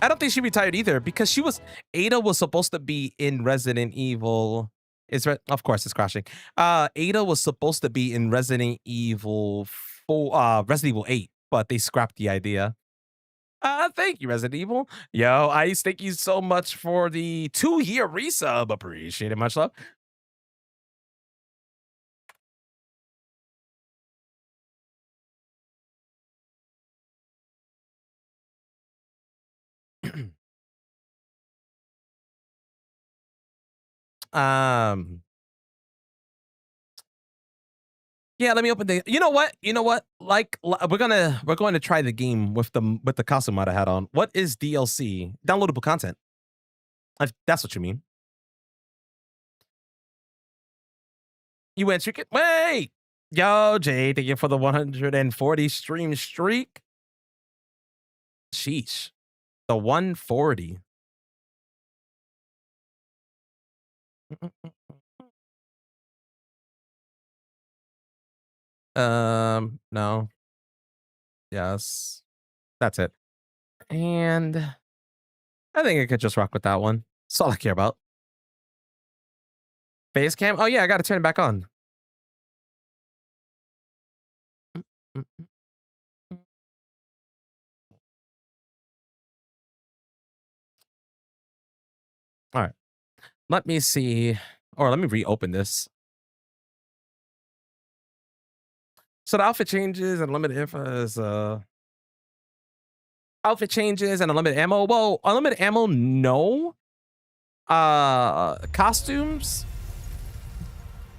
I don't think she retired either because Ada was supposed to be in Resident Evil. Of course it's crashing. Ada was supposed to be in Resident Evil 4, Resident Evil 8, but they scrapped the idea. Thank you, Resident Evil. Yo, Ice, thank you so much for the 2-year resub. Appreciate it, much love. Yeah, let me open the. You know what? Like, we're going to try the game with the costume I had on. What is DLC? Downloadable content. If that's what you mean. You went streak it. Wait, yo, Jay, thank you for the 140 stream streak. Sheesh, the 140. No. Yes. That's it. And I think I could just rock with that one. That's all I care about. Face cam? Oh yeah, I gotta turn it back on. All right. Let me see. Or let me reopen this. So the outfit changes and limited info is outfit changes and unlimited ammo. Whoa, unlimited ammo, no. Costumes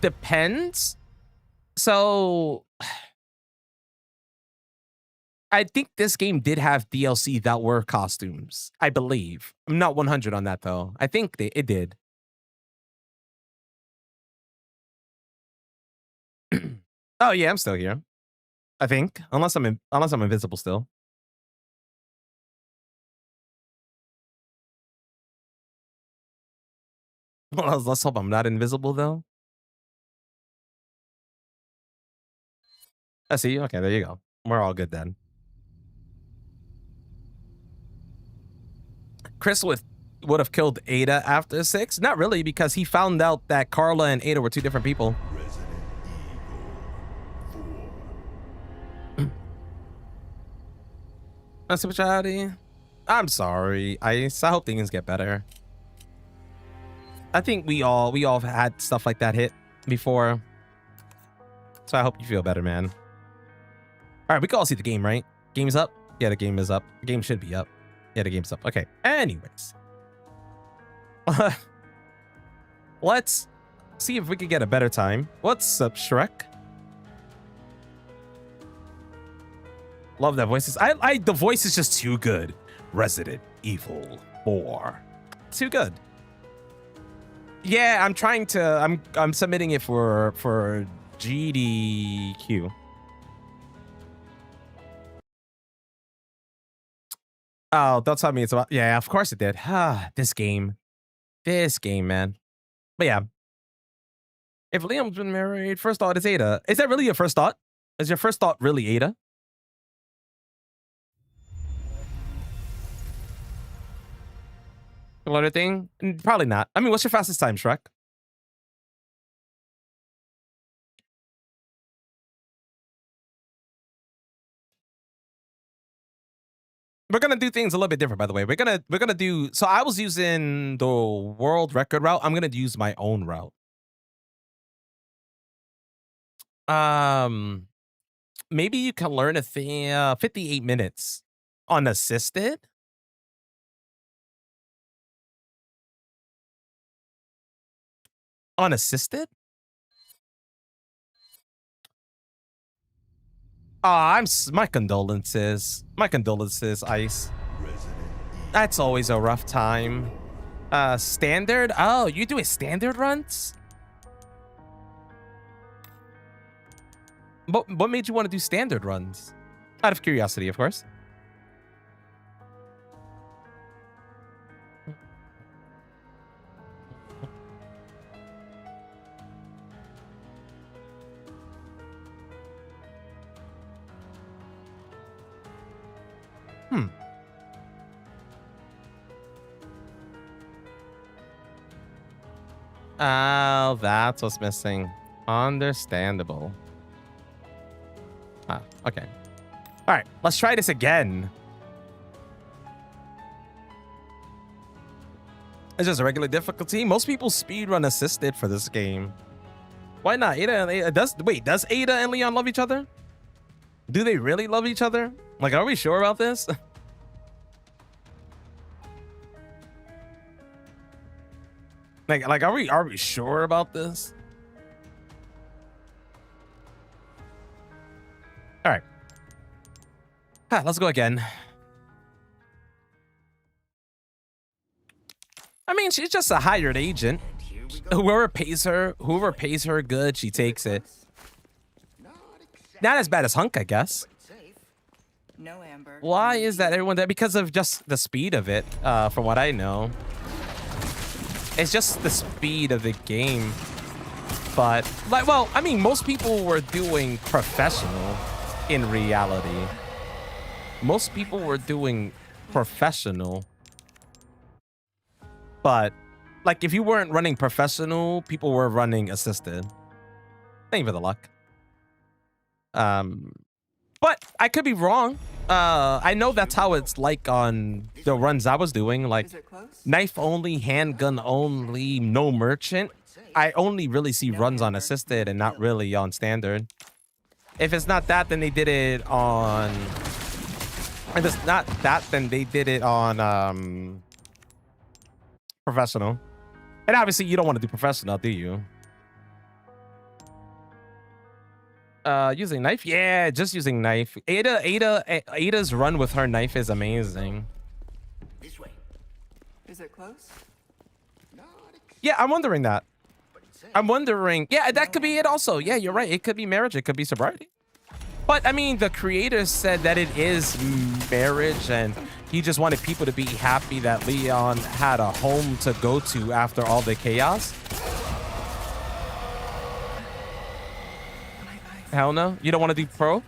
depends. So I think this game did have DLC that were costumes, I believe. I'm not 100 on that though. I think it did. Oh yeah, I'm still here. I think, unless I'm invisible still. Well, let's hope I'm not invisible though. I see. Okay, there you go. We're all good then. Chris would have killed Ada after 6? Not really, because he found out that Carla and Ada were 2 different people. I'm sorry. I hope things get better. I think we all had stuff like that hit before. So I hope you feel better, man. All right, we can all see the game, right? Game's up? Yeah, the game is up. The game should be up. Yeah, the game's up. Okay. Anyways. Let's see if we can get a better time. What's up, Shrek? Love that voice. The voice is just too good. Resident Evil 4. Too good. Yeah, I'm trying to I'm submitting it for GDQ. Oh, don't tell me it's about. Yeah, of course it did. This game, man. But yeah, if Liam's been married, first thought is Ada. Is that really your first thought? Is your first thought really Ada? Another thing? Probably not. I mean, what's your fastest time, Shrek? We're gonna do things a little bit different, by the way. We're gonna do. So I was using the world record route. I'm gonna use my own route. Maybe you can learn a thing. 58 minutes unassisted. Unassisted? My condolences. My condolences, Ice. That's always a rough time. Standard? Oh, you do standard runs? What made you want to do standard runs? Out of curiosity, of course. Oh, that's what's missing. Understandable. Ah, okay. All right, let's try this again. It's just a regular difficulty. Most people speedrun assisted for this game. Why not? Does Ada and Leon love each other? Do they really love each other? Like, are we sure about this? Like, are we sure about this? All right. Let's go again. I mean, she's just a hired agent. Whoever pays her good, she takes it. Not as bad as Hunk, I guess. No, Amber. Why is that everyone there? Because of just the speed of it, from what I know. It's just the speed of the game. But, like, well, I mean, most people were doing professional in reality. Most people were doing professional. But, like, if you weren't running professional, people were running assisted. Thank you for the luck. But I could be wrong. I know that's how it's like on the runs I was doing, like knife only, handgun only, no merchant. I only really see runs on assisted and not really on standard. If it's not that, then they did it on... If it's not that, then they did it on professional. And obviously you don't want to do professional, do you? Using knife? Yeah, just using knife. Ada's run with her knife is amazing. This way. Is it close? Yeah, I'm wondering that. I'm wondering. Yeah, that could be it also. Yeah, you're right. It could be marriage. It could be sobriety. But, I mean, the creators said that it is marriage, and he just wanted people to be happy that Leon had a home to go to after all the chaos. Hell no? You don't want to do pro?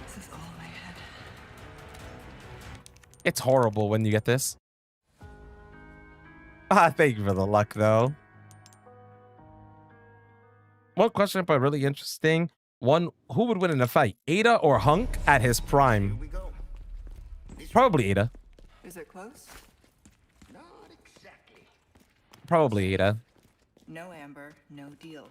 This is all I had. It's horrible when you get this. Thank you for the luck, though. One question, but really interesting. One, who would win in a fight? Ada or Hunk at his prime? Probably Ada. Is it close? Not exactly. Probably Ada. No, Amber. No deal.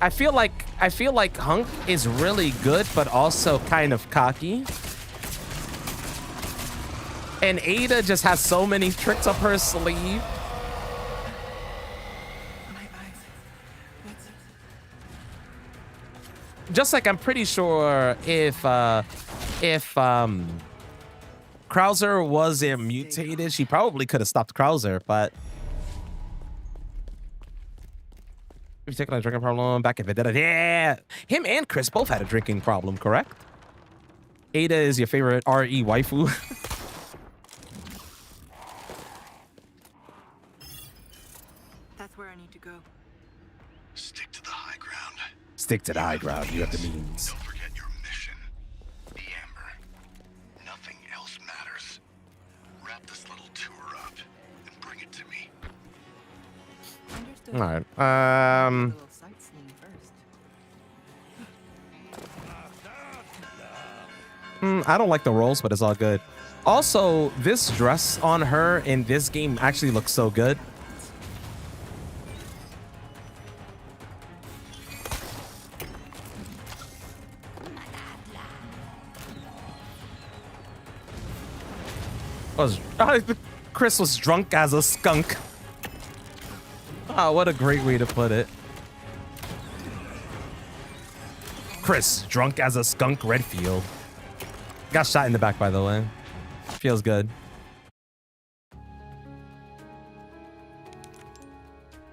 I feel like Hunk is really good, but also kind of cocky. And Ada just has so many tricks up her sleeve. My eyes. What's... Just like I'm pretty sure if Krauser wasn't mutated, she probably could have stopped Krauser, but you've taken a drinking problem back in Vendetta. Yeah, him and Chris both had a drinking problem, correct? Ada is your favorite RE waifu. That's where I need to go. Stick to the high ground. Stick to the high ground. You have the means. Don't forget your mission. The Amber. Nothing else matters. Wrap this little tour up and bring it to me. Understood. All right. A little sightseeing first. I don't like the rolls, but it's all good. Also, this dress on her in this game actually looks so good. Chris was drunk as a skunk. Oh, what a great way to put it. Chris, drunk as a skunk Redfield. Got shot in the back, by the way. Feels good.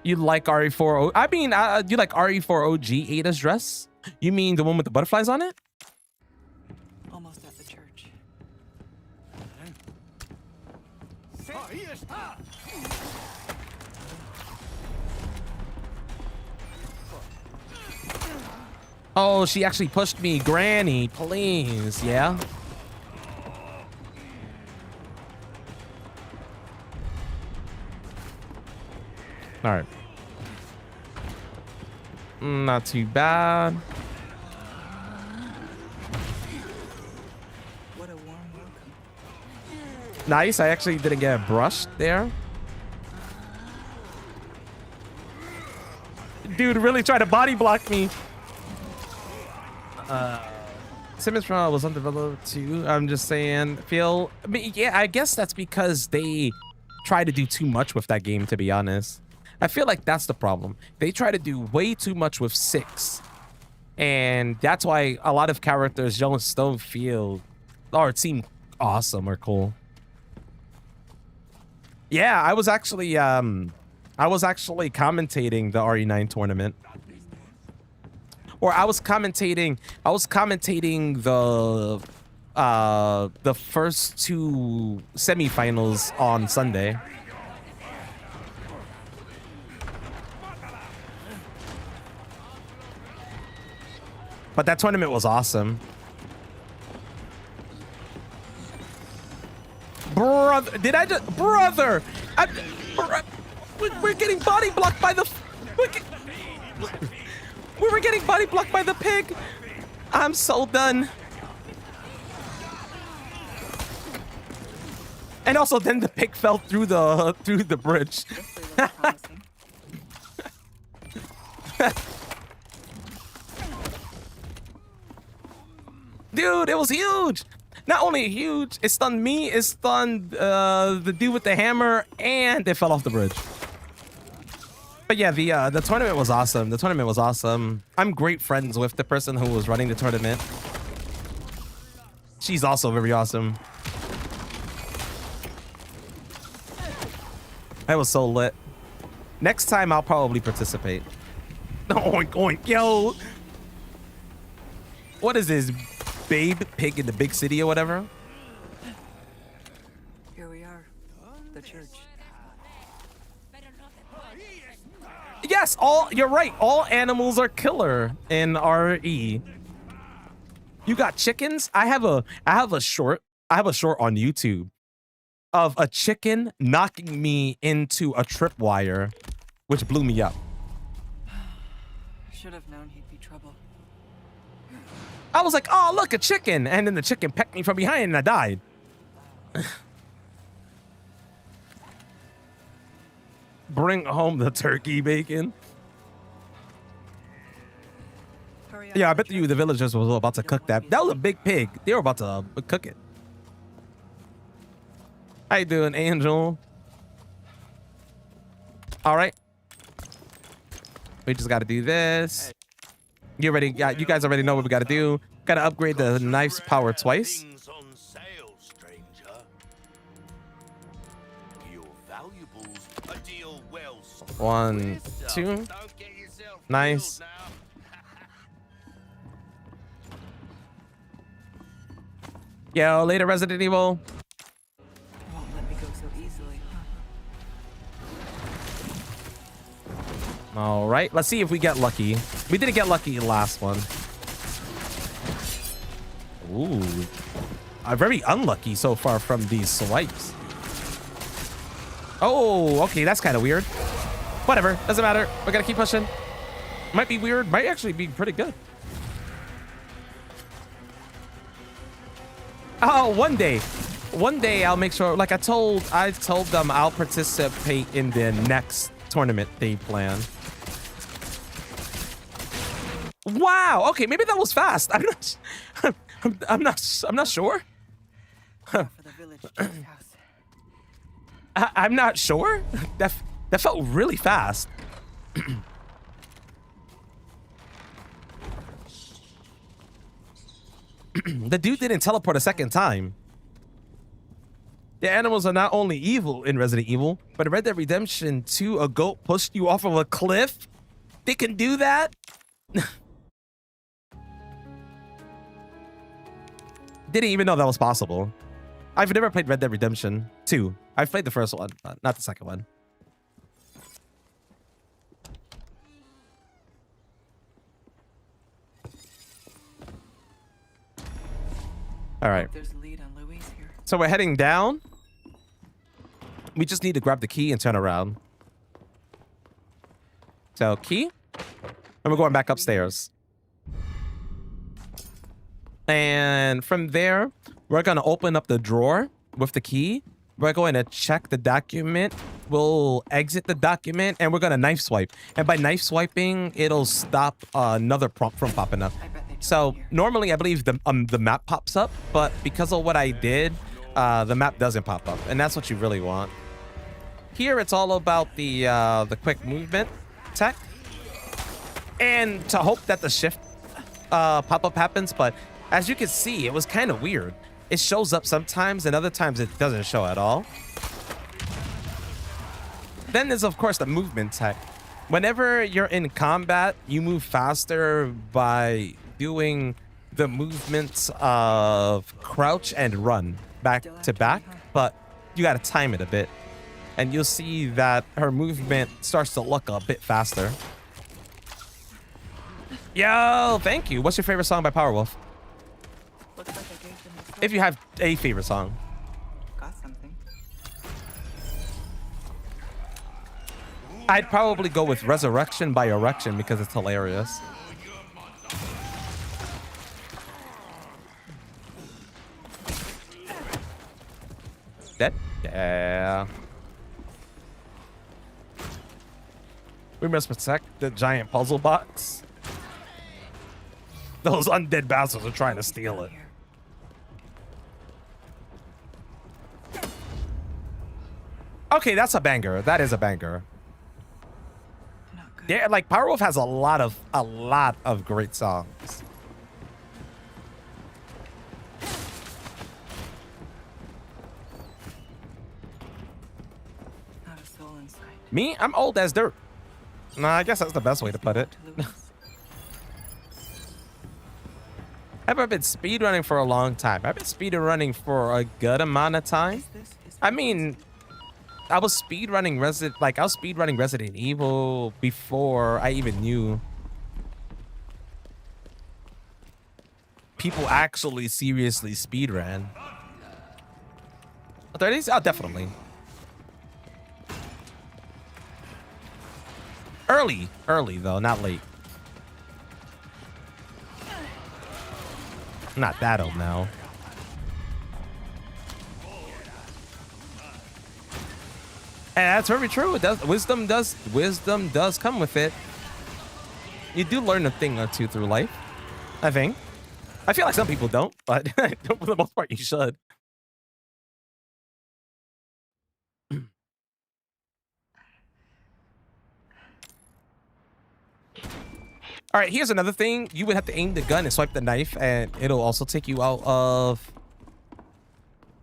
You like RE4R? I mean, you like RE4OG Ada's dress? You mean the one with the butterflies on it? Almost at the church. Oh, she actually pushed me. Granny, please. Yeah. All right. Not too bad. What a warm welcome. Nice. I actually didn't get brushed there. Dude really tried to body block me. Simmons was undeveloped too. I'm just saying, I mean, yeah, I guess that's because they try to do too much with that game, to be honest. I feel like that's the problem. They try to do way too much with 6. And that's why a lot of characters don't feel or seem awesome or cool. Yeah, I was actually commentating the RE9 tournament. Or I was commentating the first 2 semifinals on Sunday. But that tournament was awesome. Brother, we're getting body blocked by the we were getting body blocked by the pig. I'm so done. And also then the pig fell through the bridge. Dude, it was huge. Not only huge, it stunned me, it stunned the dude with the hammer, and it fell off the bridge. But yeah, the tournament was awesome. The tournament was awesome. I'm great friends with the person who was running the tournament. She's also very awesome. I was so lit. Next time, I'll probably participate. Oink, oink, yo. What is this? Babe pig in the big city or whatever? Here we are. The church. Yes, you're right. All animals are killer in RE. You got chickens? I have a short on YouTube of a chicken knocking me into a tripwire, which blew me up. Should have known he'd be trouble. I was like, oh, look, a chicken. And then the chicken pecked me from behind and I died. Bring home the turkey bacon. Yeah, I bet you the villagers were about to cook that. That was a big pig. They were about to cook it. How you doing, Angel? All right. We just got to do this. You guys already know what we got to do. Got to upgrade the knife's power twice. One, two. Nice. Yo, later, Resident Evil. Won't let me go so easily, huh? All right, let's see if we get lucky. We didn't get lucky in the last one. Ooh, I'm very unlucky so far from these swipes. Oh, okay, that's kind of weird. Whatever, doesn't matter. We gotta keep pushing. Might be weird, might actually be pretty good. Oh, one day I'll make sure. Like I told them I'll participate in the next tournament they plan. Wow. Okay, maybe that was fast. I'm not sure. For the village church house. I'm not sure. That felt really fast. The dude didn't teleport a second time. The animals are not only evil in Resident Evil, but in Red Dead Redemption 2, a goat pushed you off of a cliff. They can do that? Didn't even know that was possible. I've never played Red Dead Redemption 2. I've played the first one, but not the second one. All right. There's a lead on Louise here. So we're heading down. We just need to grab the key and turn around. So key. And we're going back upstairs. And from there, we're going to open up the drawer with the key. We're going to check the document. We'll exit the document and we're going to knife swipe. And by knife swiping, it'll stop another prompt from popping up. I bet they So told you. normally I believe the map pops up, but because of what I did, the map doesn't pop up. And that's what you really want. Here, it's all about the quick movement tech. And to hope that the shift pop-up happens, but as you can see, it was kind of weird. It shows up sometimes, and other times it doesn't show at all. Then there's, of course, the movement tech. Whenever you're in combat, you move faster by doing the movements of crouch and run back to back, but you got to time it a bit. And you'll see that her movement starts to look a bit faster. Yo, thank you. What's your favorite song by Powerwolf? Looks like I gave them a If you have a favorite song. got something. I'd probably go with Resurrection by Erection because it's hilarious. Dead? Yeah. We must protect the giant puzzle box. Those undead bastards are trying to steal it. Okay, that's a banger. That is a banger. Not good. Yeah, like Powerwolf has a lot of great songs. Not a soul in sight. Me, I'm old as dirt. Nah, I guess that's the best way to put it. To Louise. I've been speedrunning for a long time. I've been speedrunning for a good amount of time. I mean, I was speedrunning Resident Evil before I even knew people actually seriously speedran. 30s? Oh, definitely. Early though, not late. Not that old now. And that's very true. It does. Wisdom does come with it. You do learn a thing or two through life, I think. I feel like some people don't, but for the most part, you should. All right, here's another thing. You would have to aim the gun and swipe the knife, and it'll also take you out of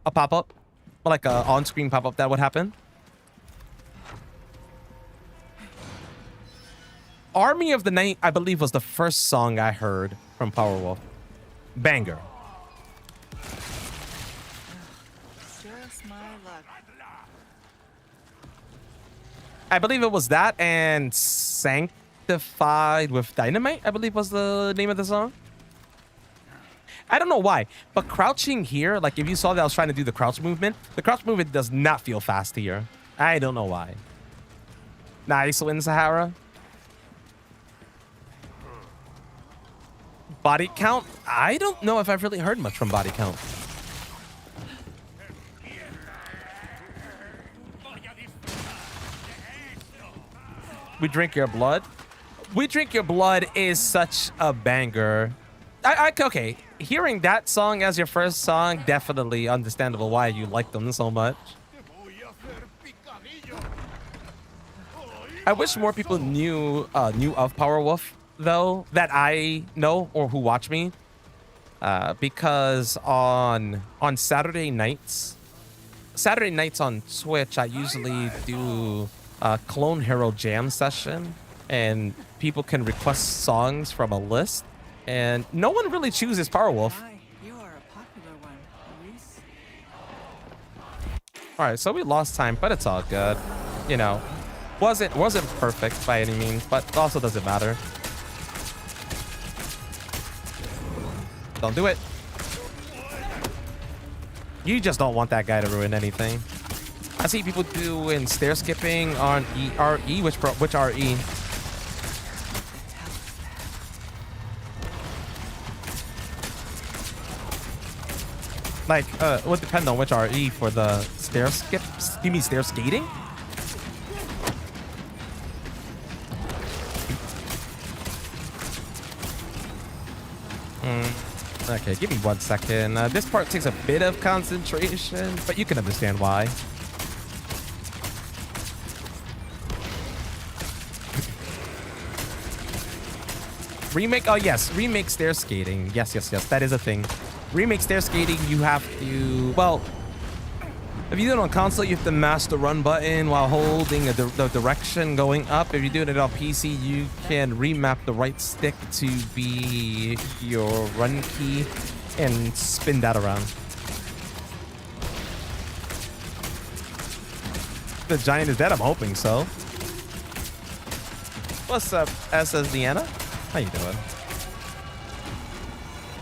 a pop-up, like a on-screen pop-up that would happen. Army of the Night, I believe, was the first song I heard from Powerwolf. Banger. Just my luck. I believe it was that and Sanctified with Dynamite, I believe was the name of the song. I don't know why, but crouching here, like if you saw that I was trying to do the crouch movement does not feel fast here. I don't know why. Nice win, Sahara. Body count? I don't know if I've really heard much from body count. We Drink Your Blood. We Drink Your Blood is such a banger. Okay, hearing that song as your first song, definitely understandable why you like them so much. I wish more people knew of Powerwolf, though, that I know or who watch me. because on Saturday nights on Twitch, I usually do a Clone Hero Jam session, and people can request songs from a list, and no one really chooses Powerwolf. Hi, you are a popular one, Reese. All right, so we lost time, but it's all good. You know, wasn't perfect by any means, but also doesn't matter. Don't do it. You just don't want that guy to ruin anything. I see people doing stair skipping on RE. Which RE? Like, it would depend on which RE for the stair skips. You mean stair skating? Okay, give me 1 second. This part takes a bit of concentration, but you can understand why. Remake, oh yes, remake stair skating. Yes, that is a thing. Remake stair skating, you have to, well, if you do it on console, you have to mash the run button while holding the direction going up. If you do it on PC, you can remap the right stick to be your run key and spin that around. The giant is dead? I'm hoping so. What's up, SS Deanna? How you doing?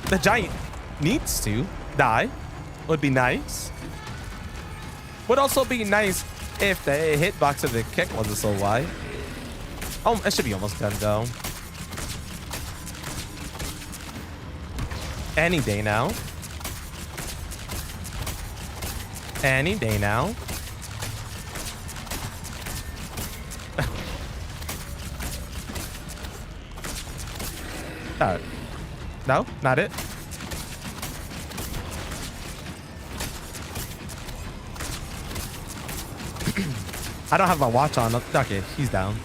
The giant needs to die. Would be nice. Would also be nice if the hitbox of the kick wasn't so wide. Oh, it should be almost done though. Any day now. Any day now. No, not it. I don't have my watch on. Okay, he's down.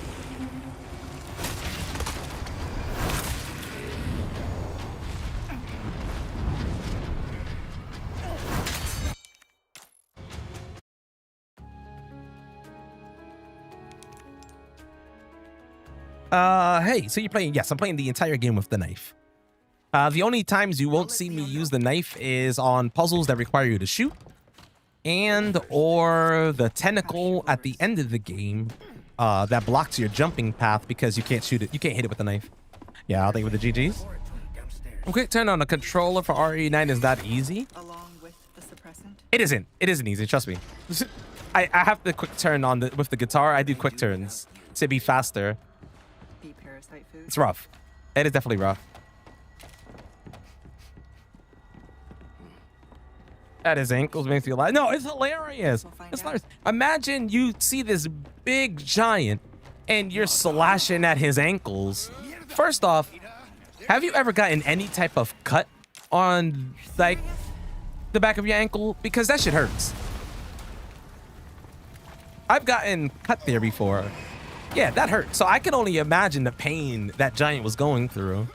Hey, so you're playing? Yes, I'm playing the entire game with the knife. The only times you won't see me use the knife is on puzzles that require you to shoot, and or the tentacle at the end of the game that blocks your jumping path because you can't shoot it. You can't hit it with the knife. Yeah, I'll think with the GGs. A quick turn on a controller for RE9 is not easy. Along with the suppressant. It isn't. It isn't easy. Trust me. I have the quick turn on with the guitar. I do quick turns to be faster. Be parasite food. It's rough. It is definitely rough. At his ankles makes you laugh. No, it's hilarious. It's hilarious. Imagine you see this big giant and you're slashing at his ankles. First off, have you ever gotten any type of cut on like the back of your ankle? Because that shit hurts. I've gotten cut there before. Yeah, that hurt. So I can only imagine the pain that giant was going through.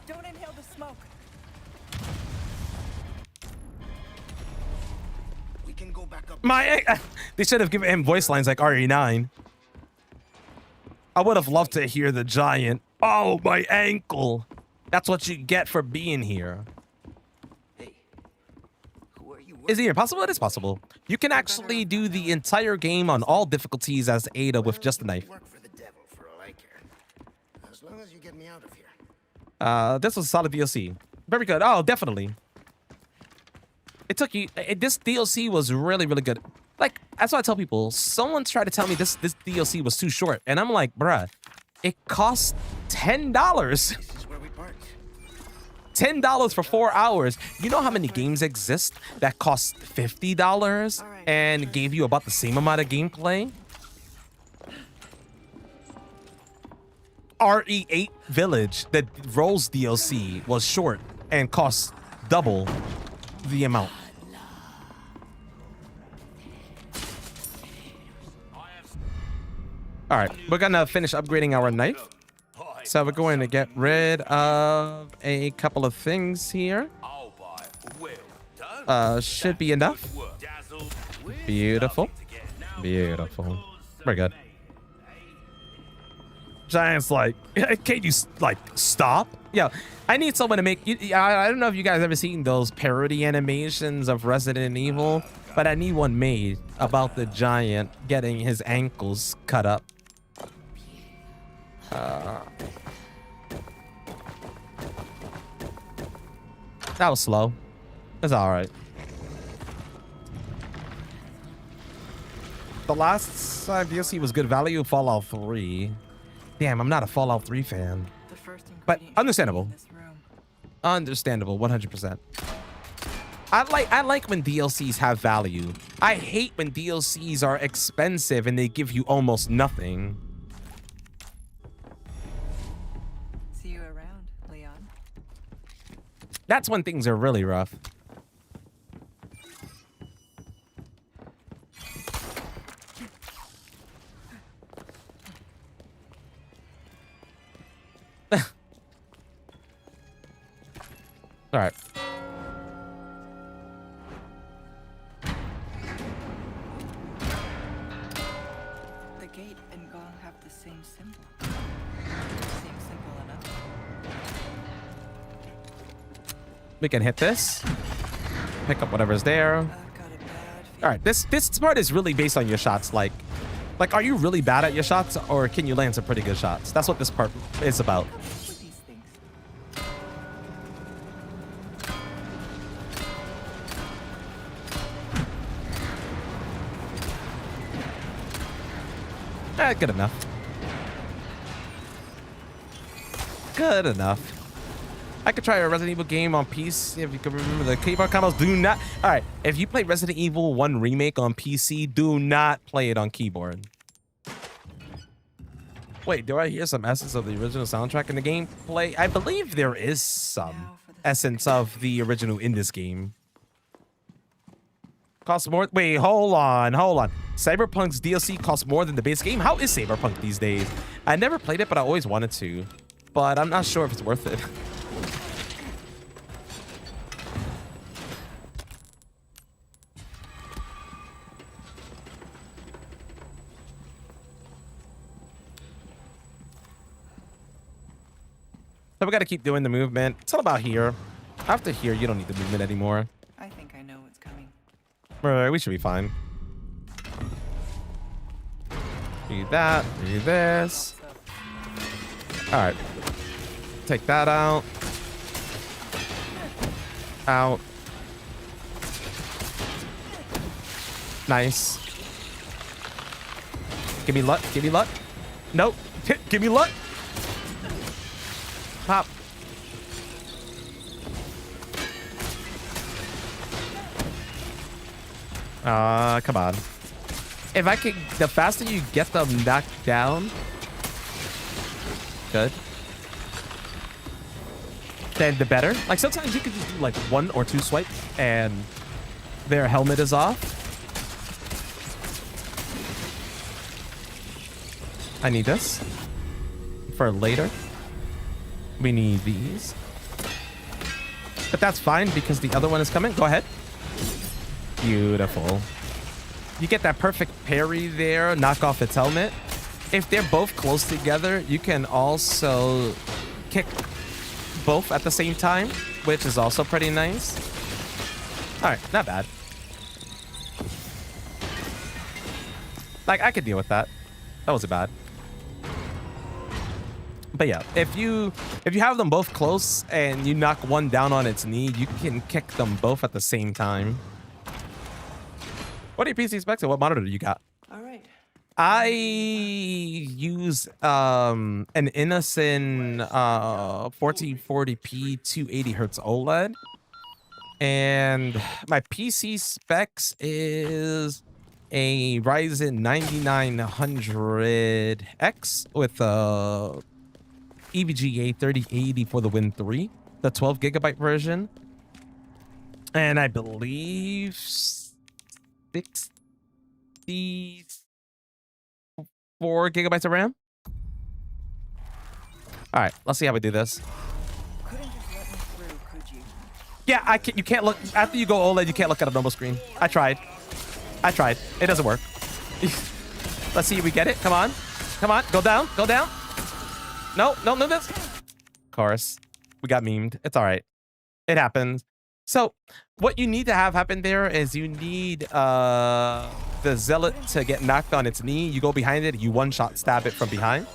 Don't inhale the smoke. We can go back up. They should have given him voice lines like RE9. I would have loved to hear the giant. Oh, my ankle. That's what you get for being here. Hey, who are you? Is it impossible? It is possible. You can actually do the entire game on all difficulties as Ada with just a knife. Work for the devil for all I care. As long as you get me out of here. This was a solid DLC. Very good. Oh, definitely. It took you. This DLC was really, really good. Like, that's what I tell people. Someone tried to tell me this DLC was too short, and I'm like, bruh, it costs $10. This is where we part. $10 for 4 hours. You know how many games exist that cost $50 and gave you about the same amount of gameplay? RE8 Village, the Rolls DLC, was short and cost double the amount. All right, we're gonna finish upgrading our knife. So we're going to get rid of a couple of things here. I'll buy it. Well done. Should be enough. Dazzle. Beautiful. Beautiful. Very good. Giant's like, can't you like stop? Yeah, I need someone to make. I don't know if you guys ever seen those parody animations of Resident Evil, but I need one made about the giant getting his ankles cut up. That was slow. It's all right. The last DLC was good value. Fallout 3. Damn, I'm not a Fallout 3 fan. The first But ingredient understandable. in this room. Understandable, 100%. I like when DLCs have value. I hate when DLCs are expensive and they give you almost nothing. See you around, Leon. That's when things are really rough. All right. The gate and gong have the same symbol. Seems simple enough. We can hit this. Pick up whatever's there. I've got a bad feeling. All right, this part is really based on your shots. Like, are you really bad at your shots, or can you land some pretty good shots? That's what this part is about. With these things. Good enough. Good enough. I could try a Resident Evil game on PC if you can remember the keyboard combos. Do not. All right, if you play Resident Evil 1 Remake on PC, do not play it on keyboard. Wait, do I hear some essence of the original soundtrack in the gameplay? I believe there is some essence of the original in this game. Costs more. Wait, hold on. Cyberpunk's DLC costs more than the base game. How is Cyberpunk these days? I never played it, but I always wanted to. But I'm not sure if it's worth it. So we got to keep doing the movement. It's all about here. After here, you don't need the movement anymore. I think I know what's coming. Right, we should be fine. Do that. Do this. All right. Take that out. Out. Nice. Give me luck. Give me luck. Nope. Give me luck. Pop. Come on. If I could, the faster you get them knocked down, good. Then the better. Like sometimes you could just do like 1 or 2 swipes and their helmet is off. I need this for later. We need these. But that's fine because the other one is coming. Go ahead. Beautiful. You get that perfect parry there, knock off its helmet. If they're both close together, you can also kick both at the same time, which is also pretty nice. All right, not bad. Like, I could deal with that. That wasn't bad. But yeah, if you have them both close and you knock one down on its knee, you can kick them both at the same time. What are your PC specs and what monitor do you got? All right. I use an Innocent 1440p 280 hertz OLED, and my PC specs is a Ryzen 9900X with a EVGA 3080 for the Win 3, the 12 gigabyte version, and I believe 64 gigabytes of RAM. All right, let's see how we do this. Couldn't just let me through, could you? Yeah, I can, you can't look after you go OLED. You can't look at a normal screen. I tried. It doesn't work. Let's see if we get it. Come on, go down, No, this. Of course, we got memed. It's all right. It happens. So what you need to have happen there is you need the zealot to get knocked on its knee. You go behind it. You one-shot stab it from behind.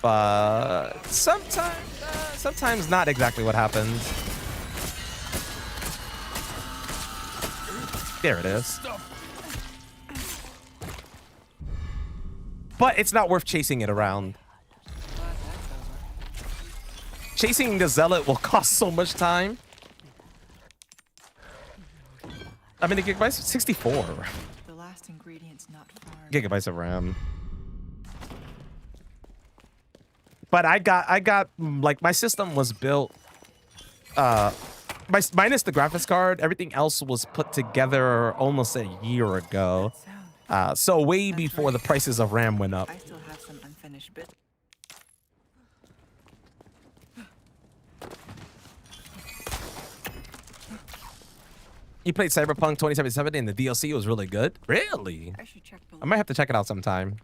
But sometimes not exactly what happens. There it is. But it's not worth chasing it around. Chasing the zealot will cost so much time. I mean, the gigabytes, 64 The last ingredient's not far. gigabytes of RAM. But I got like my system was built minus the graphics card, everything else was put together almost a year ago. So way before the prices of RAM went up. I still have some unfinished bits. You played Cyberpunk 2077 and the DLC was really good? Really? I should check below. I might have to check it out sometime.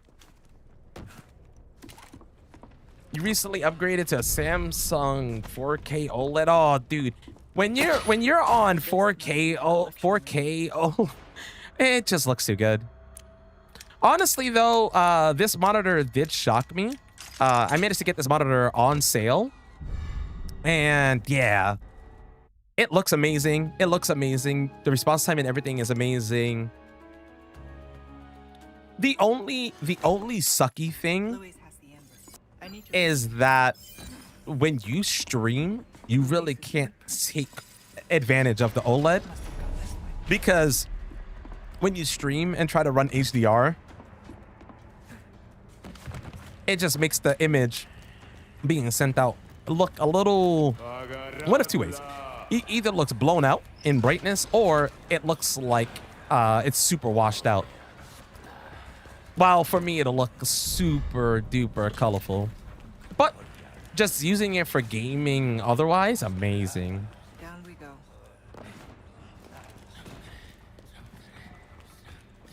You recently upgraded to a Samsung 4K OLED. Oh, dude. When you're on 4K, it just looks too good. Honestly though, this monitor did shock me. I managed to get this monitor on sale. And yeah, it looks amazing. It looks amazing. The response time and everything is amazing. The only sucky thing Louise has the amber. I need to is that when you stream, you really can't take advantage of the OLED because when you stream and try to run HDR, it just makes the image being sent out look a little one of two ways. It either looks blown out in brightness or it looks like it's super washed out. While for me, it'll look super duper colorful. But just using it for gaming otherwise, amazing. Down we go.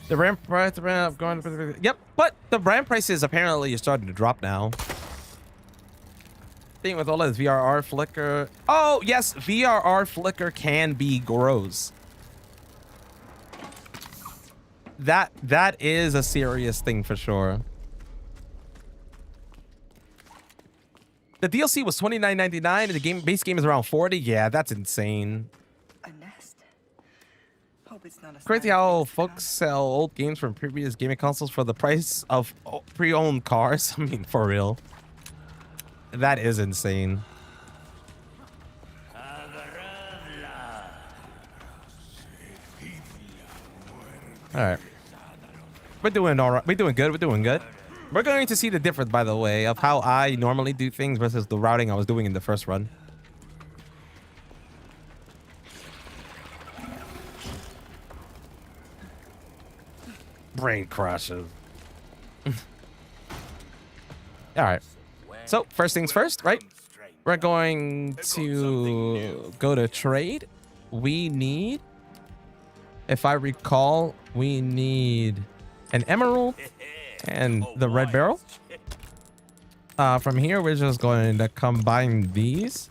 The RAM price, going. Yep, but the RAM prices apparently are starting to drop now. Thing with all this VRR flicker. Oh yes, VRR flicker can be gross. That is a serious thing for sure. The DLC was $29.99 and the base game is around $40. Yeah, that's insane. A nest. Hope it's not a Crazy sign how of what's to folks sell old games from previous gaming consoles for the price of pre-owned cars. I mean, for real. That is insane. All right. We're doing all right. We're doing good. We're doing good. We're going to see the difference, by the way, of how I normally do things versus the routing I was doing in the first run. Brain crashes. All right. So first things first, right? We're going to go to trade. We need, if I recall, we need an emerald and the red barrel. From here, we're just going to combine these.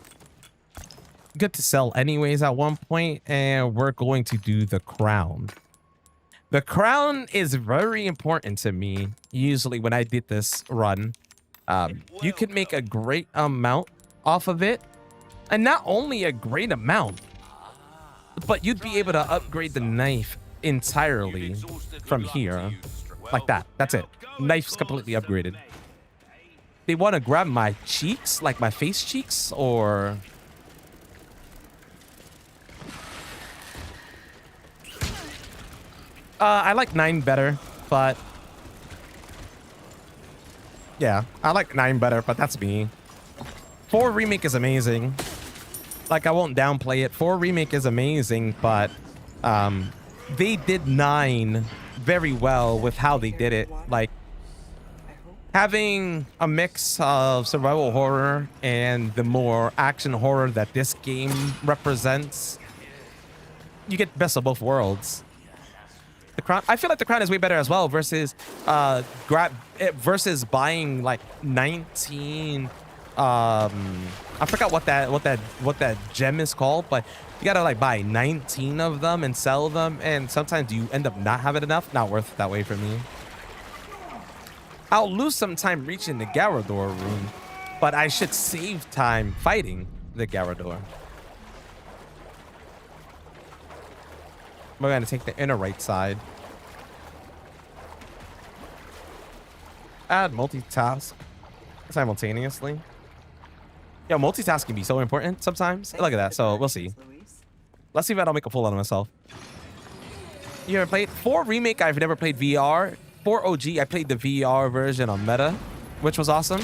Good to sell anyways at one point, and we're going to do the crown. The crown is very important to me. Usually when I did this run, you could make a great amount off of it, and not only a great amount, but you'd be able to upgrade the knife entirely from here, like that. That's it. Knife's completely upgraded. They want to grab my cheeks, like my face cheeks, or I like 9 better, but yeah, I like 9 better, but that's me. 4 Remake is amazing. Like, I won't downplay it. 4 Remake is amazing, but they did 9 very well with how they did it. Like, Having a mix of survival horror and the more action horror that this game represents, you get best of both worlds. The Crown, I feel like the Crown is way better as well versus versus buying like 19 I forgot what that gem is called, but you gotta like buy 19 of them and sell them, and sometimes you end up not having enough. Not worth it that way for me. I'll lose some time reaching the Garrador room, but I should save time fighting the Garrador. We're gonna take the inner right side. Add multitask simultaneously. Yo, multitasking can be so important sometimes. Look at that. So we'll see. Let's see if I don't make a fool out of myself. You ever played 4 Remake? I've never played VR. 4 OG, I played the VR version on Meta, which was awesome.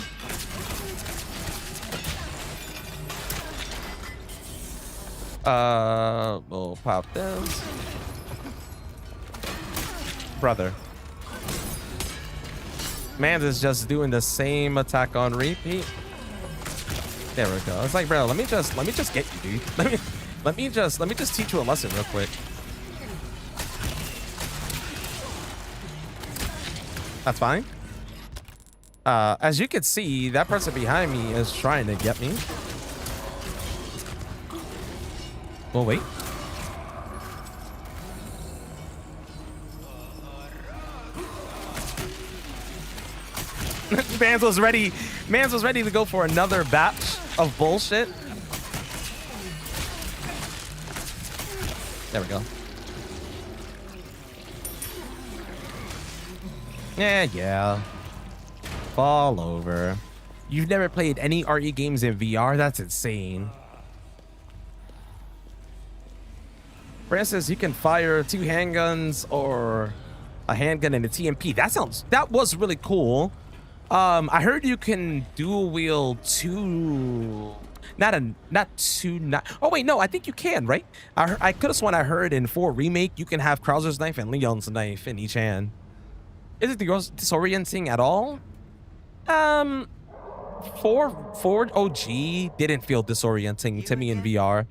We'll pop this. Brother. Mans is just doing the same attack on repeat. There we go. It's like, bro, let me just get you, dude. Let me just teach you a lesson real quick. That's fine. As you can see, that person behind me is trying to get me. We'll wait. Mans was ready to go for another batch of bullshit. There we go. Yeah. Fall over. You've never played any RE games in VR? That's insane. For instance, you can fire 2 handguns or a handgun and a TMP. That was really cool. I heard you can dual wield 2. Oh wait, no, I think you can, right? I could have sworn I heard in 4 Remake you can have Krauser's knife and Leon's knife in each hand. Is it disorienting at all? 4 OG didn't feel disorienting to me in VR.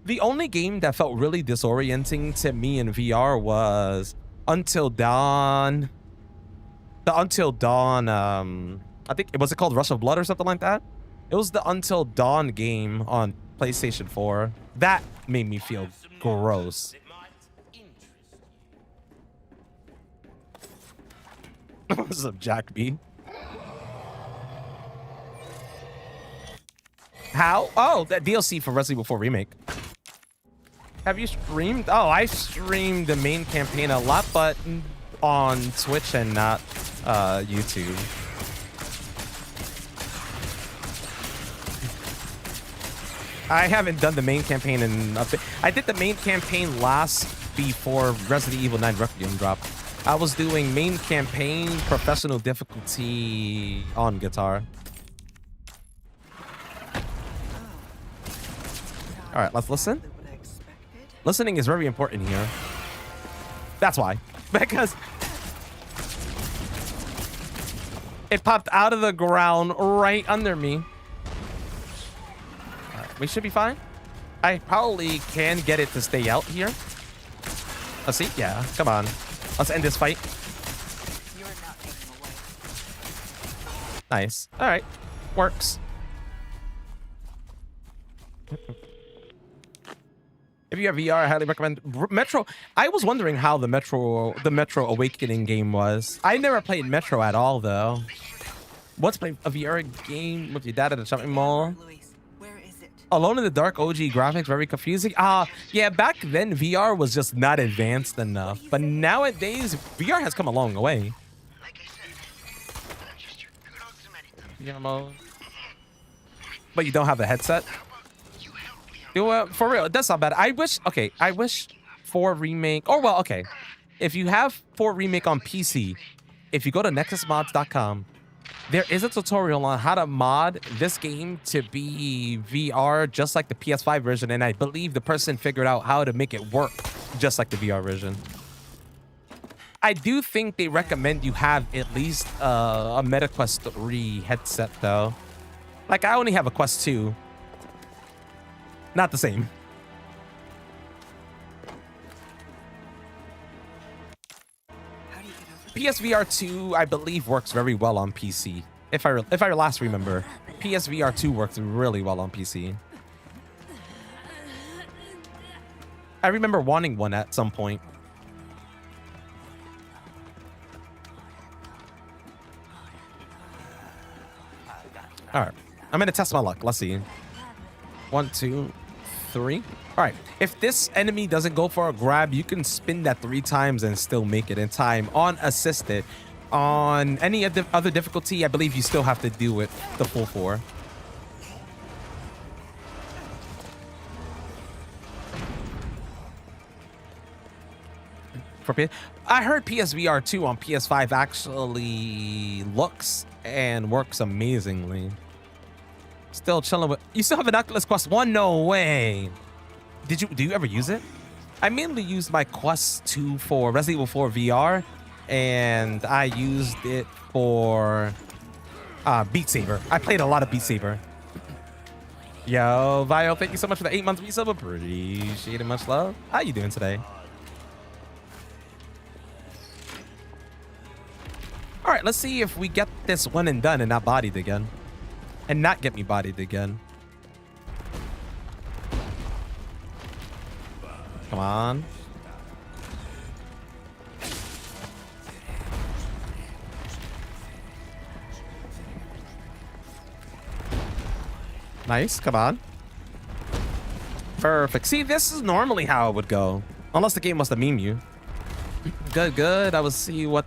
The only game that felt really disorienting to me in VR was Until Dawn. The Until Dawn, I think, was it called Rush of Blood or something like that? It was the Until Dawn game on PlayStation 4. That made me feel gross. What's up, Jack B? How? Oh, that DLC for Resident Evil 4 Remake. Have you streamed? Oh, I streamed the main campaign a lot, but on Twitch and not YouTube. I haven't done the main campaign in a bit. I did the main campaign last before Resident Evil 9 Requiem dropped. I was doing main campaign professional difficulty on guitar. All right, let's listen. Listening is very important here. That's why. Because it popped out of the ground right under me. All right, we should be fine. I probably can get it to stay out here. Let's see. Yeah, come on. Let's end this fight. You're not taking away. Nice. All right. Works. If you have VR, I highly recommend Metro. I was wondering how the Metro Awakening game was. I never played Metro at all, though. What's play a VR game with your dad at a shopping mall? Luis, where is it? Alone in the Dark OG graphics, very confusing. Yeah, back then VR was just not advanced enough. But nowadays, VR has come a long way. Like I said, I'm just your good old Samaritan. VR mode. But you don't have the headset? You help me out. For real, that's not bad. I wish 4 Remake. Oh, well, okay. If you have 4 Remake on PC, if you go to nexusmods.com, there is a tutorial on how to mod this game to be VR just like the PS5 version, and I believe the person figured out how to make it work just like the VR version. I do think they recommend you have at least a MetaQuest 3 headset though. Like I only have a Quest 2. Not the same. How do you get over PSVR 2, I believe, works very well on PC. If I last remember, PSVR 2 works really well on PC. I remember wanting one at some point. All right, I'm gonna test my luck. Let's see. 1, 2, 3. All right, if this enemy doesn't go for a grab, you can spin that 3 times and still make it in time on assisted. On any other difficulty, I believe you still have to do it the full 4. I heard PSVR 2 on PS5 actually looks and works amazingly. Still chilling with. You still have an Oculus Quest 1? No way. Do you ever use it? I mainly used my Quest 2 for Resident Evil 4 VR, and I used it for Beat Saber. I played a lot of Beat Saber. Yo, Vio, thank you so much for the 8 months resub. Appreciate it. Much love. How you doing today? All right, let's see if we get this one and done and not bodied again. And not get me bodied again. Come on. Nice, come on. Perfect. See, this is normally how it would go. Unless the game must have memed you. Good, good. I will see what...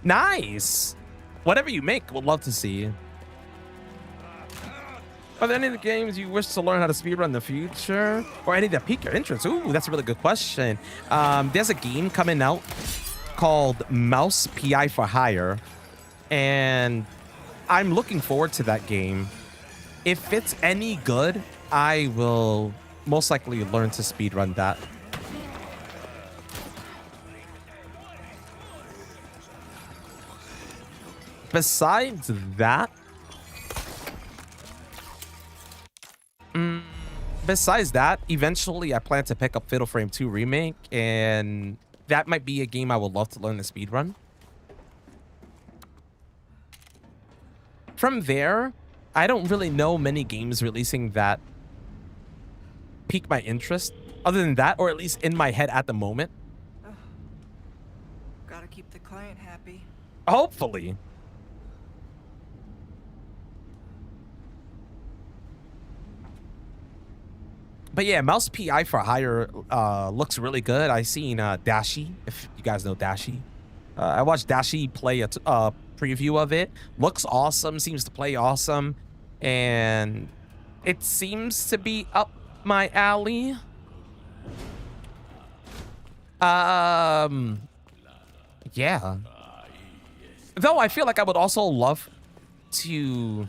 Nice. Whatever you make, we'll love to see. Are there any of the games you wish to learn how to speedrun in the future? Or any that pique your interest? Ooh, that's a really good question. There's a game coming out called Mouse PI for Hire. And I'm looking forward to that game. If it's any good, I will most likely learn to speedrun that. Besides that, eventually I plan to pick up Fatal Frame 2 Remake, and that might be a game I would love to learn the speedrun. From there, I don't really know many games releasing that pique my interest, other than that, or at least in my head at the moment. Gotta keep the client happy. Hopefully. But yeah, Mouse PI for Hire looks really good. I seen Dashi, if you guys know Dashi. I watched Dashi play a preview of it. Looks awesome, seems to play awesome. And it seems to be up my alley. Yeah. Though I feel like I would also love to...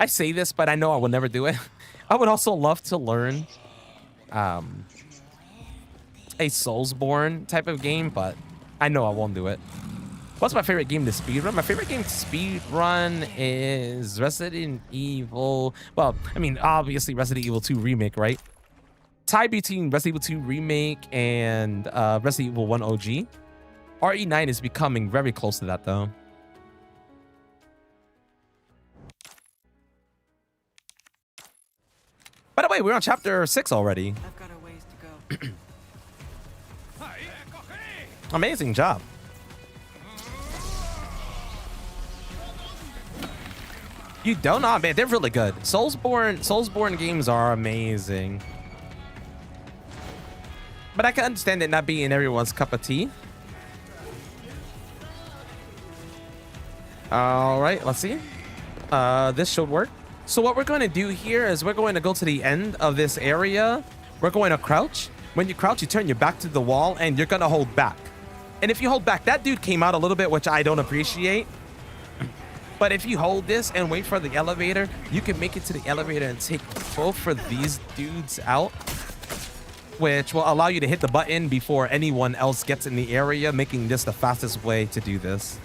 I say this, but I know I would never do it. I would also love to learn a Soulsborne type of game, but I know I won't do it. What's my favorite game to speedrun? My favorite game to speedrun is Resident Evil. Well, I mean, obviously Resident Evil 2 Remake, right? Tie between Resident Evil 2 Remake and Resident Evil 1 OG. RE9 is becoming very close to that, though. By the way, we're on chapter 6 already. I've got a ways to go. Amazing job. You don't know, man. They're really good. Soulsborne games are amazing. But I can understand it not being everyone's cup of tea. All right, let's see. This should work. So what we're going to do here is we're going to go to the end of this area. We're going to crouch. When you crouch, you turn your back to the wall and you're going to hold back. And if you hold back, that dude came out a little bit, which I don't appreciate. But if you hold this and wait for the elevator, you can make it to the elevator and take both of these dudes out. which will allow you to hit the button before anyone else gets in the area, making this the fastest way to do this.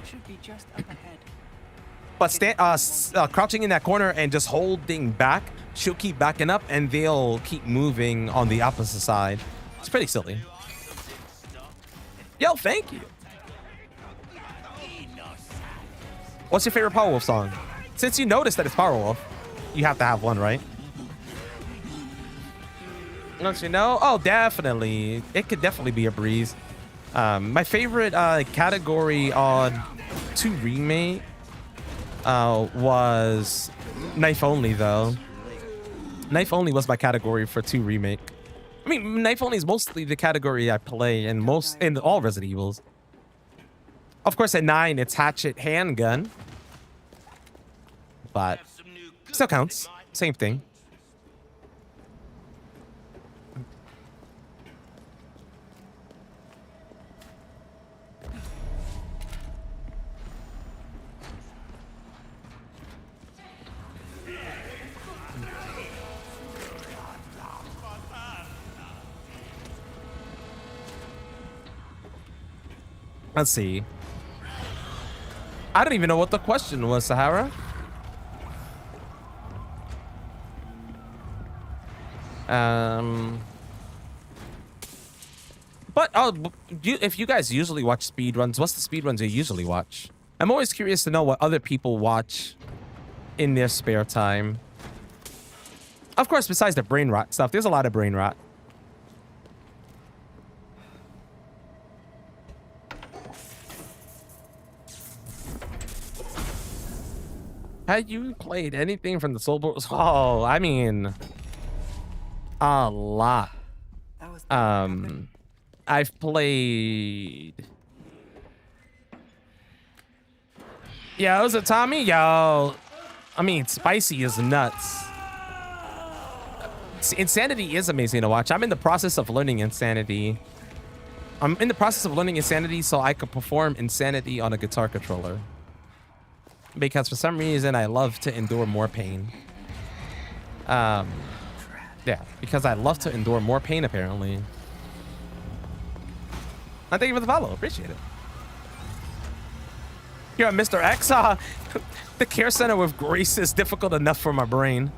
Should be just up ahead. But crouching in that corner and just holding back, she'll keep backing up and they'll keep moving on the opposite side. It's pretty silly. Yo, thank you. What's your favorite Powerwolf song? Since you noticed that it's Powerwolf, you have to have one, right? Don't you know? Oh, definitely. It could definitely be a breeze. My favorite category on 2 Remake was Knife Only, though. Knife Only was my category for 2 Remake. I mean, Knife Only is mostly the category I play in all Resident Evils. Of course, at 9, it's Hatchet Handgun. But still counts. Same thing. Let's see. I don't even know what the question was, Sahara. But if you guys usually watch speedruns, what's the speedruns you usually watch? I'm always curious to know what other people watch in their spare time. Of course, besides the brain rot stuff, there's a lot of brain rot. Have you played anything from the Soulborn? Oh, I mean, a lot. That was I've played. Yo, is it Tommy? Yo, I mean, Spicy is nuts. Insanity is amazing to watch. I'm in the process of learning Insanity. I'm in the process of learning Insanity so I could perform Insanity on a guitar controller. Because for some reason, I love to endure more pain. Yeah, because I love to endure more pain, apparently. I thank you for the follow. Appreciate it. You're Mr. X. The care center with Grace is difficult enough for my brain.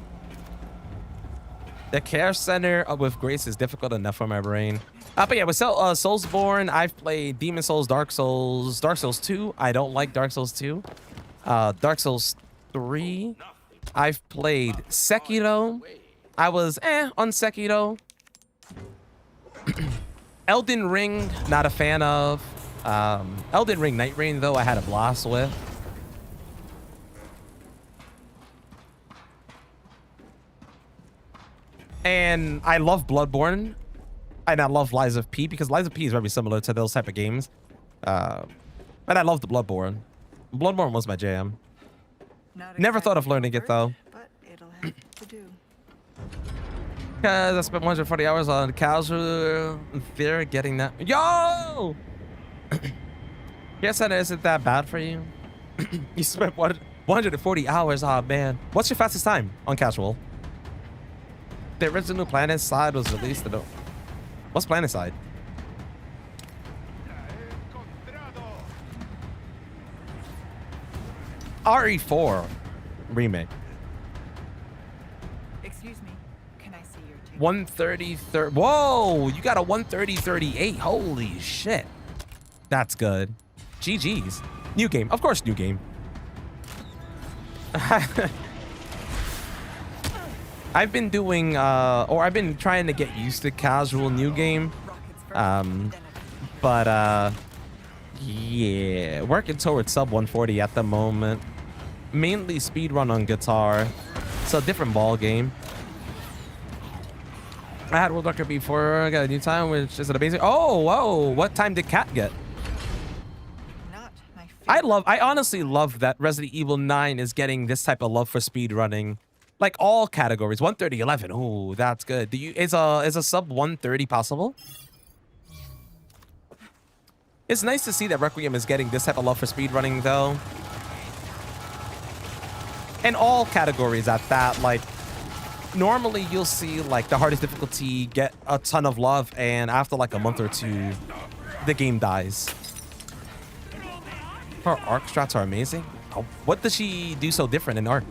The care center with Grace is difficult enough for my brain. But yeah, with Soulsborne, I've played Demon Souls, Dark Souls 2. I don't like Dark Souls 2. Dark Souls 3. I've played Sekiro. I was on Sekiro. Elden Ring, not a fan of. Elden Ring Night Rain, though, I had a blast with. And I love Bloodborne. And I love Lies of P, because Lies of P is very similar to those type of games. And I love the Bloodborne. Bloodborne was my jam. Never thought of learning it, though. But it'll have to do. Because I spent 140 hours on casual there getting that. Yo! Yes, that isn't that bad for you. You spent 140 hours. Oh, man. What's your fastest time on casual? The original Planet Side was released. What's Planet Side? RE4R remake. Excuse me. Can I see your ticket? 130. Whoa, you got a 130.38. Holy shit. That's good. GG's. New game. Of course, new game. I've been doing, or I've been trying to get used to casual new game. But yeah, working towards sub 140 at the moment. Mainly speedrun on guitar. It's a different ball game. I had World Record before. I got a new time, which is an amazing. Oh, whoa! What time did Cat get? Not my favorite. I honestly love that Resident Evil 9 is getting this type of love for speedrunning. Like all categories. 130.11. Ooh, that's good. Is a sub 130 possible? It's nice to see that Requiem is getting this type of love for speedrunning, though. And all categories at that, like, normally you'll see like the hardest difficulty get a ton of love, and after like a month or two, the game dies. Her arc strats are amazing. Oh, what does she do so different in arc?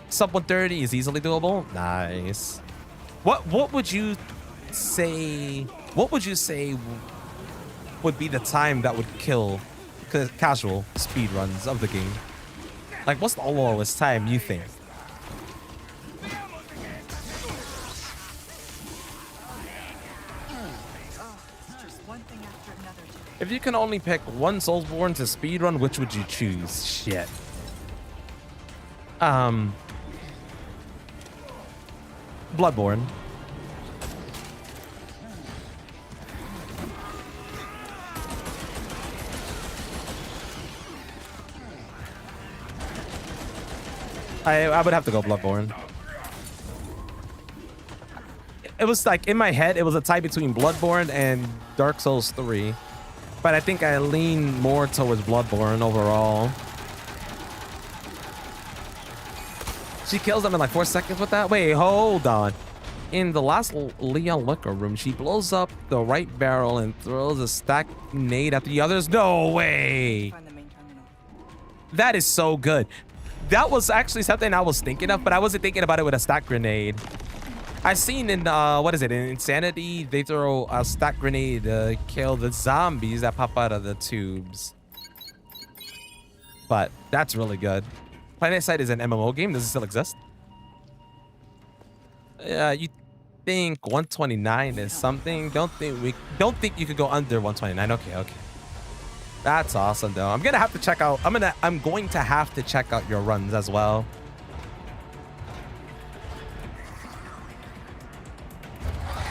Sub 130 is easily doable. Nice. What would you say? What would you say would be the time that would kill casual speedruns of the game? Like, what's the lowest time you think? If you can only pick one Soulsborne to speedrun, which would you choose? Shit. Bloodborne. I would have to go Bloodborne. It was like, in my head, it was a tie between Bloodborne and Dark Souls 3. But I think I lean more towards Bloodborne overall. She kills them in like 4 seconds with that? Wait, hold on. In the last Leon Liquor room, she blows up the right barrel and throws a stack nade at the others? No way! Find the main terminal. That is so good. That was actually something I was thinking of, but I wasn't thinking about it with a stack grenade. I've seen in, what is it, in Insanity, they throw a stack grenade to kill the zombies that pop out of the tubes. But that's really good. PlanetSide is an MMO game. Does it still exist? You think 129 is something? Don't think you could go under 129. Okay. That's awesome though. I'm gonna have to check out. I'm going to have to check out your runs as well.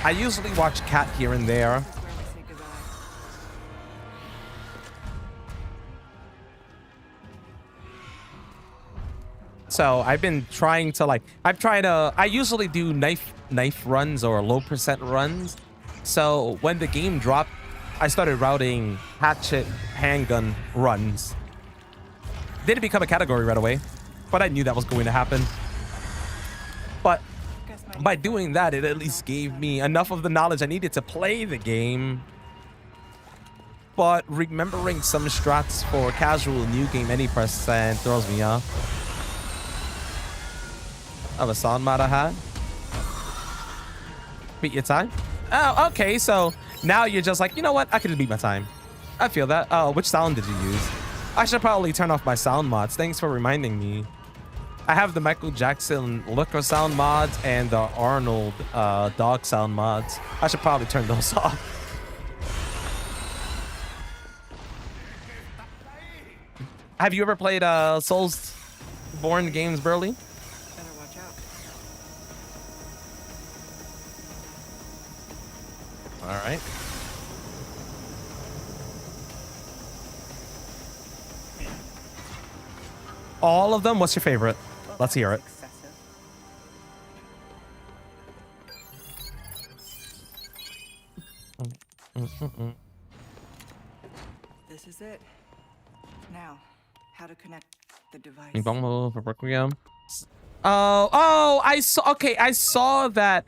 I usually watch Cat here and there. Where we say goodbye. So I've been trying to like, I usually do knife runs or low percent runs. So when the game dropped, I started routing hatchet handgun runs. Didn't become a category right away, but I knew that was going to happen. But by doing that, it at least gave me enough of the knowledge I needed to play the game. But remembering some strats for casual new game any percent throws me off. Of a sound mod I had. Beat your time? Oh, okay, so now you're just like, you know what? I can beat my time. I feel that. Oh, which sound did you use? I should probably turn off my sound mods. Thanks for reminding me. I have the Michael Jackson Looker sound mods and the Arnold dog sound mods. I should probably turn those off. Have you ever played Soulsborne games, Burley? Better watch out. All right. All of them? What's your favorite? Let's hear it. Excessive. This is it. Now, how to connect the device. For Requiem. Oh, I saw. Okay, I saw that.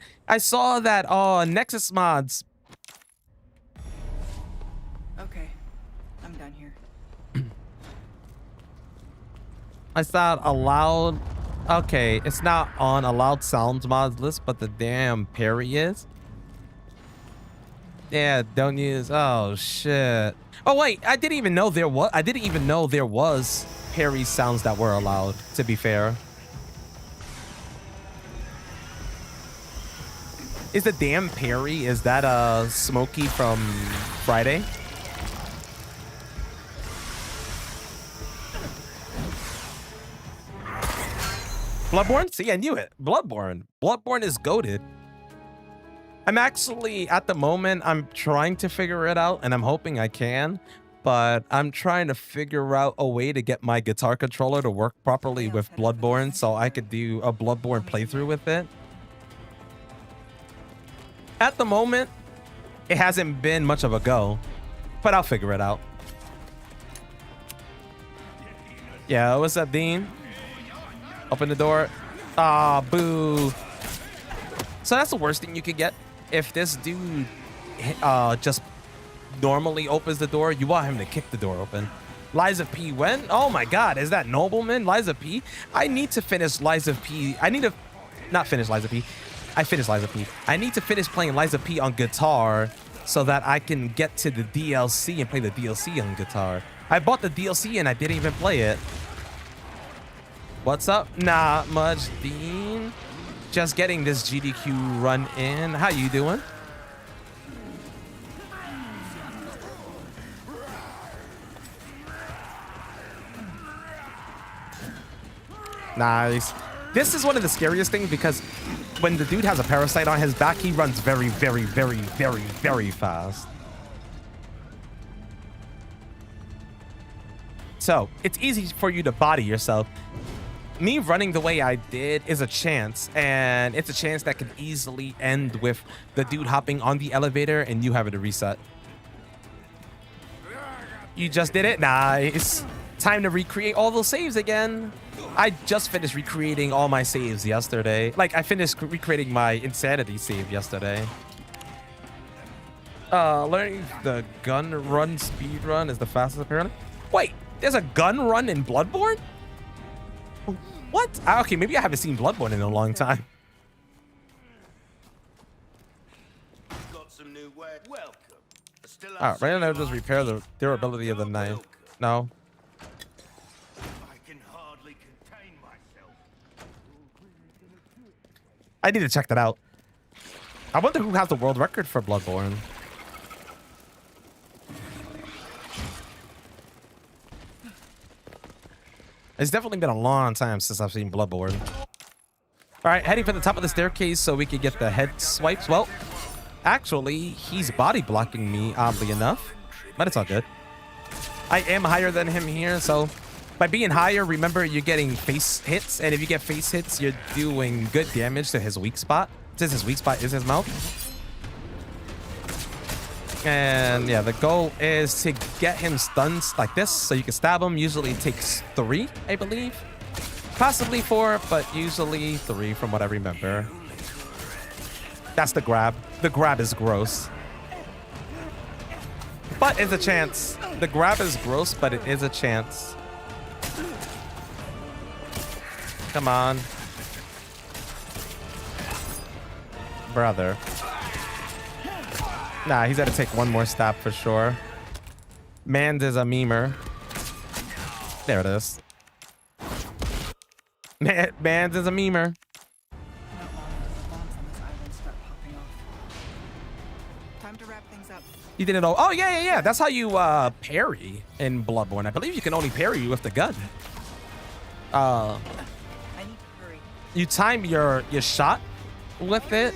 Nexus mods. Okay, I'm done here. It's not allowed. Okay, it's not on allowed sounds mods list, but the damn parry is. Yeah, don't use. Oh shit. Oh wait, I didn't even know there was parry sounds that were allowed. To be fair. Is the damn parry? Is that Smokey from Friday? Bloodborne? See, I knew it. Bloodborne is goated. I'm actually, at the moment, I'm trying to figure it out, and I'm hoping I can, but I'm trying to figure out a way to get my guitar controller to work properly with Bloodborne so I could do a Bloodborne playthrough with it. At the moment, it hasn't been much of a go, but I'll figure it out. Yeah, what's up, Dean? Open the door. Ah, boo. So that's the worst thing you could get. If this dude just normally opens the door, you want him to kick the door open. Liza P when? Oh my god, is that Nobleman? Liza P? I need to finish Liza P. I need to not finish Liza P. I finished Liza P. I need to finish playing Liza P on guitar so that I can get to the DLC and play the DLC on guitar. I bought the DLC and I didn't even play it. What's up? Not much, Dean. Just getting this GDQ run in. How you doing? Nice. This is one of the scariest things because when the dude has a parasite on his back, he runs very, very, very, very, very fast. So it's easy for you to body yourself. Me running the way I did is a chance, and it's a chance that could easily end with the dude hopping on the elevator and you having to reset. You just did it? Nice. Time to recreate all those saves again. I just finished recreating all my saves yesterday. Like, I finished recreating my Insanity save yesterday. Learning the gun run speed run is the fastest apparently. Wait, there's a gun run in Bloodborne? What? Okay, maybe I haven't seen Bloodborne in a long time. Got some new way. Welcome. Still Alright, right now just repair the durability of the knife. No. I can hardly contain myself. I need to check that out. I wonder who has the world record for Bloodborne. It's definitely been a long time since I've seen Bloodborne. All right, heading for the top of the staircase so we can get the head swipes. Well, actually, he's body blocking me, oddly enough, but it's all good. I am higher than him here, so by being higher, remember you're getting face hits, and if you get face hits, you're doing good damage to his weak spot, since his weak spot is his mouth. And yeah, the goal is to get him stunned like this so you can stab him. Usually it takes 3, I believe. Possibly 4, but usually 3 from what I remember. That's the grab. The grab is gross. But it's a chance. The grab is gross, but it is a chance. Come on. Brother. Nah, he's got to take one more stab for sure. Mans is a memer. There it is. Mans is a memer. Not long until the bombs on this island start popping off. Time to wrap things up. You didn't know. Oh, yeah. That's how you parry in Bloodborne. I believe you can only parry with the gun. I need to hurry. You time your shot with it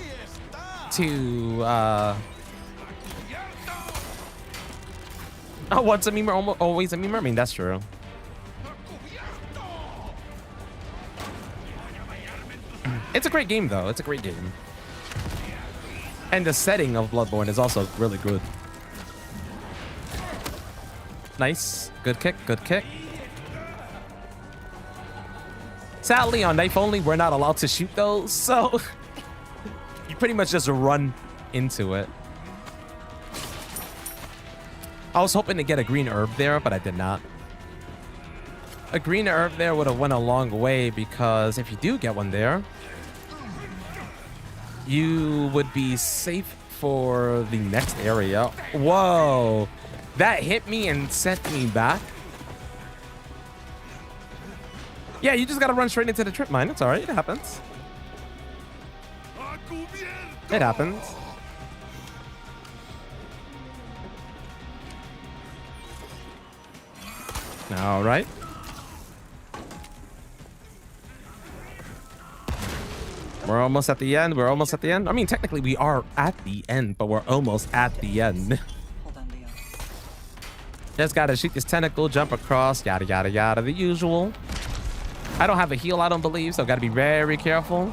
to oh, once a memer, always a memer. I mean, that's true. It's a great game, though. It's a great game. And the setting of Bloodborne is also really good. Nice. Good kick. Good kick. Sadly, on knife only, we're not allowed to shoot those, so you pretty much just run into it. I was hoping to get a green herb there, but I did not. A green herb there would have went a long way because if you do get one there, you would be safe for the next area. Whoa, that hit me and sent me back. Yeah, you just gotta run straight into the trip mine. It's all right, it happens. It happens. All right. We're almost at the end. We're almost at the end. I mean, technically we are at the end, but we're almost at the end. Hold on, Leo. Just gotta shoot this tentacle, jump across, yada, yada, yada, the usual. I don't have a heal, I don't believe, so gotta be very careful.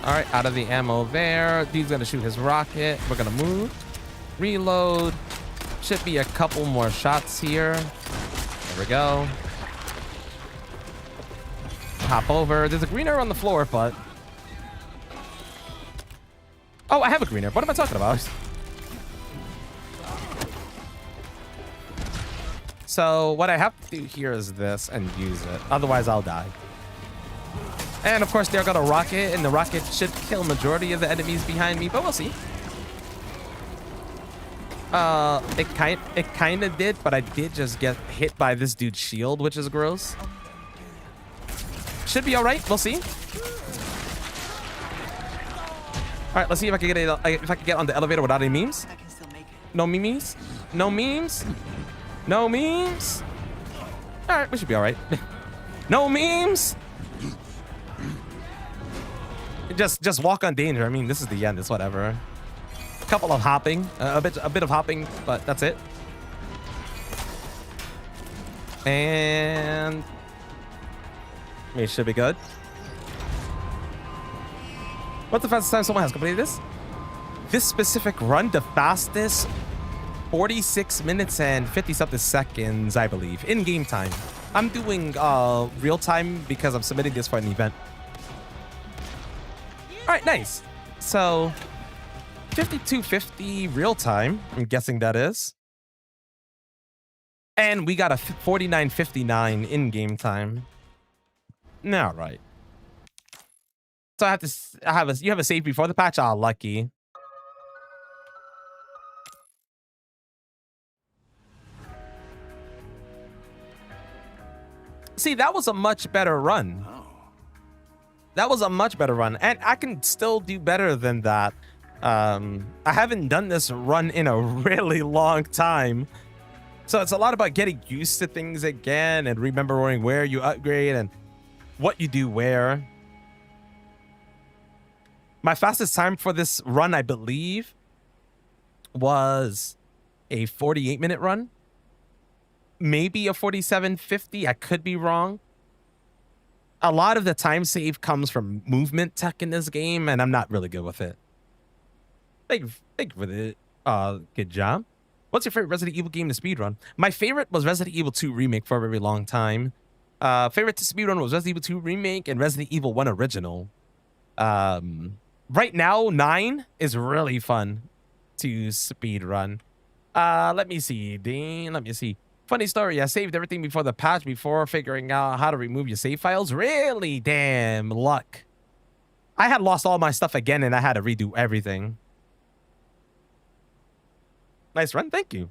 All right, out of the ammo there. Dude's gonna shoot his rocket. We're gonna move. Reload. Should be a couple more shots here. There we go. Hop over. There's a green arrow on the floor, but... Oh, I have a green arrow. What am I talking about? So what I have to do here is this and use it. Otherwise, I'll die. And of course, they're got a rocket, and the rocket should kill majority of the enemies behind me, but we'll see. It kind of did, but I did just get hit by this dude's shield, which is gross. Should be all right. We'll see. All right, let's see if I can get it. If I can get on the elevator without any memes. I can still make it. No memes. No memes. No memes. All right, we should be all right. No memes. Just walk on danger. I mean, this is the end. It's whatever. A couple of hopping, a bit of hopping, but that's it. And it should be good. What's the fastest time someone has completed this? This specific run, the fastest, 46 minutes and 50-something seconds, I believe, in game time. I'm doing real time because I'm submitting this for an event. All right, nice. So 52:50 real time, I'm guessing that is. And we got a 49:59 in game time. All right. So you have a save before the patch? Ah, lucky. See, that was a much better run. That was a much better run, and I can still do better than that. I haven't done this run in a really long time, so it's a lot about getting used to things again and remembering where you upgrade and what you do where. My fastest time for this run, I believe, was a 48-minute run. Maybe a 47:50. I could be wrong. A lot of the time save comes from movement tech in this game, and I'm not really good with it. Thank you for the good job. What's your favorite Resident Evil game to speedrun? My favorite was Resident Evil 2 Remake for a very long time. Favorite to speedrun was Resident Evil 2 Remake and Resident Evil 1 Original. Right now, 9 is really fun to speedrun. Let me see, Dean. Let me see. Funny story, I saved everything before the patch before figuring out how to remove your save files. Really? Damn luck. I had lost all my stuff again and I had to redo everything. Nice run, thank you.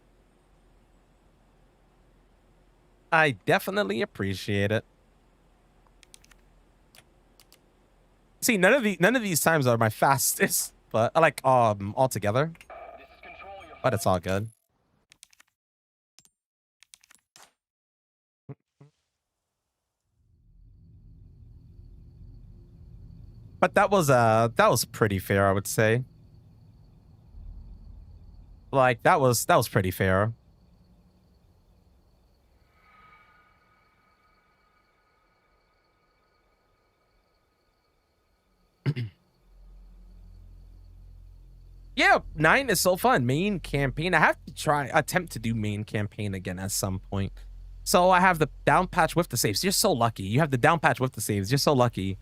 I definitely appreciate it. See, none of these times are my fastest, but I like all together. But it's all good. But that was pretty fair, I would say. Like that was pretty fair. Yeah, 9 is so fun. Main campaign. I have to attempt to do main campaign again at some point. So I have the down patch with the saves. You're so lucky. You have the down patch with the saves. You're so lucky.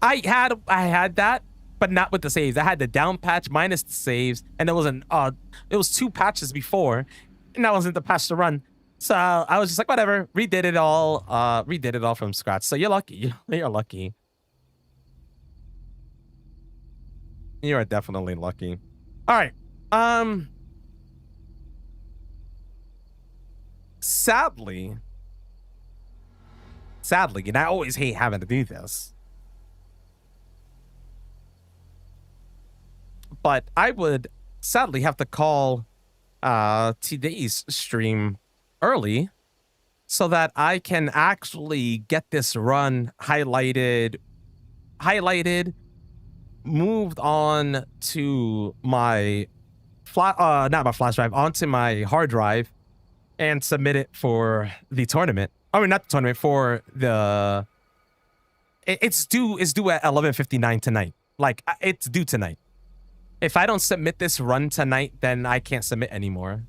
I had that, but not with the saves. I had the down patch minus the saves, and it was 2 patches before, and that wasn't the patch to run. So I was just like, whatever, redid it all from scratch. So you're lucky. You're lucky. You are definitely lucky. All right. Sadly, and I always hate having to do this, but I would sadly have to call today's stream early so that I can actually get this run highlighted, moved on to my not my flash drive, onto my hard drive, and submit it for the tournament. I mean, not the tournament, for the... It's due at 11:59 tonight. Like, it's due tonight. If I don't submit this run tonight, then I can't submit anymore.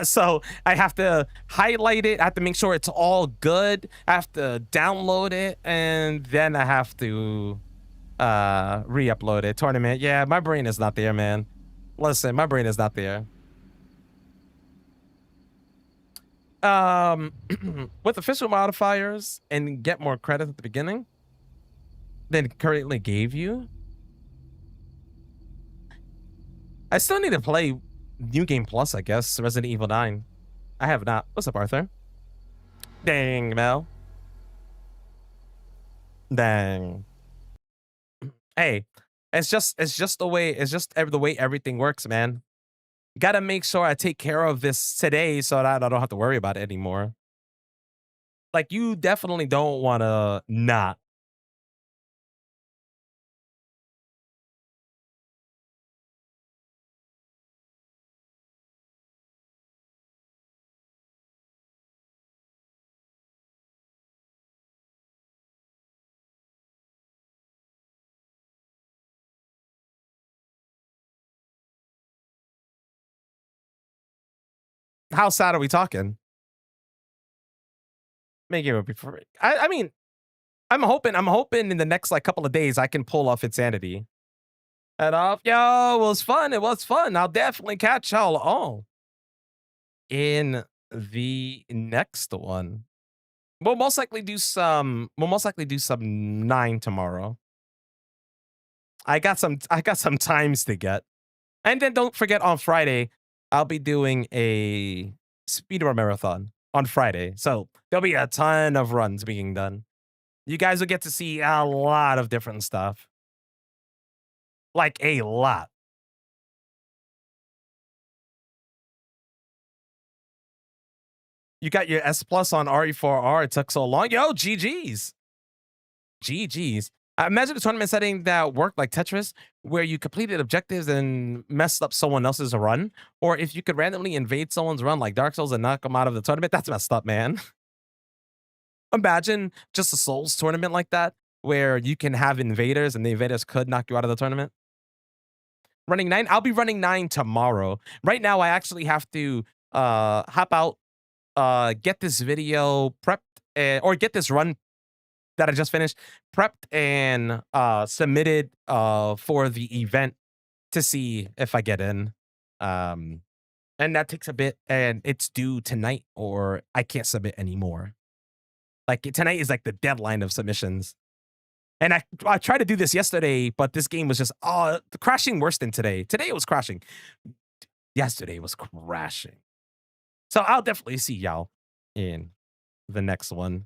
So I have to highlight it. I have to make sure it's all good. I have to download it, and then I have to re-upload it. Tournament. Yeah, my brain is not there, man. Listen, my brain is not there. With official modifiers and get more credit at the beginning than it currently gave you. I still need to play New Game Plus, I guess. Resident Evil 9. I have not. What's up, Arthur? Dang, Mel. Dang. Hey, it's just the way the way everything works, man. Gotta make sure I take care of this today so that I don't have to worry about it anymore. Like, you definitely don't want to not. How sad are we talking? Make it before. I mean, I'm hoping in the next like couple of days I can pull off Insanity. And off, yo, it was fun. It was fun. I'll definitely catch y'all all in the next one. We'll most likely do some 9 tomorrow. I got some times to get. And then don't forget on Friday, I'll be doing a speedrun marathon on Friday. So there'll be a ton of runs being done. You guys will get to see a lot of different stuff. Like a lot. You got your S plus on RE4R. It took so long. Yo, GG's. GG's. I imagine a tournament setting that worked like Tetris, where you completed objectives and messed up someone else's run. Or if you could randomly invade someone's run like Dark Souls and knock them out of the tournament. That's messed up, man. Imagine just a Souls tournament like that, where you can have invaders and the invaders could knock you out of the tournament. Running 9? I'll be running 9 tomorrow. Right now, I actually have to hop out, get this video prepped, or get this run that I just finished prepped and submitted for the event to see if I get in. And that takes a bit, and it's due tonight, or I can't submit anymore. Like, tonight is like the deadline of submissions. And I tried to do this yesterday, but this game was just crashing worse than today. Today it was crashing. Yesterday was crashing. So I'll definitely see y'all in the next one.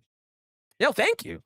Yo, thank you.